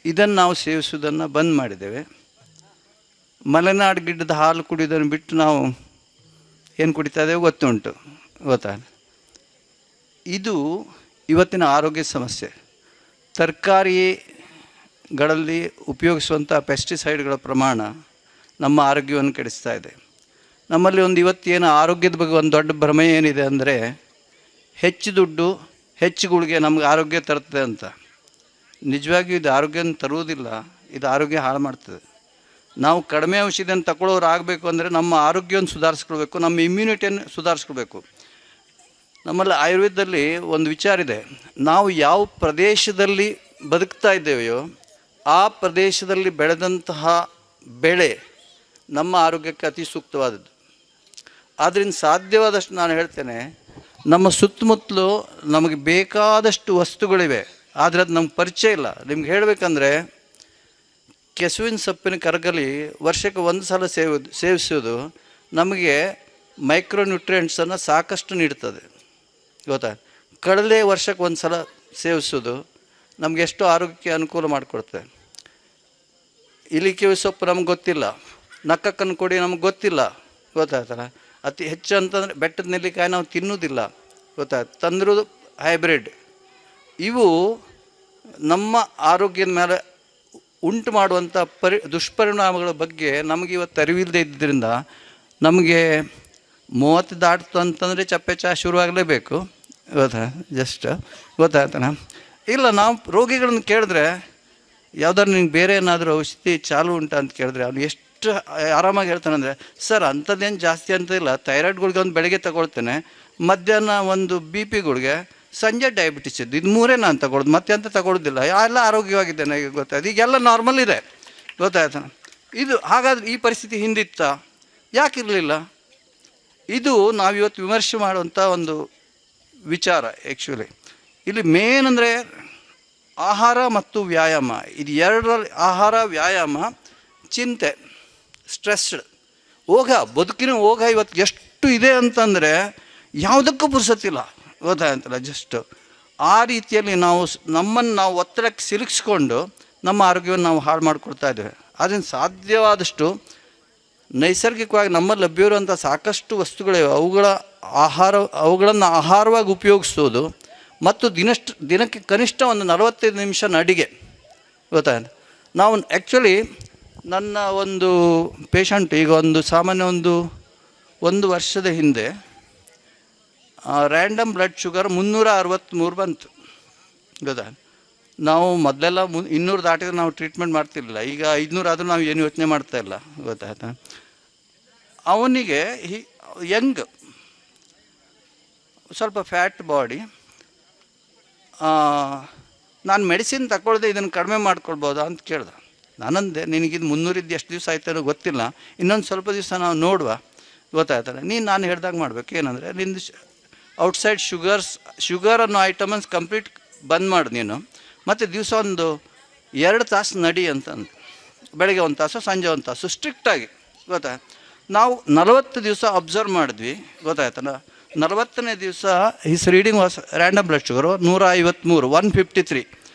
ಇದನ್ನು ನಾವು ಸೇವಿಸೋದನ್ನು ಬಂದ್ ಮಾಡಿದ್ದೇವೆ. ಮಲೆನಾಡು ಗಿಡದ ಹಾಲು ಕುಡಿಯೋದನ್ನು ಬಿಟ್ಟು ನಾವು ಏನು ಕುಡಿತಾ ಇದ್ದೇವೆ ಗೊತ್ತುಂಟು, ಗೊತ್ತಾ? ಇದು ಇವತ್ತಿನ ಆರೋಗ್ಯ ಸಮಸ್ಯೆ. ತರಕಾರಿಗಳಲ್ಲಿ ಉಪಯೋಗಿಸುವಂಥ ಪೆಸ್ಟಿಸೈಡ್ಗಳ ಪ್ರಮಾಣ ನಮ್ಮ ಆರೋಗ್ಯವನ್ನು ಕೆಡಿಸ್ತಾ ಇದೆ. ನಮ್ಮಲ್ಲಿ ಇವತ್ತೇನು ಆರೋಗ್ಯದ ಬಗ್ಗೆ ಒಂದು ದೊಡ್ಡ ಭ್ರಮೆ ಏನಿದೆ ಅಂದರೆ ಹೆಚ್ಚು ದುಡ್ಡು ಹೆಚ್ಚು ಗುಳಿಗೆ ನಮ್ಗೆ ಆರೋಗ್ಯ ತರ್ತದೆ ಅಂತ. ನಿಜವಾಗಿಯೂ ಇದು ಆರೋಗ್ಯನ ತರುವುದಿಲ್ಲ, ಇದು ಆರೋಗ್ಯ ಹಾಳು ಮಾಡ್ತದೆ. ನಾವು ಕಡಿಮೆ ಔಷಧಿಯನ್ನು ತಗೊಳ್ಳೋರು ಆಗಬೇಕು ಅಂದರೆ ನಮ್ಮ ಆರೋಗ್ಯವನ್ನು ಸುಧಾರಿಸ್ಕೊಳ್ಬೇಕು, ನಮ್ಮ ಇಮ್ಯುನಿಟಿಯನ್ನು ಸುಧಾರಿಸ್ಕೊಳ್ಬೇಕು. ನಮ್ಮಲ್ಲಿ ಆಯುರ್ವೇದದಲ್ಲಿ ಒಂದು ವಿಚಾರ ಇದೆ, ನಾವು ಯಾವ ಪ್ರದೇಶದಲ್ಲಿ ಬದುಕ್ತಾ ಇದ್ದೇವೆಯೋ ಆ ಪ್ರದೇಶದಲ್ಲಿ ಬೆಳೆದಂತಹ ಬೆಳೆ ನಮ್ಮ ಆರೋಗ್ಯಕ್ಕೆ ಅತಿ ಸೂಕ್ತವಾದದ್ದು. ಆದ್ದರಿಂದ ಸಾಧ್ಯವಾದಷ್ಟು ನಾನು ಹೇಳ್ತೇನೆ, ನಮ್ಮ ಸುತ್ತಮುತ್ತಲು ನಮಗೆ ಬೇಕಾದಷ್ಟು ವಸ್ತುಗಳಿವೆ, ಆದರೆ ಅದು ನಮ್ಗೆ ಪರಿಚಯ ಇಲ್ಲ. ನಿಮ್ಗೆ ಹೇಳಬೇಕಂದ್ರೆ ಕೆಸುವಿನ ಸೊಪ್ಪಿನ ಕರಗಲಿ ವರ್ಷಕ್ಕೆ ಒಂದು ಸಲ ಸೇವಿಸೋದು ನಮಗೆ ಮೈಕ್ರೋನ್ಯೂಟ್ರಿಯೆಂಟ್ಸನ್ನು ಸಾಕಷ್ಟು ನೀಡ್ತದೆ, ಗೊತ್ತಾ? ಕಡಲೆ ವರ್ಷಕ್ಕೆ ಒಂದು ಸಲ ಸೇವಿಸೋದು ನಮಗೆ ಎಷ್ಟು ಆರೋಗ್ಯಕ್ಕೆ ಅನುಕೂಲ ಮಾಡಿಕೊಡ್ತದೆ. ಇಲಿಕಿವಿ ಸೊಪ್ಪು ನಮ್ಗೆ ಗೊತ್ತಿಲ್ಲ, ನಕ್ಕಕ್ಕನ್ನು ಕೊಡಿ ನಮ್ಗೆ ಗೊತ್ತಿಲ್ಲ, ಗೊತ್ತಾಯ್ತಲ್ಲ? ಅತಿ ಹೆಚ್ಚು ಅಂತಂದರೆ ಬೆಟ್ಟದ ನೆಲ್ಲಿಕಾಯಿ ನಾವು ತಿನ್ನೋದಿಲ್ಲ, ಗೊತ್ತಾಯ್ತು? ತಂದಿರೋದು ಹೈಬ್ರಿಡ್. ಇವು ನಮ್ಮ ಆರೋಗ್ಯದ ಮೇಲೆ ಉಂಟು ಮಾಡುವಂಥ ದುಷ್ಪರಿಣಾಮಗಳ ಬಗ್ಗೆ ನಮಗೆ ಇವತ್ತು ಅರಿವಿಲ್ಲದೆ ಇದ್ದರಿಂದ ನಮಗೆ 30 ದಾಟ್ತು ಅಂತಂದರೆ ಚಪ್ಪೆ ಚಹಾ ಶುರುವಾಗಲೇಬೇಕು, ಗೊತ್ತಾ? ಜಸ್ಟ್ ಗೊತ್ತಾಯ್ತಾನ? ಇಲ್ಲ, ನಾವು ರೋಗಿಗಳನ್ನು ಕೇಳಿದ್ರೆ ಯಾವುದಾದ್ರು ನಿಂಗೆ ಬೇರೆ ಏನಾದರೂ ಔಷಧಿ ಚಾಲು ಉಂಟಾ ಅಂತ ಕೇಳಿದ್ರೆ ಅವ್ನು ಎಷ್ಟು ಆರಾಮಾಗಿ ಹೇಳ್ತಾನೆ ಅಂದರೆ, ಸರ್ ಅಂಥದ್ದೇನು ಜಾಸ್ತಿ ಅಂತ ಇಲ್ಲ, ಥೈರಾಯ್ಡ್ ಗುಳಿಗೆ ಒಂದು ಬೆಳಗ್ಗೆ ತಗೊಳ್ತೇನೆ, ಮಧ್ಯಾಹ್ನ ಒಂದು BP ಗುಳಿಗೆ, ಸಂಜೆ ಡಯಾಬಿಟಿಸ್ ಇದ್ದು, ಇದು ಮೂರೇ ನಾನು ತಗೊಳ್ಳೋದು, ಮತ್ತೆ ಅಂತ ತಗೊಳ್ಳೋದಿಲ್ಲ, ಎಲ್ಲ ಆರೋಗ್ಯವಾಗಿದ್ದೇನೆ, ಗೊತ್ತಾಯ್ತು? ಈಗೆಲ್ಲ ನಾರ್ಮಲ್ ಇದೆ, ಗೊತ್ತಾಯ್ತು? ಇದು ಹಾಗಾದರೆ ಈ ಪರಿಸ್ಥಿತಿ ಹಿಂದಿತ್ತ? ಯಾಕಿರಲಿಲ್ಲ? ಇದು ನಾವಿವತ್ತು ವಿಮರ್ಶೆ ಮಾಡುವಂಥ ಒಂದು ವಿಚಾರ. ಆ್ಯಕ್ಚುಲಿ ಇಲ್ಲಿ ಮೇನ್ ಅಂದರೆ ಆಹಾರ ಮತ್ತು ವ್ಯಾಯಾಮ, ಇದು ಎರಡರಲ್ಲಿ, ಆಹಾರ ವ್ಯಾಯಾಮ, ಚಿಂತೆ, ಸ್ಟ್ರೆಸ್ಡ್, ಓಘ, ಬದುಕಿನ ಓಘ ಇವತ್ತು ಎಷ್ಟು ಇದೆ ಅಂತಂದರೆ ಯಾವುದಕ್ಕೂ ಪುರ್ಸತ್ತಿಲ್ಲ, ಗೊತ್ತಾಯ್ತಲ್ಲ? ಜಸ್ಟ್ ಆ ರೀತಿಯಲ್ಲಿ ನಮ್ಮನ್ನು ನಾವು ಒತ್ತಡಕ್ಕೆ ಸಿಲುಕಿಸ್ಕೊಂಡು ನಮ್ಮ ಆರೋಗ್ಯವನ್ನು ನಾವು ಹಾಳು ಮಾಡಿಕೊಡ್ತಾ ಇದ್ದೇವೆ. ಅದನ್ನು ಸಾಧ್ಯವಾದಷ್ಟು ನೈಸರ್ಗಿಕವಾಗಿ ನಮ್ಮಲ್ಲಿ ಲಭ್ಯವಿರುವಂಥ ಸಾಕಷ್ಟು ವಸ್ತುಗಳಿವೆ, ಅವುಗಳನ್ನು ಆಹಾರವಾಗಿ ಉಪಯೋಗಿಸೋದು ಮತ್ತು ದಿನಕ್ಕೆ ಕನಿಷ್ಠ ಒಂದು 45 ನಿಮಿಷ ಅಡಿಗೆ, ಗೊತ್ತಾಯ್ತು? ನಾವು ಆ್ಯಕ್ಚುಲಿ ನನ್ನ ಒಂದು ಪೇಷಂಟ್ ಈಗ ಸಾಮಾನ್ಯ ಒಂದು ವರ್ಷದ ಹಿಂದೆ ರ್ಯಾಂಡಮ್ ಬ್ಲಡ್ ಶುಗರ್ 363 ಬಂತು, ಗೊತ್ತಾ? ನಾವು ಮೊದಲೆಲ್ಲ 200 ದಾಟಿದ್ರೆ ನಾವು ಟ್ರೀಟ್ಮೆಂಟ್ ಮಾಡ್ತಿರಲಿಲ್ಲ, ಈಗ 500 ಆದರೂ ನಾವು ಏನು ಯೋಚನೆ ಮಾಡ್ತಾಯಿಲ್ಲ, ಗೊತ್ತಾಯ್ತಾ? ಅವನಿಗೆ ಯಂಗ್, ಸ್ವಲ್ಪ ಫ್ಯಾಟ್ ಬಾಡಿ, ನಾನು ಮೆಡಿಸಿನ್ ತಗೊಳ್ದೆ ಇದನ್ನು ಕಡಿಮೆ ಮಾಡ್ಕೊಳ್ಬೋದಾ ಅಂತ ಕೇಳ್ದೆ. ನಾನಂದೆ, ನಿನಗಿದು 300 ಇದ್ದು ಎಷ್ಟು ದಿವಸ ಆಯ್ತಾನೋ ಗೊತ್ತಿಲ್ಲ, ಇನ್ನೊಂದು ಸ್ವಲ್ಪ ದಿವಸ ನಾವು ನೋಡುವ, ಗೊತ್ತಾಯ್ತಲ್ಲ? ನಾನು ಹೇಳ್ದಾಗ ಮಾಡಬೇಕು. ಏನಂದರೆ ನಿಂದು ಔಟ್ಸೈಡ್ ಶುಗರ್ ಅನ್ನೋ ಐಟಮನ್ಸ್ ಕಂಪ್ಲೀಟ್ ಬಂದ್ ಮಾಡಿ ನೀನು, ಮತ್ತು ದಿವಸ 2 ತಾಸು ನಡಿ ಅಂತಂದು, ಬೆಳಗ್ಗೆ 1 ತಾಸು ಸಂಜೆ 1 ತಾಸು ಸ್ಟ್ರಿಕ್ಟಾಗಿ, ಗೊತ್ತಾ? ನಾವು 40 ದಿವಸ ಅಬ್ಸರ್ವ್ ಮಾಡಿದ್ವಿ, ಗೊತ್ತಾಯ್ತಲ್ಲ? 40ನೇ ದಿವಸ his reading was random blood sugar 153, 153.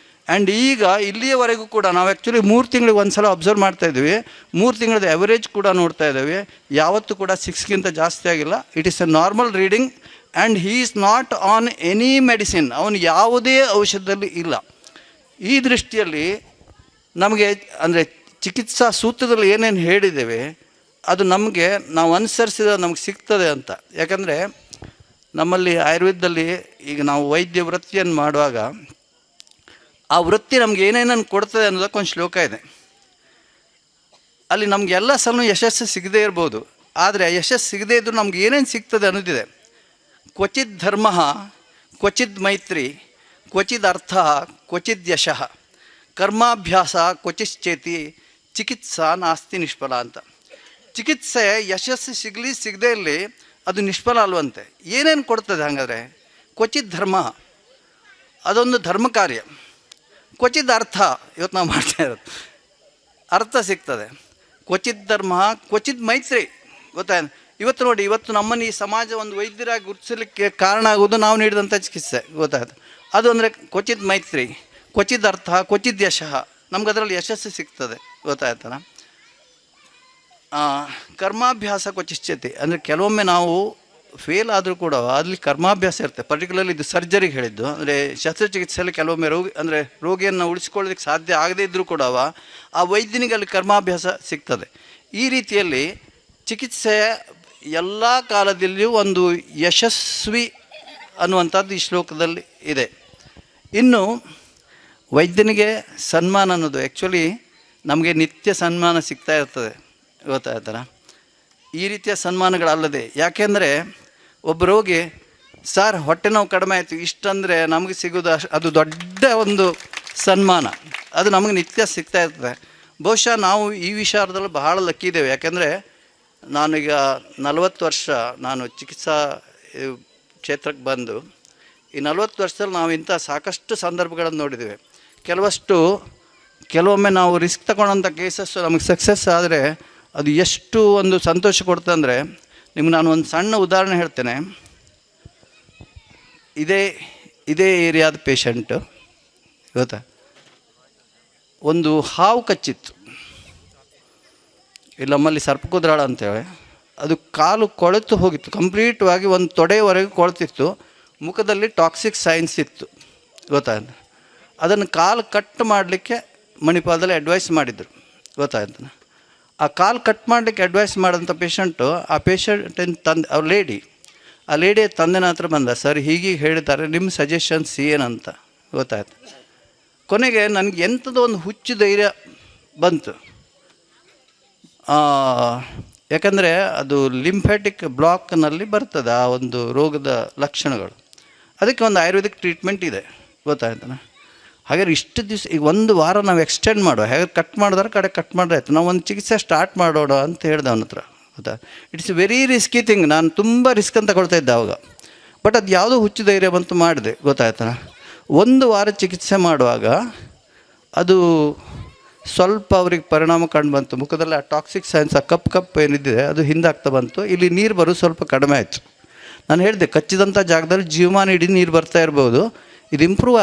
And ಈಗ ಇಲ್ಲಿಯವರೆಗೂ ಕೂಡ ನಾವು ಆ್ಯಕ್ಚುಲಿ 3 ತಿಂಗಳಿಗೆ ಒಂದು ಸಲ ಅಬ್ಸರ್ವ್ ಮಾಡ್ತಾ ಇದ್ದೀವಿ. 3 ತಿಂಗಳದ ಎವರೇಜ್ ಕೂಡ ನೋಡ್ತಾ ಇದ್ದೀವಿ. ಯಾವತ್ತೂ ಕೂಡ 6ಗಿಂತ ಜಾಸ್ತಿ ಆಗಿಲ್ಲ. It is A normal reading and he is not on any medicine. ಅವನು ಯಾವುದೇ ಔಷಧದಲ್ಲಿ ಇಲ್ಲ. ಈ ದೃಷ್ಟಿಯಲ್ಲಿ ನಮಗೆ ಅಂದರೆ ಚಿಕಿತ್ಸಾ ಸೂತ್ರದಲ್ಲಿ ಏನೇನು ಹೇಳಿದ್ದೇವೆ ಅದು ನಮಗೆ ನಾವು ಅನುಸರಿಸಿದ ನಮಗೆ ಸಿಗ್ತದೆ ಅಂತ. ಯಾಕಂದರೆ ನಮ್ಮಲ್ಲಿ ಆಯುರ್ವೇದದಲ್ಲಿ ಈಗ ನಾವು ವೈದ್ಯ ವೃತ್ತಿಯನ್ನು ಮಾಡುವಾಗ ಆ ವೃತ್ತಿ ನಮ್ಗೆ ಏನೇನನ್ನು ಕೊಡ್ತದೆ ಅನ್ನೋದಕ್ಕೊಂದು ಶ್ಲೋಕ ಇದೆ. ಅಲ್ಲಿ ನಮ್ಗೆ ಎಲ್ಲ ಸಲ ಯಶಸ್ಸು ಸಿಗದೇ ಇರ್ಬೋದು, ಆದರೆ ಯಶಸ್ಸು ಸಿಗದೇ ಇದ್ದರೂ ನಮ್ಗೆ ಏನೇನು ಸಿಗ್ತದೆ ಅನ್ನೋದಿದೆ. ಕ್ವಚಿತ್ ಧರ್ಮ, ಕ್ವಚಿತ್ ಮೈತ್ರಿ, ಕ್ವಚಿದ್ ಅರ್ಥ, ಕ್ವಚಿದ್ ಯಶಃ, ಕರ್ಮಾಭ್ಯಾಸ ಕ್ವಚಿಶ್ಚೇತಿ, ಚಿಕಿತ್ಸಾ ನಾಸ್ತಿ ನಿಷ್ಫಲ ಅಂತ. ಚಿಕಿತ್ಸೆ ಯಶಸ್ಸು ಸಿಗಲಿ ಸಿಗದೇ ಇರಲಿ ಅದು ನಿಷ್ಫಲ ಅಲ್ವಂತೆ. ಏನೇನು ಕೊಡ್ತದೆ ಹಾಗಾದರೆ? ಕ್ವಚಿತ್ ಧರ್ಮ, ಅದೊಂದು ಧರ್ಮ ಕಾರ್ಯ. ಕ್ವಚಿತ್ ಅರ್ಥ, ಇವತ್ತು ನಾವು ಮಾಡ್ತಾ ಇರೋದು ಅರ್ಥ ಸಿಗ್ತದೆ. ಕ್ವಚಿತ್ ಧರ್ಮ, ಕ್ವಚಿತ್ ಮೈತ್ರಿ. ಗೊತ್ತಾಯ್ತು? ಇವತ್ತು ನೋಡಿ, ಇವತ್ತು ನಮ್ಮನ್ನು ಈ ಸಮಾಜ ಒಂದು ವೈದ್ಯರಾಗಿ ಗುರುತಿಸಲಿಕ್ಕೆ ಕಾರಣ ಆಗೋದು ನಾವು ನೀಡಿದಂಥ ಚಿಕಿತ್ಸೆ. ಗೊತ್ತಾಯ್ತು? ಅದು ಅಂದರೆ ಕ್ವಚಿತ್ ಮೈತ್ರಿ, ಕ್ವಚಿತ್ ಅರ್ಥ, ಕ್ವಚಿತ್ ಯಶಃ. ನಮ್ಗೆ ಅದರಲ್ಲಿ ಯಶಸ್ಸು ಸಿಗ್ತದೆ. ಗೊತ್ತಾಯ್ತಲ್ಲ? ಕರ್ಮಾಭ್ಯಾಸ ಕ್ವಚಿಶ್ಚೇತಿ ಅಂದರೆ ಕೆಲವೊಮ್ಮೆ ನಾವು ಫೇಲ್ ಆದರೂ ಕೂಡ ಅಲ್ಲಿ ಕರ್ಮಾಭ್ಯಾಸ ಇರುತ್ತೆ. ಪರ್ಟಿಕ್ಯುಲರ್ಲಿ ಇದು ಸರ್ಜರಿಗೆ ಹೇಳಿದ್ದು. ಅಂದರೆ ಶಸ್ತ್ರಚಿಕಿತ್ಸೆಯಲ್ಲಿ ಕೆಲವೊಮ್ಮೆ ರೋಗಿಯನ್ನು ಉಳಿಸ್ಕೊಳ್ಳೋದಕ್ಕೆ ಸಾಧ್ಯ ಆಗದೇ ಇದ್ದರೂ ಕೂಡ ಆ ವೈದ್ಯನಿಗೆ ಅಲ್ಲಿ ಕರ್ಮಾಭ್ಯಾಸ ಸಿಗ್ತದೆ. ಈ ರೀತಿಯಲ್ಲಿ ಚಿಕಿತ್ಸೆ ಎಲ್ಲ ಕಾಲದಲ್ಲಿಯೂ ಒಂದು ಯಶಸ್ವಿ ಅನ್ನುವಂಥದ್ದು ಈ ಶ್ಲೋಕದಲ್ಲಿ ಇದೆ. ಇನ್ನು ವೈದ್ಯನಿಗೆ ಸನ್ಮಾನ ಅನ್ನೋದು ಆ್ಯಕ್ಚುಲಿ ನಮಗೆ ನಿತ್ಯ ಸನ್ಮಾನ ಸಿಗ್ತಾ ಇರ್ತದೆ. ಗೊತ್ತಾಯ್ತಲ್ಲ? ಈ ರೀತಿಯ ಸನ್ಮಾನಗಳಲ್ಲದೆ, ಯಾಕೆಂದರೆ ಒಬ್ಬ ರೋಗಿ ಸರ್ ಹೊಟ್ಟೆ ನೋವು ಕಡಿಮೆ ಆಯಿತು ಇಷ್ಟಂದರೆ ನಮಗೆ ಸಿಗೋದು ಅದು ದೊಡ್ಡ ಒಂದು ಸನ್ಮಾನ. ಅದು ನಮಗೆ ನಿತ್ಯ ಸಿಗ್ತಾ ಇರ್ತದೆ. ಬಹುಶಃ ನಾವು ಈ ವಿಚಾರದಲ್ಲಿ ಬಹಳ ಲಕ್ಕಿ ಇದ್ದೇವೆ. ಯಾಕೆಂದರೆ ನಾನೀಗ 40 ವರ್ಷ ನಾನು ಚಿಕಿತ್ಸಾ ಕ್ಷೇತ್ರಕ್ಕೆ ಬಂದು ಈ 40 ವರ್ಷದಲ್ಲಿ ನಾವು ಇಂಥ ಸಾಕಷ್ಟು ಸಂದರ್ಭಗಳನ್ನು ನೋಡಿದ್ದೇವೆ. ಕೆಲವೊಮ್ಮೆ ನಾವು ರಿಸ್ಕ್ ತಗೊಳ್ಳೋಂಥ ಕೇಸಸ್ಸು ನಮಗೆ ಸಕ್ಸಸ್ ಆದರೆ ಅದು ಎಷ್ಟು ಒಂದು ಸಂತೋಷ ಕೊಡ್ತದೆ ಅಂದರೆ, ನಿಮ್ಗೆ ನಾನು ಒಂದು ಸಣ್ಣ ಉದಾಹರಣೆ ಹೇಳ್ತೇನೆ. ಇದೇ ಏರಿಯಾದ ಪೇಷಂಟು, ಗೊತ್ತಾ, ಒಂದು ಹಾವು ಕಚ್ಚಿತ್ತು. ಇಲ್ಲಿ ನಮ್ಮಲ್ಲಿ ಸರ್ಪಕುದ್ರಾಳ ಅಂತೇಳಿ, ಅದು ಕಾಲು ಕೊಳೆತು ಹೋಗಿತ್ತು, ಕಂಪ್ಲೀಟ್ವಾಗಿ ಒಂದು ತೊಡೆಯವರೆಗೂ ಕೊಳೆತಿತ್ತು. ಮುಖದಲ್ಲಿ ಟಾಕ್ಸಿಕ್ ಸೈನ್ಸ್ ಇತ್ತು. ಗೊತ್ತಾಯ್ತು? ಅದನ್ನು ಕಾಲು ಕಟ್ ಮಾಡಲಿಕ್ಕೆ ಮಣಿಪಾಲದಲ್ಲಿ ಅಡ್ವೈಸ್ ಮಾಡಿದರು. ಗೊತ್ತಾಯ್ತು? ಆ ಕಾಲು ಕಟ್ ಮಾಡಲಿಕ್ಕೆ ಅಡ್ವೈಸ್ ಮಾಡೋಂಥ ಪೇಷಂಟು, ಆ ಪೇಷಂಟಿನ ಅವ್ರ ಆ ಲೇಡಿಯ ತಂದೆನ ಹತ್ರ ಬಂದ, ಸರ್ ಹೀಗೆ ಹೇಳಿದ್ದಾರೆ, ನಿಮ್ಮ ಸಜೆಷನ್ಸ್ ಏನಂತ. ಗೊತ್ತಾಯ್ತು? ಕೊನೆಗೆ ನನಗೆ ಎಂಥದೋ ಒಂದು ಹುಚ್ಚು ಧೈರ್ಯ ಬಂತು. ಯಾಕಂದರೆ ಅದು ಲಿಂಫ್ಯಾಟಿಕ್ ಬ್ಲಾಕ್ನಲ್ಲಿ ಬರ್ತದೆ ಆ ಒಂದು ರೋಗದ ಲಕ್ಷಣಗಳು. ಅದಕ್ಕೆ ಒಂದು ಆಯುರ್ವೇದಿಕ್ ಟ್ರೀಟ್ಮೆಂಟ್ ಇದೆ. ಗೊತ್ತಾಯ್ತಾನ? ಹಾಗಾದ್ರೆ ಇಷ್ಟು ದಿವಸ ಈಗ 1 ವಾರ ನಾವು ಎಕ್ಸ್ಟೆಂಡ್ ಮಾಡುವ, ಹೇಗೆ ಕಟ್ ಮಾಡಿದ್ರೆ ಕಟ್ ಮಾಡಿದ್ರೆ ಆಯಿತು, ನಾವು ಒಂದು ಚಿಕಿತ್ಸೆ ಸ್ಟಾರ್ಟ್ ಮಾಡೋಣ ಅಂತ ಹೇಳ್ದೆ ಅವನ ಹತ್ರ. ಗೊತ್ತಾ? It's very risky thing. ನಾನು ತುಂಬ ರಿಸ್ಕ್ ಅಂತ ತಗೊಳ್ತಾ ಇದ್ದೆ ಆವಾಗ. ಬಟ್ ಅದು ಯಾವುದೋ ಹುಚ್ಚು ಧೈರ್ಯ ಬಂತು, ಮಾಡಿದೆ. ಗೊತ್ತಾಯ್ತಾನ? 1 ವಾರ ಚಿಕಿತ್ಸೆ ಮಾಡುವಾಗ ಅದು ಸ್ವಲ್ಪ ಅವ್ರಿಗೆ ಪರಿಣಾಮ ಕಂಡು ಬಂತು. ಮುಖದಲ್ಲಿ ಆ ಟಾಕ್ಸಿಕ್ ಸೈನ್ಸ್, ಆ ಕಪ್ ಏನಿದೆ ಅದು ಹಿಂದಾಗ್ತಾ ಬಂತು. ಇಲ್ಲಿ ನೀರು ಬರೋದು ಸ್ವಲ್ಪ ಕಡಿಮೆ ಆಯಿತು. ನಾನು ಹೇಳಿದೆ, ಕಚ್ಚಿದಂಥ ಜಾಗದಲ್ಲಿ ಜೀವಮಾನ ಇಡೀ ನೀರು ಬರ್ತಾ ಇರ್ಬೋದು, ಇದು ಇಂಪ್ರೂವ್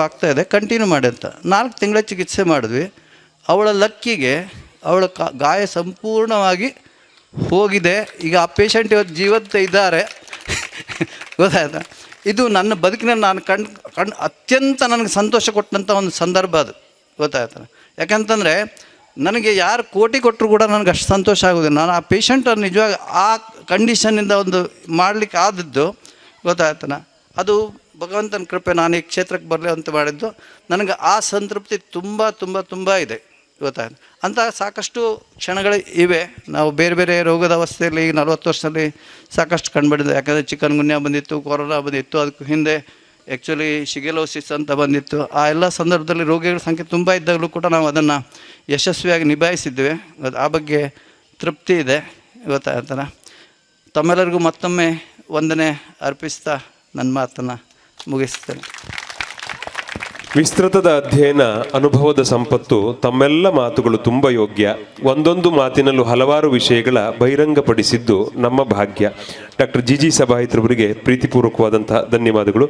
ಆಗ್ತಾ ಇದೆ, ಕಂಟಿನ್ಯೂ ಮಾಡಿ ಅಂತ. 4 ತಿಂಗಳ ಚಿಕಿತ್ಸೆ ಮಾಡಿದ್ವಿ. ಅವಳ ಲಕ್ಕಿಗೆ ಅವಳ ಗಾಯ ಸಂಪೂರ್ಣವಾಗಿ ಹೋಗಿದೆ. ಈಗ ಆ ಪೇಷಂಟ್ ಇವತ್ತು ಜೀವಂತ ಇದ್ದಾರೆ. ಗೊತ್ತಾಯ್ತಾ? ಇದು ನನ್ನ ಬದುಕಿನಲ್ಲಿ ನಾನು ಕಂಡು ಅತ್ಯಂತ ನನಗೆ ಸಂತೋಷ ಕೊಟ್ಟಂಥ ಒಂದು ಸಂದರ್ಭ ಅದು. ಗೊತ್ತಾಯ್ತಾ? ಯಾಕಂತಂದರೆ ನನಗೆ ಯಾರು ಕೋಟಿ ಕೊಟ್ಟರು ಕೂಡ ನನಗೆ ಅಷ್ಟು ಸಂತೋಷ ಆಗೋದಿಲ್ಲ. ನಾನು ಆ ಪೇಷಂಟನ್ನು ನಿಜವಾಗಿ ಆ ಕಂಡೀಷನ್ನಿಂದ ಒಂದು ಮಾಡಲಿಕ್ಕೆ ಆದದ್ದು. ಗೊತ್ತಾಯ್ತಾನ? ಅದು ಭಗವಂತನ ಕೃಪೆ. ನಾನು ಈ ಕ್ಷೇತ್ರಕ್ಕೆ ಬರಲಿ ಅಂತ ಮಾಡಿದ್ದು. ನನಗೆ ಆ ಸಂತೃಪ್ತಿ ತುಂಬ ತುಂಬ ತುಂಬ ಇದೆ. ಗೊತ್ತಾಯ್ತು? ಅಂತಹ ಸಾಕಷ್ಟು ಕ್ಷಣಗಳು ಇವೆ. ನಾವು ಬೇರೆ ಬೇರೆ ರೋಗದ ಅವಸ್ಥೆಯಲ್ಲಿ 40 ವರ್ಷದಲ್ಲಿ ಸಾಕಷ್ಟು ಕಂಡುಬಿಟ್ಟಿದೆ. ಯಾಕಂದರೆ ಚಿಕನ್ ಗುನ್ಯಾ ಬಂದಿತ್ತು, ಕೊರೋನಾ ಬಂದಿತ್ತು, ಅದಕ್ಕೆ ಹಿಂದೆ ಆ್ಯಕ್ಚುಲಿ ಶಿಗೆಲೋಸಿಸ್ ಅಂತ ಬಂದಿತ್ತು. ಆ ಎಲ್ಲ ಸಂದರ್ಭದಲ್ಲಿ ರೋಗಿಗಳ ಸಂಖ್ಯೆ ತುಂಬ ಇದ್ದಾಗಲೂ ಕೂಡ ನಾವು ಅದನ್ನು ಯಶಸ್ವಿಯಾಗಿ ನಿಭಾಯಿಸಿದ್ದೇವೆ. ಆ ಬಗ್ಗೆ ತೃಪ್ತಿ ಇದೆ. ಗೊತ್ತಾಯ್ತಲ್ಲ? ತಮ್ಮೆಲ್ಲರಿಗೂ ಮತ್ತೊಮ್ಮೆ ವಂದನೆ ಅರ್ಪಿಸ್ತಾ ನನ್ನ ಮಾತನ್ನು ಮುಗಿಸ್ತೇನೆ. ವಿಸ್ತೃತದ ಅಧ್ಯಯನ, ಅನುಭವದ ಸಂಪತ್ತು, ತಮ್ಮೆಲ್ಲ ಮಾತುಗಳು ತುಂಬ ಯೋಗ್ಯ. ಒಂದೊಂದು ಮಾತಿನಲ್ಲೂ ಹಲವಾರು ವಿಷಯಗಳ ಬಹಿರಂಗಪಡಿಸಿದ್ದು ನಮ್ಮ ಭಾಗ್ಯ. ಡಾಕ್ಟರ್ ಜಿ ಸಭಾಹಿತರವರಿಗೆ ಪ್ರೀತಿಪೂರ್ವಕವಾದಂತಹ ಧನ್ಯವಾದಗಳು.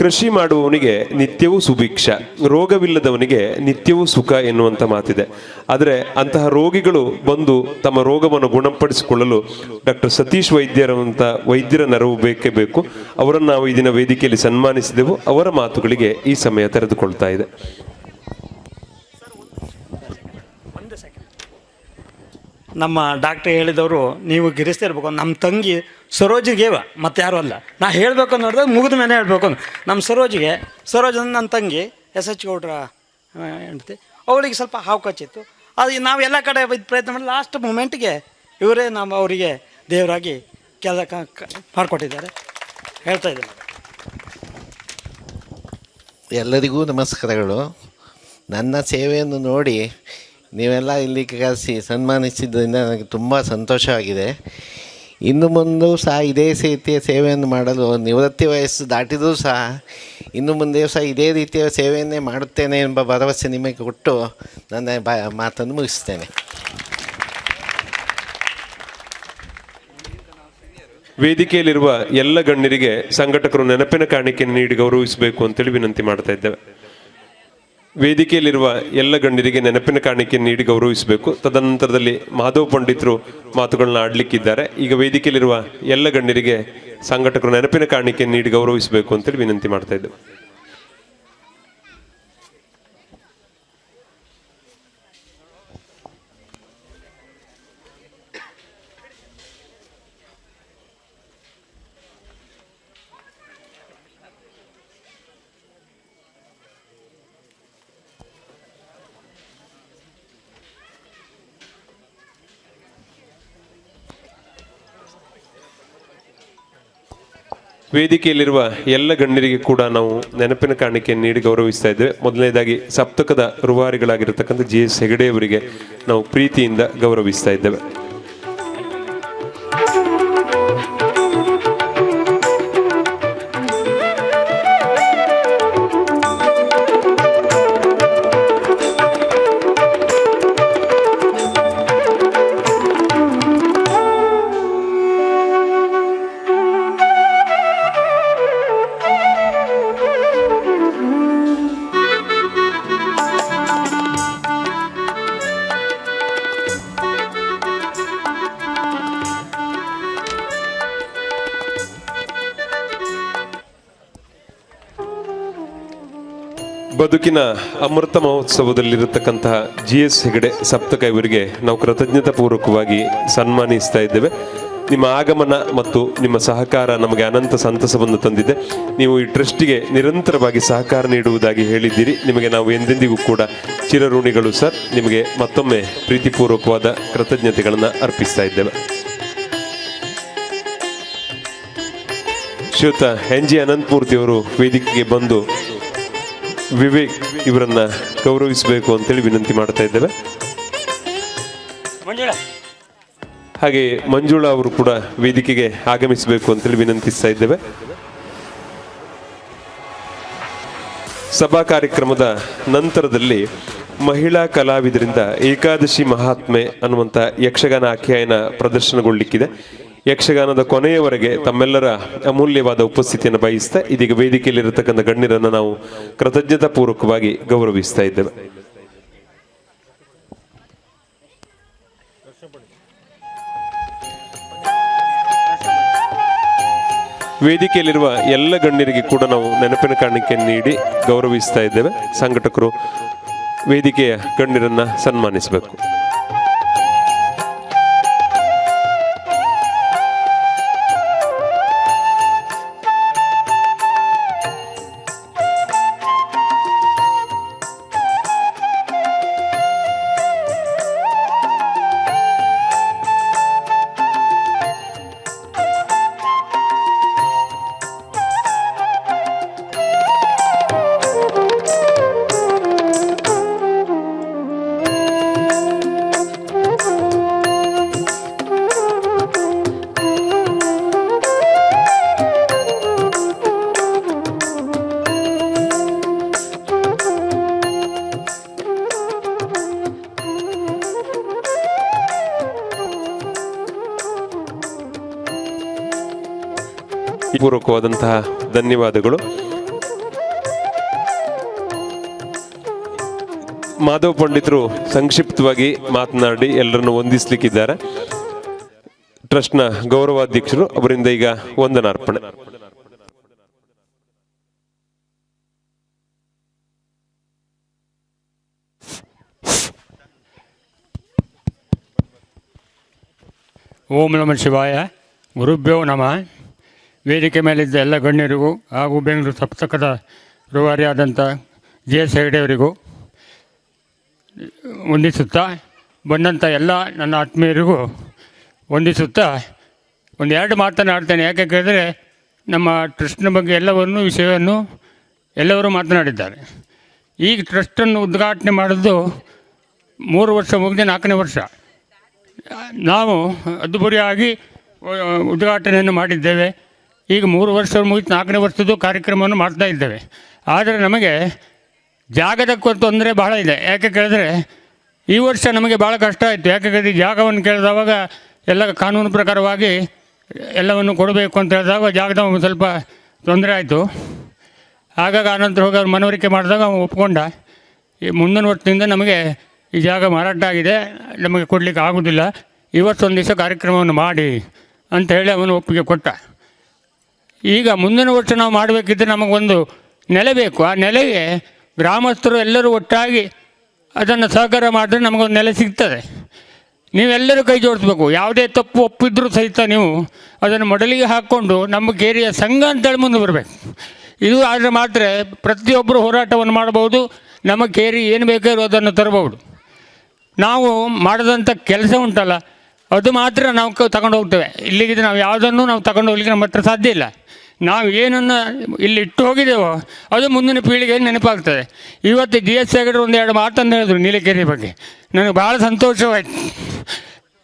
ಕೃಷಿ ಮಾಡುವವನಿಗೆ ನಿತ್ಯವೂ ಸುಭಿಕ್ಷ, ರೋಗವಿಲ್ಲದವನಿಗೆ ನಿತ್ಯವೂ ಸುಖ ಎನ್ನುವಂಥ ಮಾತಿದೆ. ಆದರೆ ಅಂತಹ ರೋಗಿಗಳು ಬಂದು ತಮ್ಮ ರೋಗವನ್ನು ಗುಣಪಡಿಸಿಕೊಳ್ಳಲು ಡಾಕ್ಟರ್ ಸತೀಶ್ ವೈದ್ಯರ ನೆರವು ಬೇಕೇ ಬೇಕು. ಅವರನ್ನು ನಾವು ಈ ದಿನ ವೇದಿಕೆಯಲ್ಲಿ ಸನ್ಮಾನಿಸಿದೆವು. ಅವರ ಮಾತುಗಳಿಗೆ ಈ ಸಮಯ ತೆರೆದುಕೊಳ್ತಾ ಇದೆ. ನಮ್ಮ ಡಾಕ್ಟ್ರ್ ಹೇಳಿದವರು ನೀವು ಗಿರಿಸ್ತಿರ್ಬೇಕು. ನಮ್ಮ ತಂಗಿ ಸರೋಜಿಗೆ ಮತ್ತೆ ಯಾರೂ ಅಲ್ಲ, ನಾ ಹೇಳಬೇಕು ಅನ್ನೋದಾಗ ಮುಗಿದ ಮೇಲೆ ಹೇಳಬೇಕು. ನಮ್ಮ ಸರೋಜ್ ನನ್ನ ತಂಗಿ SH ಗೌಡ್ರ ಹೆಂಡ್ತಿ, ಅವಳಿಗೆ ಸ್ವಲ್ಪ ಹಾವು ಕಚ್ಚಿತ್ತು. ಅದು ನಾವೆಲ್ಲ ಕಡೆ ಪ್ರಯತ್ನ ಮಾಡಿ ಲಾಸ್ಟ್ ಮೂಮೆಂಟ್ಗೆ ಇವರೇ ನಾವು ಅವರಿಗೆ ದೇವರಾಗಿ ಕೆಲಸ ಮಾಡಿಕೊಟ್ಟಿದ್ದಾರೆ. ಹೇಳ್ತಾ ಇದ್ದೀನಿ. ಎಲ್ಲರಿಗೂ ನಮಸ್ಕಾರಗಳು. ನನ್ನ ಸೇವೆಯನ್ನು ನೋಡಿ ನೀವೆಲ್ಲ ಇಲ್ಲಿ ಕರೆಸಿ ಸನ್ಮಾನಿಸಿದ್ದರಿಂದ ನನಗೆ ತುಂಬ ಸಂತೋಷವಾಗಿದೆ. ಇನ್ನು ಮುಂದೆ ಸಹ ಇದೇ ರೀತಿಯ ಸೇವೆಯನ್ನು ಮಾಡಲು ನಿವೃತ್ತಿ ವಯಸ್ಸು ದಾಟಿದರೂ ಸಹ ಇನ್ನು ಮುಂದೆಯೂ ಸಹ ಇದೇ ರೀತಿಯ ಸೇವೆಯನ್ನೇ ಮಾಡುತ್ತೇನೆ ಎಂಬ ಭರವಸೆ ನಿಮಗೆ ಕೊಟ್ಟು ನನ್ನ ಮಾತನ್ನು ಮುಗಿಸ್ತೇನೆ. ವೇದಿಕೆಯಲ್ಲಿರುವ ಎಲ್ಲ ಗಣ್ಯರಿಗೆ ಸಂಘಟಕರು ನೆನಪಿನ ಕಾಣಿಕೆಯನ್ನು ನೀಡಿ ಗೌರವಿಸಬೇಕು ಅಂತೇಳಿ ವಿನಂತಿ ಮಾಡ್ತಾ ಇದ್ದೇವೆ. ವೇದಿಕೆಯಲ್ಲಿರುವ ಎಲ್ಲ ಗಣ್ಯರಿಗೆ ನೆನಪಿನ ಕಾಣಿಕೆಯನ್ನು ನೀಡಿ ಗೌರವಿಸಬೇಕು. ತದನಂತರದಲ್ಲಿ ಮಾಧವ್ ಪಂಡಿತರು ಮಾತುಗಳನ್ನ ಆಡ್ಲಿಕ್ಕಿದ್ದಾರೆ. ಈಗ ವೇದಿಕೆಯಲ್ಲಿರುವ ಎಲ್ಲ ಗಣ್ಯರಿಗೆ ಸಂಘಟಕರು ನೆನಪಿನ ಕಾಣಿಕೆಯನ್ನು ನೀಡಿ ಗೌರವಿಸಬೇಕು ಅಂತೇಳಿ ವಿನಂತಿ ಮಾಡ್ತಾ ಇದ್ದೇವೆ. ವೇದಿಕೆಯಲ್ಲಿರುವ ಎಲ್ಲ ಗಣ್ಯರಿಗೆ ಕೂಡ ನಾವು ನೆನಪಿನ ಕಾಣಿಕೆಯನ್ನು ನೀಡಿ ಗೌರವಿಸ್ತಾ ಇದ್ದೇವೆ. ಮೊದಲನೇದಾಗಿ ಸಪ್ತಕದ ರೂವಾರಿಗಳಾಗಿರತಕ್ಕಂಥ GS ಹೆಗಡೆ ಅವರಿಗೆ ನಾವು ಪ್ರೀತಿಯಿಂದ ಗೌರವಿಸ್ತಾ ಇದ್ದೇವೆ. ಬದುಕಿನ ಅಮೃತ ಮಹೋತ್ಸವದಲ್ಲಿರತಕ್ಕಂತಹ GS ಹೆಗಡೆ ಸಪ್ತಕ ಇವರಿಗೆ ನಾವು ಕೃತಜ್ಞತಾ ಪೂರ್ವಕವಾಗಿ ಸನ್ಮಾನಿಸ್ತಾ ಇದ್ದೇವೆ. ನಿಮ್ಮ ಆಗಮನ ಮತ್ತು ನಿಮ್ಮ ಸಹಕಾರ ನಮಗೆ ಅನಂತ ಸಂತಸವನ್ನು ತಂದಿದೆ. ನೀವು ಈ ಟ್ರಸ್ಟಿಗೆ ನಿರಂತರವಾಗಿ ಸಹಕಾರ ನೀಡುವುದಾಗಿ ಹೇಳಿದ್ದೀರಿ. ನಿಮಗೆ ನಾವು ಎಂದೆಂದಿಗೂ ಕೂಡ ಚಿರಋಣಿಗಳು ಸರ್. ನಿಮಗೆ ಮತ್ತೊಮ್ಮೆ ಪ್ರೀತಿಪೂರ್ವಕವಾದ ಕೃತಜ್ಞತೆಗಳನ್ನು ಅರ್ಪಿಸ್ತಾ ಇದ್ದೇವೆ. ಶ್ರೀಯುತ NG ಅನಂತಮೂರ್ತಿಯವರು ವೇದಿಕೆಗೆ ಬಂದು ವಿವೇಕ್ ಇವರನ್ನ ಗೌರವಿಸಬೇಕು ಅಂತೇಳಿ ವಿನಂತಿ ಮಾಡ್ತಾ ಇದ್ದೇವೆ. ಹಾಗೆ ಮಂಜುಳಾ ಅವರು ಕೂಡ ವೇದಿಕೆಗೆ ಆಗಮಿಸಬೇಕು ಅಂತೇಳಿ ವಿನಂತಿಸ್ತಾ ಇದ್ದೇವೆ. ಸಭಾ ಕಾರ್ಯಕ್ರಮದ ನಂತರದಲ್ಲಿ ಮಹಿಳಾ ಕಲಾವಿದರಿಂದ ಏಕಾದಶಿ ಮಹಾತ್ಮೆ ಅನ್ನುವಂಥ ಯಕ್ಷಗಾನ ಆಖ್ಯಾಯನ ಪ್ರದರ್ಶನಗೊಳ್ಳಿಕ್ಕಿದೆ. ಯಕ್ಷಗಾನದ ಕೊನೆಯವರೆಗೆ ತಮ್ಮೆಲ್ಲರ ಅಮೂಲ್ಯವಾದ ಉಪಸ್ಥಿತಿಯನ್ನು ಬಯಸ್ತಾ ಇದೀಗ ವೇದಿಕೆಯಲ್ಲಿರತಕ್ಕಂಥ ಗಣ್ಯರನ್ನು ನಾವು ಕೃತಜ್ಞತಾ ಪೂರ್ವಕವಾಗಿ ಗೌರವಿಸ್ತಾ ಇದ್ದೇವೆ. ವೇದಿಕೆಯಲ್ಲಿರುವ ಎಲ್ಲ ಗಣ್ಯರಿಗೆ ಕೂಡ ನಾವು ನೆನಪಿನ ಕಾಣಿಕೆಯನ್ನು ನೀಡಿ ಗೌರವಿಸ್ತಾ ಇದ್ದೇವೆ. ಸಂಘಟಕರು ವೇದಿಕೆಯ ಗಣ್ಯರನ್ನ ಸನ್ಮಾನಿಸಬೇಕು. ಪೂರ್ವಕವಾದಂತಹ ಧನ್ಯವಾದಗಳು. ಮಾಧವ ಪಂಡಿತರು ಸಂಕ್ಷಿಪ್ತವಾಗಿ ಮಾತನಾಡಿ ಎಲ್ಲರನ್ನು ವಂದಿಸಲಿಕ್ಕಿದ್ದಾರೆ. ಟ್ರಸ್ಟ್ನ ಗೌರವಾಧ್ಯಕ್ಷರು, ಅವರಿಂದ ಈಗ ವಂದನಾರ್ಪಣೆ. ಓಂ ನಮಃ ಶಿವಾಯ. ಗುರುಭ್ಯೋ ನಮಃ. ವೇದಿಕೆ ಮೇಲಿದ್ದ ಎಲ್ಲ ಗಣ್ಯರಿಗೂ ಹಾಗೂ ಬೆಂಗಳೂರು ಸಪ್ತಕದ ರೂವಾರಿಯಾದಂಥ JS ಹೆಗಡೆಯವರಿಗೂ ವಂದಿಸುತ್ತಾ, ಬಂದಂಥ ಎಲ್ಲ ನನ್ನ ಆತ್ಮೀಯರಿಗೂ ವಂದಿಸುತ್ತಾ ಒಂದೆರಡು ಮಾತನಾಡ್ತೇನೆ. ಯಾಕೆ ಕೇಳಿದರೆ ನಮ್ಮ ಟ್ರಸ್ಟ್ನ ಬಗ್ಗೆ ವಿಷಯವನ್ನು ಎಲ್ಲರೂ ಮಾತನಾಡಿದ್ದಾರೆ. ಈ ಟ್ರಸ್ಟನ್ನು ಉದ್ಘಾಟನೆ ಮಾಡಿದ್ದು 3 ವರ್ಷ ಮುಗಿದ 4ನೇ ವರ್ಷ. ನಾವು ಅದ್ಧೂರಿಯಾಗಿ ಉದ್ಘಾಟನೆಯನ್ನು ಮಾಡಿದ್ದೇವೆ. ಈಗ 3 ವರ್ಷ ಮುಗಿದು 4ನೇ ವರ್ಷದ್ದು ಕಾರ್ಯಕ್ರಮವನ್ನು ಮಾಡ್ತಾ ಇದ್ದೇವೆ. ಆದರೆ ನಮಗೆ ಜಾಗದ ತೊಂದರೆ ಬಹಳ ಇದೆ. ಯಾಕೆ ಕೇಳಿದ್ರೆ ಈ ವರ್ಷ ನಮಗೆ ಭಾಳ ಕಷ್ಟ ಆಯಿತು. ಯಾಕೆ ಕೇಳಿದ್ರೆ ಜಾಗವನ್ನು ಕೇಳಿದವಾಗ ಎಲ್ಲ ಕಾನೂನು ಪ್ರಕಾರವಾಗಿ ಎಲ್ಲವನ್ನು ಕೊಡಬೇಕು ಅಂತ ಹೇಳಿದಾಗ ಜಾಗದ ಒಂದು ಸ್ವಲ್ಪ ತೊಂದರೆ ಆಯಿತು. ಹಾಗಾಗಿ ಆನಂತರ ಹೋಗಿ ಅವ್ರು ಮನವರಿಕೆ ಮಾಡಿದಾಗ ಅವನು ಒಪ್ಕೊಂಡ. ಈ ಮುಂದಿನ ವರ್ಷದಿಂದ ನಮಗೆ ಈ ಜಾಗ ಮಾರಾಟ ಆಗಿದೆ, ನಮಗೆ ಕೊಡಲಿಕ್ಕೆ ಆಗೋದಿಲ್ಲ, ಇವತ್ತೊಂದು ದಿವಸ ಕಾರ್ಯಕ್ರಮವನ್ನು ಮಾಡಿ ಅಂತ ಹೇಳಿ ಅವನು ಒಪ್ಪಿಗೆ ಕೊಟ್ಟ. ಈಗ ಮುಂದಿನ ವರ್ಷ ನಾವು ಮಾಡಬೇಕಿದ್ರೆ ನಮಗೊಂದು ನೆಲೆ ಬೇಕು. ಆ ನೆಲೆಗೆ ಗ್ರಾಮಸ್ಥರು ಎಲ್ಲರೂ ಒಟ್ಟಾಗಿ ಅದನ್ನು ಸಹಕಾರ ಮಾಡಿದ್ರೆ ನಮಗೊಂದು ನೆಲೆ ಸಿಗ್ತದೆ. ನೀವೆಲ್ಲರೂ ಕೈ ಜೋಡಿಸ್ಬೇಕು. ಯಾವುದೇ ತಪ್ಪು ಒಪ್ಪಿದ್ರೂ ಸಹಿತ ನೀವು ಅದನ್ನು ಮೊದಲಿಗೆ ಹಾಕ್ಕೊಂಡು ನಮ್ಮ ಕೇರಿಯ ಸಂಘ ಅಂತೇಳಿ ಮುಂದೆ ಬರಬೇಕು. ಇದು ಆದರೆ ಮಾತ್ರ ಪ್ರತಿಯೊಬ್ಬರು ಹೋರಾಟವನ್ನು ಮಾಡ್ಬೋದು. ನಮ್ಮ ಕೇರಿ ಏನು ಬೇಕೋ ಅದನ್ನು ತರಬಹುದು. ನಾವು ಮಾಡಿದಂಥ ಕೆಲಸ ಉಂಟಲ್ಲ, ಅದು ಮಾತ್ರ ನಾವು ತಗೊಂಡು ಹೋಗ್ತೇವೆ. ಇಲ್ಲಿಗೆ ನಾವು ಯಾವುದನ್ನು ನಾವು ತಗೊಂಡು ಹೋಗ್ಲಿಕ್ಕೆ ನಮ್ಮ ಹತ್ರ ಸಾಧ್ಯ ಇಲ್ಲ. ನಾವು ಏನನ್ನು ಇಲ್ಲಿ ಇಟ್ಟು ಹೋಗಿದ್ದೇವೋ ಅದು ಮುಂದಿನ ಪೀಳಿಗೆಗೆ ನೆನಪಾಗ್ತದೆ. ಇವತ್ತು JS ಹೆಗಡೆ ಒಂದೆರಡು ಮಾತನ್ನು ಹೇಳಿದ್ರು ನೀಲಕೆರೆ ಬಗ್ಗೆ, ನನಗೆ ಭಾಳ ಸಂತೋಷವಾಯಿತು.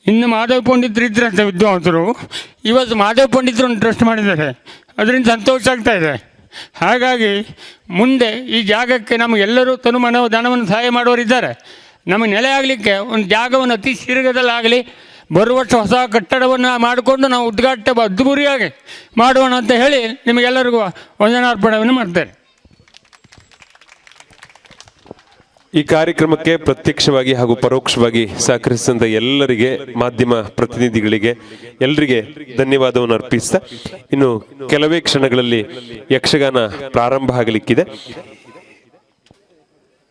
ಇನ್ನು ಮಾಧವ ಪಂಡಿತರು ಇದ್ರಂತೆ ವಿದ್ವಾಂಸರು, ಇವತ್ತು ಮಾಧವ ಪಂಡಿತರು ಒಂದು ಟ್ರಸ್ಟ್ ಮಾಡಿದ್ದಾರೆ, ಅದರಿಂದ ಸಂತೋಷ ಆಗ್ತಾ ಇದೆ. ಹಾಗಾಗಿ ಮುಂದೆ ಈ ಜಾಗಕ್ಕೆ ನಮಗೆಲ್ಲರೂ ತನುಮನೋ ಧನವನ್ನು ಸಹಾಯ ಮಾಡೋರಿದ್ದಾರೆ. ನಮಗೆ ನೆಲೆ ಆಗಲಿಕ್ಕೆ ಒಂದು ಜಾಗವನ್ನು ಅತಿ ಶೀಘ್ರದಲ್ಲಾಗಲಿ ಬರುವ ವರ್ಷ ಹೊಸ ಕಟ್ಟಡವನ್ನು ಮಾಡಿಕೊಂಡು ನಾವು ಉದ್ಘಾಟನೆ ಅದ್ಧೂರಿಯಾಗಿ ಮಾಡೋಣ ಅಂತ ಹೇಳಿ ನಿಮಗೆಲ್ಲರಿಗೂ ವಂದನಾರ್ಪಣೆಯನ್ನು ಮಾಡ್ತೇನೆ. ಈ ಕಾರ್ಯಕ್ರಮಕ್ಕೆ ಪ್ರತ್ಯಕ್ಷವಾಗಿ ಹಾಗೂ ಪರೋಕ್ಷವಾಗಿ ಸಹಕರಿಸಿದಂಥ ಎಲ್ಲರಿಗೆ, ಮಾಧ್ಯಮ ಪ್ರತಿನಿಧಿಗಳಿಗೆ ಎಲ್ಲರಿಗೆ ಧನ್ಯವಾದವನ್ನು ಅರ್ಪಿಸ್ತಾ, ಇನ್ನು ಕೆಲವೇ ಕ್ಷಣಗಳಲ್ಲಿ ಯಕ್ಷಗಾನ ಪ್ರಾರಂಭ ಆಗಲಿಕ್ಕಿದೆ.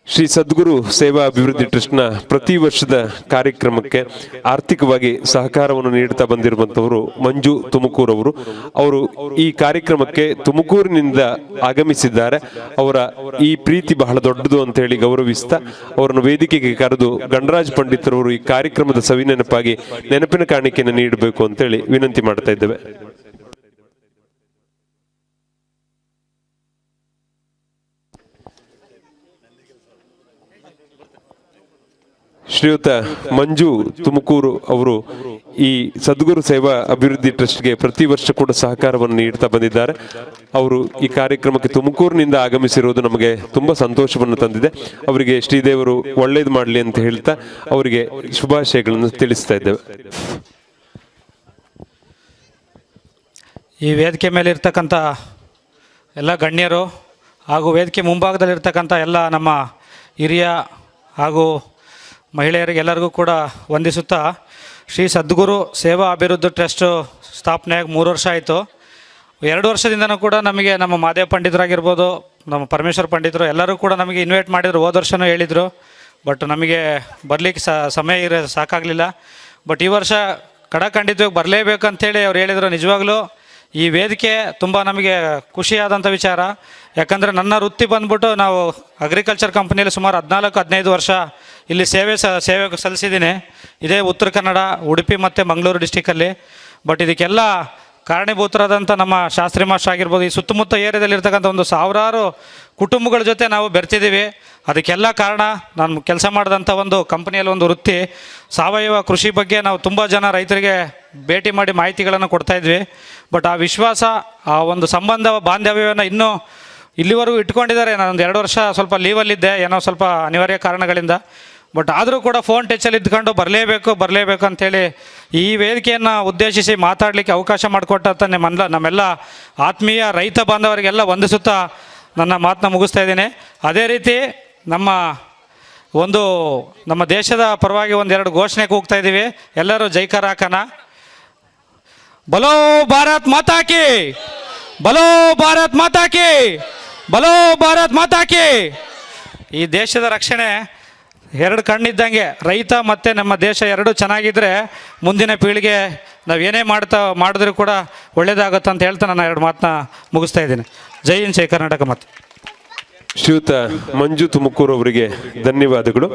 ಶ್ರೀ ಸದ್ಗುರು ಸೇವಾ ಅಭಿವೃದ್ಧಿ ಟ್ರಸ್ಟ್ನ ಪ್ರತಿ ವರ್ಷದ ಕಾರ್ಯಕ್ರಮಕ್ಕೆ ಆರ್ಥಿಕವಾಗಿ ಸಹಕಾರವನ್ನು ನೀಡುತ್ತಾ ಬಂದಿರುವಂಥವರು ಮಂಜು ತುಮಕೂರವರು. ಅವರು ಈ ಕಾರ್ಯಕ್ರಮಕ್ಕೆ ತುಮಕೂರಿನಿಂದ ಆಗಮಿಸಿದ್ದಾರೆ. ಅವರ ಈ ಪ್ರೀತಿ ಬಹಳ ದೊಡ್ಡದು ಅಂತ ಹೇಳಿ ಗೌರವಿಸ್ತಾ ಅವರನ್ನು ವೇದಿಕೆಗೆ ಕರೆದು ಗಣರಾಜ್ ಪಂಡಿತರವರು ಈ ಕಾರ್ಯಕ್ರಮದ ಸವಿನೆನಪಾಗಿ ನೆನಪಿನ ಕಾಣಿಕೆಯನ್ನು ನೀಡಬೇಕು ಅಂತೇಳಿ ವಿನಂತಿ ಮಾಡ್ತಾ ಇದ್ದೇವೆ. ಶ್ರೀಯುತ ಮಂಜು ತುಮಕೂರು ಅವರು ಈ ಸದ್ಗುರು ಸೇವಾ ಅಭಿವೃದ್ಧಿ ಟ್ರಸ್ಟ್ಗೆ ಪ್ರತಿ ವರ್ಷ ಕೂಡ ಸಹಕಾರವನ್ನು ನೀಡ್ತಾ ಬಂದಿದ್ದಾರೆ. ಅವರು ಈ ಕಾರ್ಯಕ್ರಮಕ್ಕೆ ತುಮಕೂರಿನಿಂದ ಆಗಮಿಸಿರುವುದು ನಮಗೆ ತುಂಬ ಸಂತೋಷವನ್ನು ತಂದಿದೆ. ಅವರಿಗೆ ಶ್ರೀದೇವರು ಒಳ್ಳೇದು ಮಾಡಲಿ ಅಂತ ಹೇಳ್ತಾ ಅವರಿಗೆ ಶುಭಾಶಯಗಳನ್ನು ತಿಳಿಸ್ತಾ ಇದ್ದೇವೆ. ಈ ವೇದಿಕೆ ಮೇಲೆ ಇರ್ತಕ್ಕಂಥ ಎಲ್ಲ ಗಣ್ಯರು ಹಾಗೂ ವೇದಿಕೆ ಮುಂಭಾಗದಲ್ಲಿರ್ತಕ್ಕಂಥ ಎಲ್ಲ ನಮ್ಮ ಹಿರಿಯ ಹಾಗೂ ಮಹಿಳೆಯರಿಗೆ ಎಲ್ಲರಿಗೂ ಕೂಡ ವಂದಿಸುತ್ತಾ, ಶ್ರೀ ಸದ್ಗುರು ಸೇವಾ ಅಭಿವೃದ್ಧಿ ಟ್ರಸ್ಟ್ ಸ್ಥಾಪನೆಯಾಗಿ 3 ವರ್ಷ ಆಯಿತು. 2 ವರ್ಷದಿಂದನೂ ಕೂಡ ನಮಗೆ ನಮ್ಮ ಮಾದೇವ ಪಂಡಿತರಾಗಿರ್ಬೋದು, ನಮ್ಮ ಪರಮೇಶ್ವರ ಪಂಡಿತರು ಎಲ್ಲರೂ ಕೂಡ ನಮಗೆ ಇನ್ವೈಟ್ ಮಾಡಿದರು. ಹೋದ ವರ್ಷವೂ ಹೇಳಿದರು, ಬಟ್ ನಮಗೆ ಬರಲಿಕ್ಕೆ ಸಮಯ ಸಾಕಾಗಲಿಲ್ಲ. ಬಟ್ ಈ ವರ್ಷ ಖಂಡಿತವಾಗಿ ಬರಲೇಬೇಕಂತೇಳಿ ಅವ್ರು ಹೇಳಿದರು. ನಿಜವಾಗ್ಲೂ ಈ ವೇದಿಕೆ ತುಂಬ ನಮಗೆ ಖುಷಿಯಾದಂಥ ವಿಚಾರ. ಯಾಕಂದರೆ ನನ್ನ ವೃತ್ತಿ ಬಂದ್ಬಿಟ್ಟು ನಾವು ಅಗ್ರಿಕಲ್ಚರ್ ಕಂಪ್ನಿಯಲ್ಲಿ ಸುಮಾರು 14-15 ವರ್ಷ ಇಲ್ಲಿ ಸೇವೆ ಸಲ್ಲಿಸಿದ್ದೀನಿ. ಇದೇ ಉತ್ತರ ಕನ್ನಡ, ಉಡುಪಿ ಮತ್ತು ಮಂಗಳೂರು ಡಿಸ್ಟಿಕಲ್ಲಿ. ಬಟ್ ಇದಕ್ಕೆಲ್ಲ ಕಾರಣೀಭೂತರಾದಂಥ ನಮ್ಮ ಶಾಸ್ತ್ರಿ ಮಾಸ್ಟರ್ ಆಗಿರ್ಬೋದು, ಈ ಸುತ್ತಮುತ್ತ ಏರಿಯಾದಲ್ಲಿರ್ತಕ್ಕಂಥ ಒಂದು 1000 ಕುಟುಂಬಗಳ ಜೊತೆ ನಾವು ಬೆರ್ತಿದ್ದೀವಿ. ಅದಕ್ಕೆಲ್ಲ ಕಾರಣ ನಾನು ಕೆಲಸ ಮಾಡಿದಂಥ ಒಂದು ಕಂಪ್ನಿಯಲ್ಲಿ ಒಂದು ವೃತ್ತಿ ಸಾವಯವ ಕೃಷಿ ಬಗ್ಗೆ ನಾವು ತುಂಬ ಜನ ರೈತರಿಗೆ ಭೇಟಿ ಮಾಡಿ ಮಾಹಿತಿಗಳನ್ನು ಕೊಡ್ತಾಯಿದ್ವಿ. ಬಟ್ ಆ ವಿಶ್ವಾಸ, ಆ ಒಂದು ಸಂಬಂಧ ಬಾಂಧವ್ಯವನ್ನು ಇನ್ನೂ ಇಲ್ಲಿವರೆಗೂ ಇಟ್ಕೊಂಡಿದ್ದಾರೆ. ನಾನೊಂದು 2 ವರ್ಷ ಸ್ವಲ್ಪ ಲೀವಲ್ಲಿದ್ದೆ, ಏನೋ ಸ್ವಲ್ಪ ಅನಿವಾರ್ಯ ಕಾರಣಗಳಿಂದ. ಬಟ್ ಆದರೂ ಕೂಡ ಫೋನ್ ಟಚಲ್ಲಿ ಇದ್ಕೊಂಡು ಬರಲೇಬೇಕು ಅಂಥೇಳಿ ಈ ವೇದಿಕೆಯನ್ನು ಉದ್ದೇಶಿಸಿ ಮಾತಾಡಲಿಕ್ಕೆ ಅವಕಾಶ ಮಾಡಿಕೊಟ್ಟಂಥ ನಮ್ಮೆಲ್ಲ ಆತ್ಮೀಯ ರೈತ ಬಾಂಧವರಿಗೆಲ್ಲ ವಂದಿಸುತ್ತಾ ನನ್ನ ಮಾತನ್ನ ಮುಗಿಸ್ತಾ ಇದ್ದೀನಿ. ಅದೇ ರೀತಿ ನಮ್ಮ ಒಂದು ನಮ್ಮ ದೇಶದ ಪರವಾಗಿ ಒಂದೆರಡು ಘೋಷಣೆ ಕೂಗ್ತಾ ಇದ್ದೀವಿ. ಎಲ್ಲರೂ ಜೈಕಾರ ಹಾಕೋಣ. ಬಲೋ ಭಾರತ್ ಮಾತಾ ಕಿ, ಬಲೋ ಭಾರತ್ ಮಾತಾ ಕಿ, ಬಲೋ ಭಾರತ್ ಮಾತಾ ಕಿ. ಈ ದೇಶದ ರಕ್ಷಣೆ ಎರಡು ಕಣ್ಣಿದ್ದಂಗೆ, ರೈತ ಮತ್ತು ನಮ್ಮ ದೇಶ ಎರಡೂ ಚೆನ್ನಾಗಿದ್ದರೆ ಮುಂದಿನ ಪೀಳಿಗೆ ನಾವೇನೇ ಮಾಡಿದ್ರೂ ಕೂಡ ಒಳ್ಳೆಯದಾಗುತ್ತೆ ಅಂತ ಹೇಳ್ತಾ ನಾನು ಎರಡು ಮಾತನ್ನ ಮುಗಿಸ್ತಾ ಇದ್ದೀನಿ. ಜೈ ಹಿಂದ್, ಜೈ ಕರ್ನಾಟಕ. ಮತ್ತು ಶ್ರೀಯುತ ಮಂಜು ತುಮಕೂರು ಅವರಿಗೆ ಧನ್ಯವಾದಗಳು.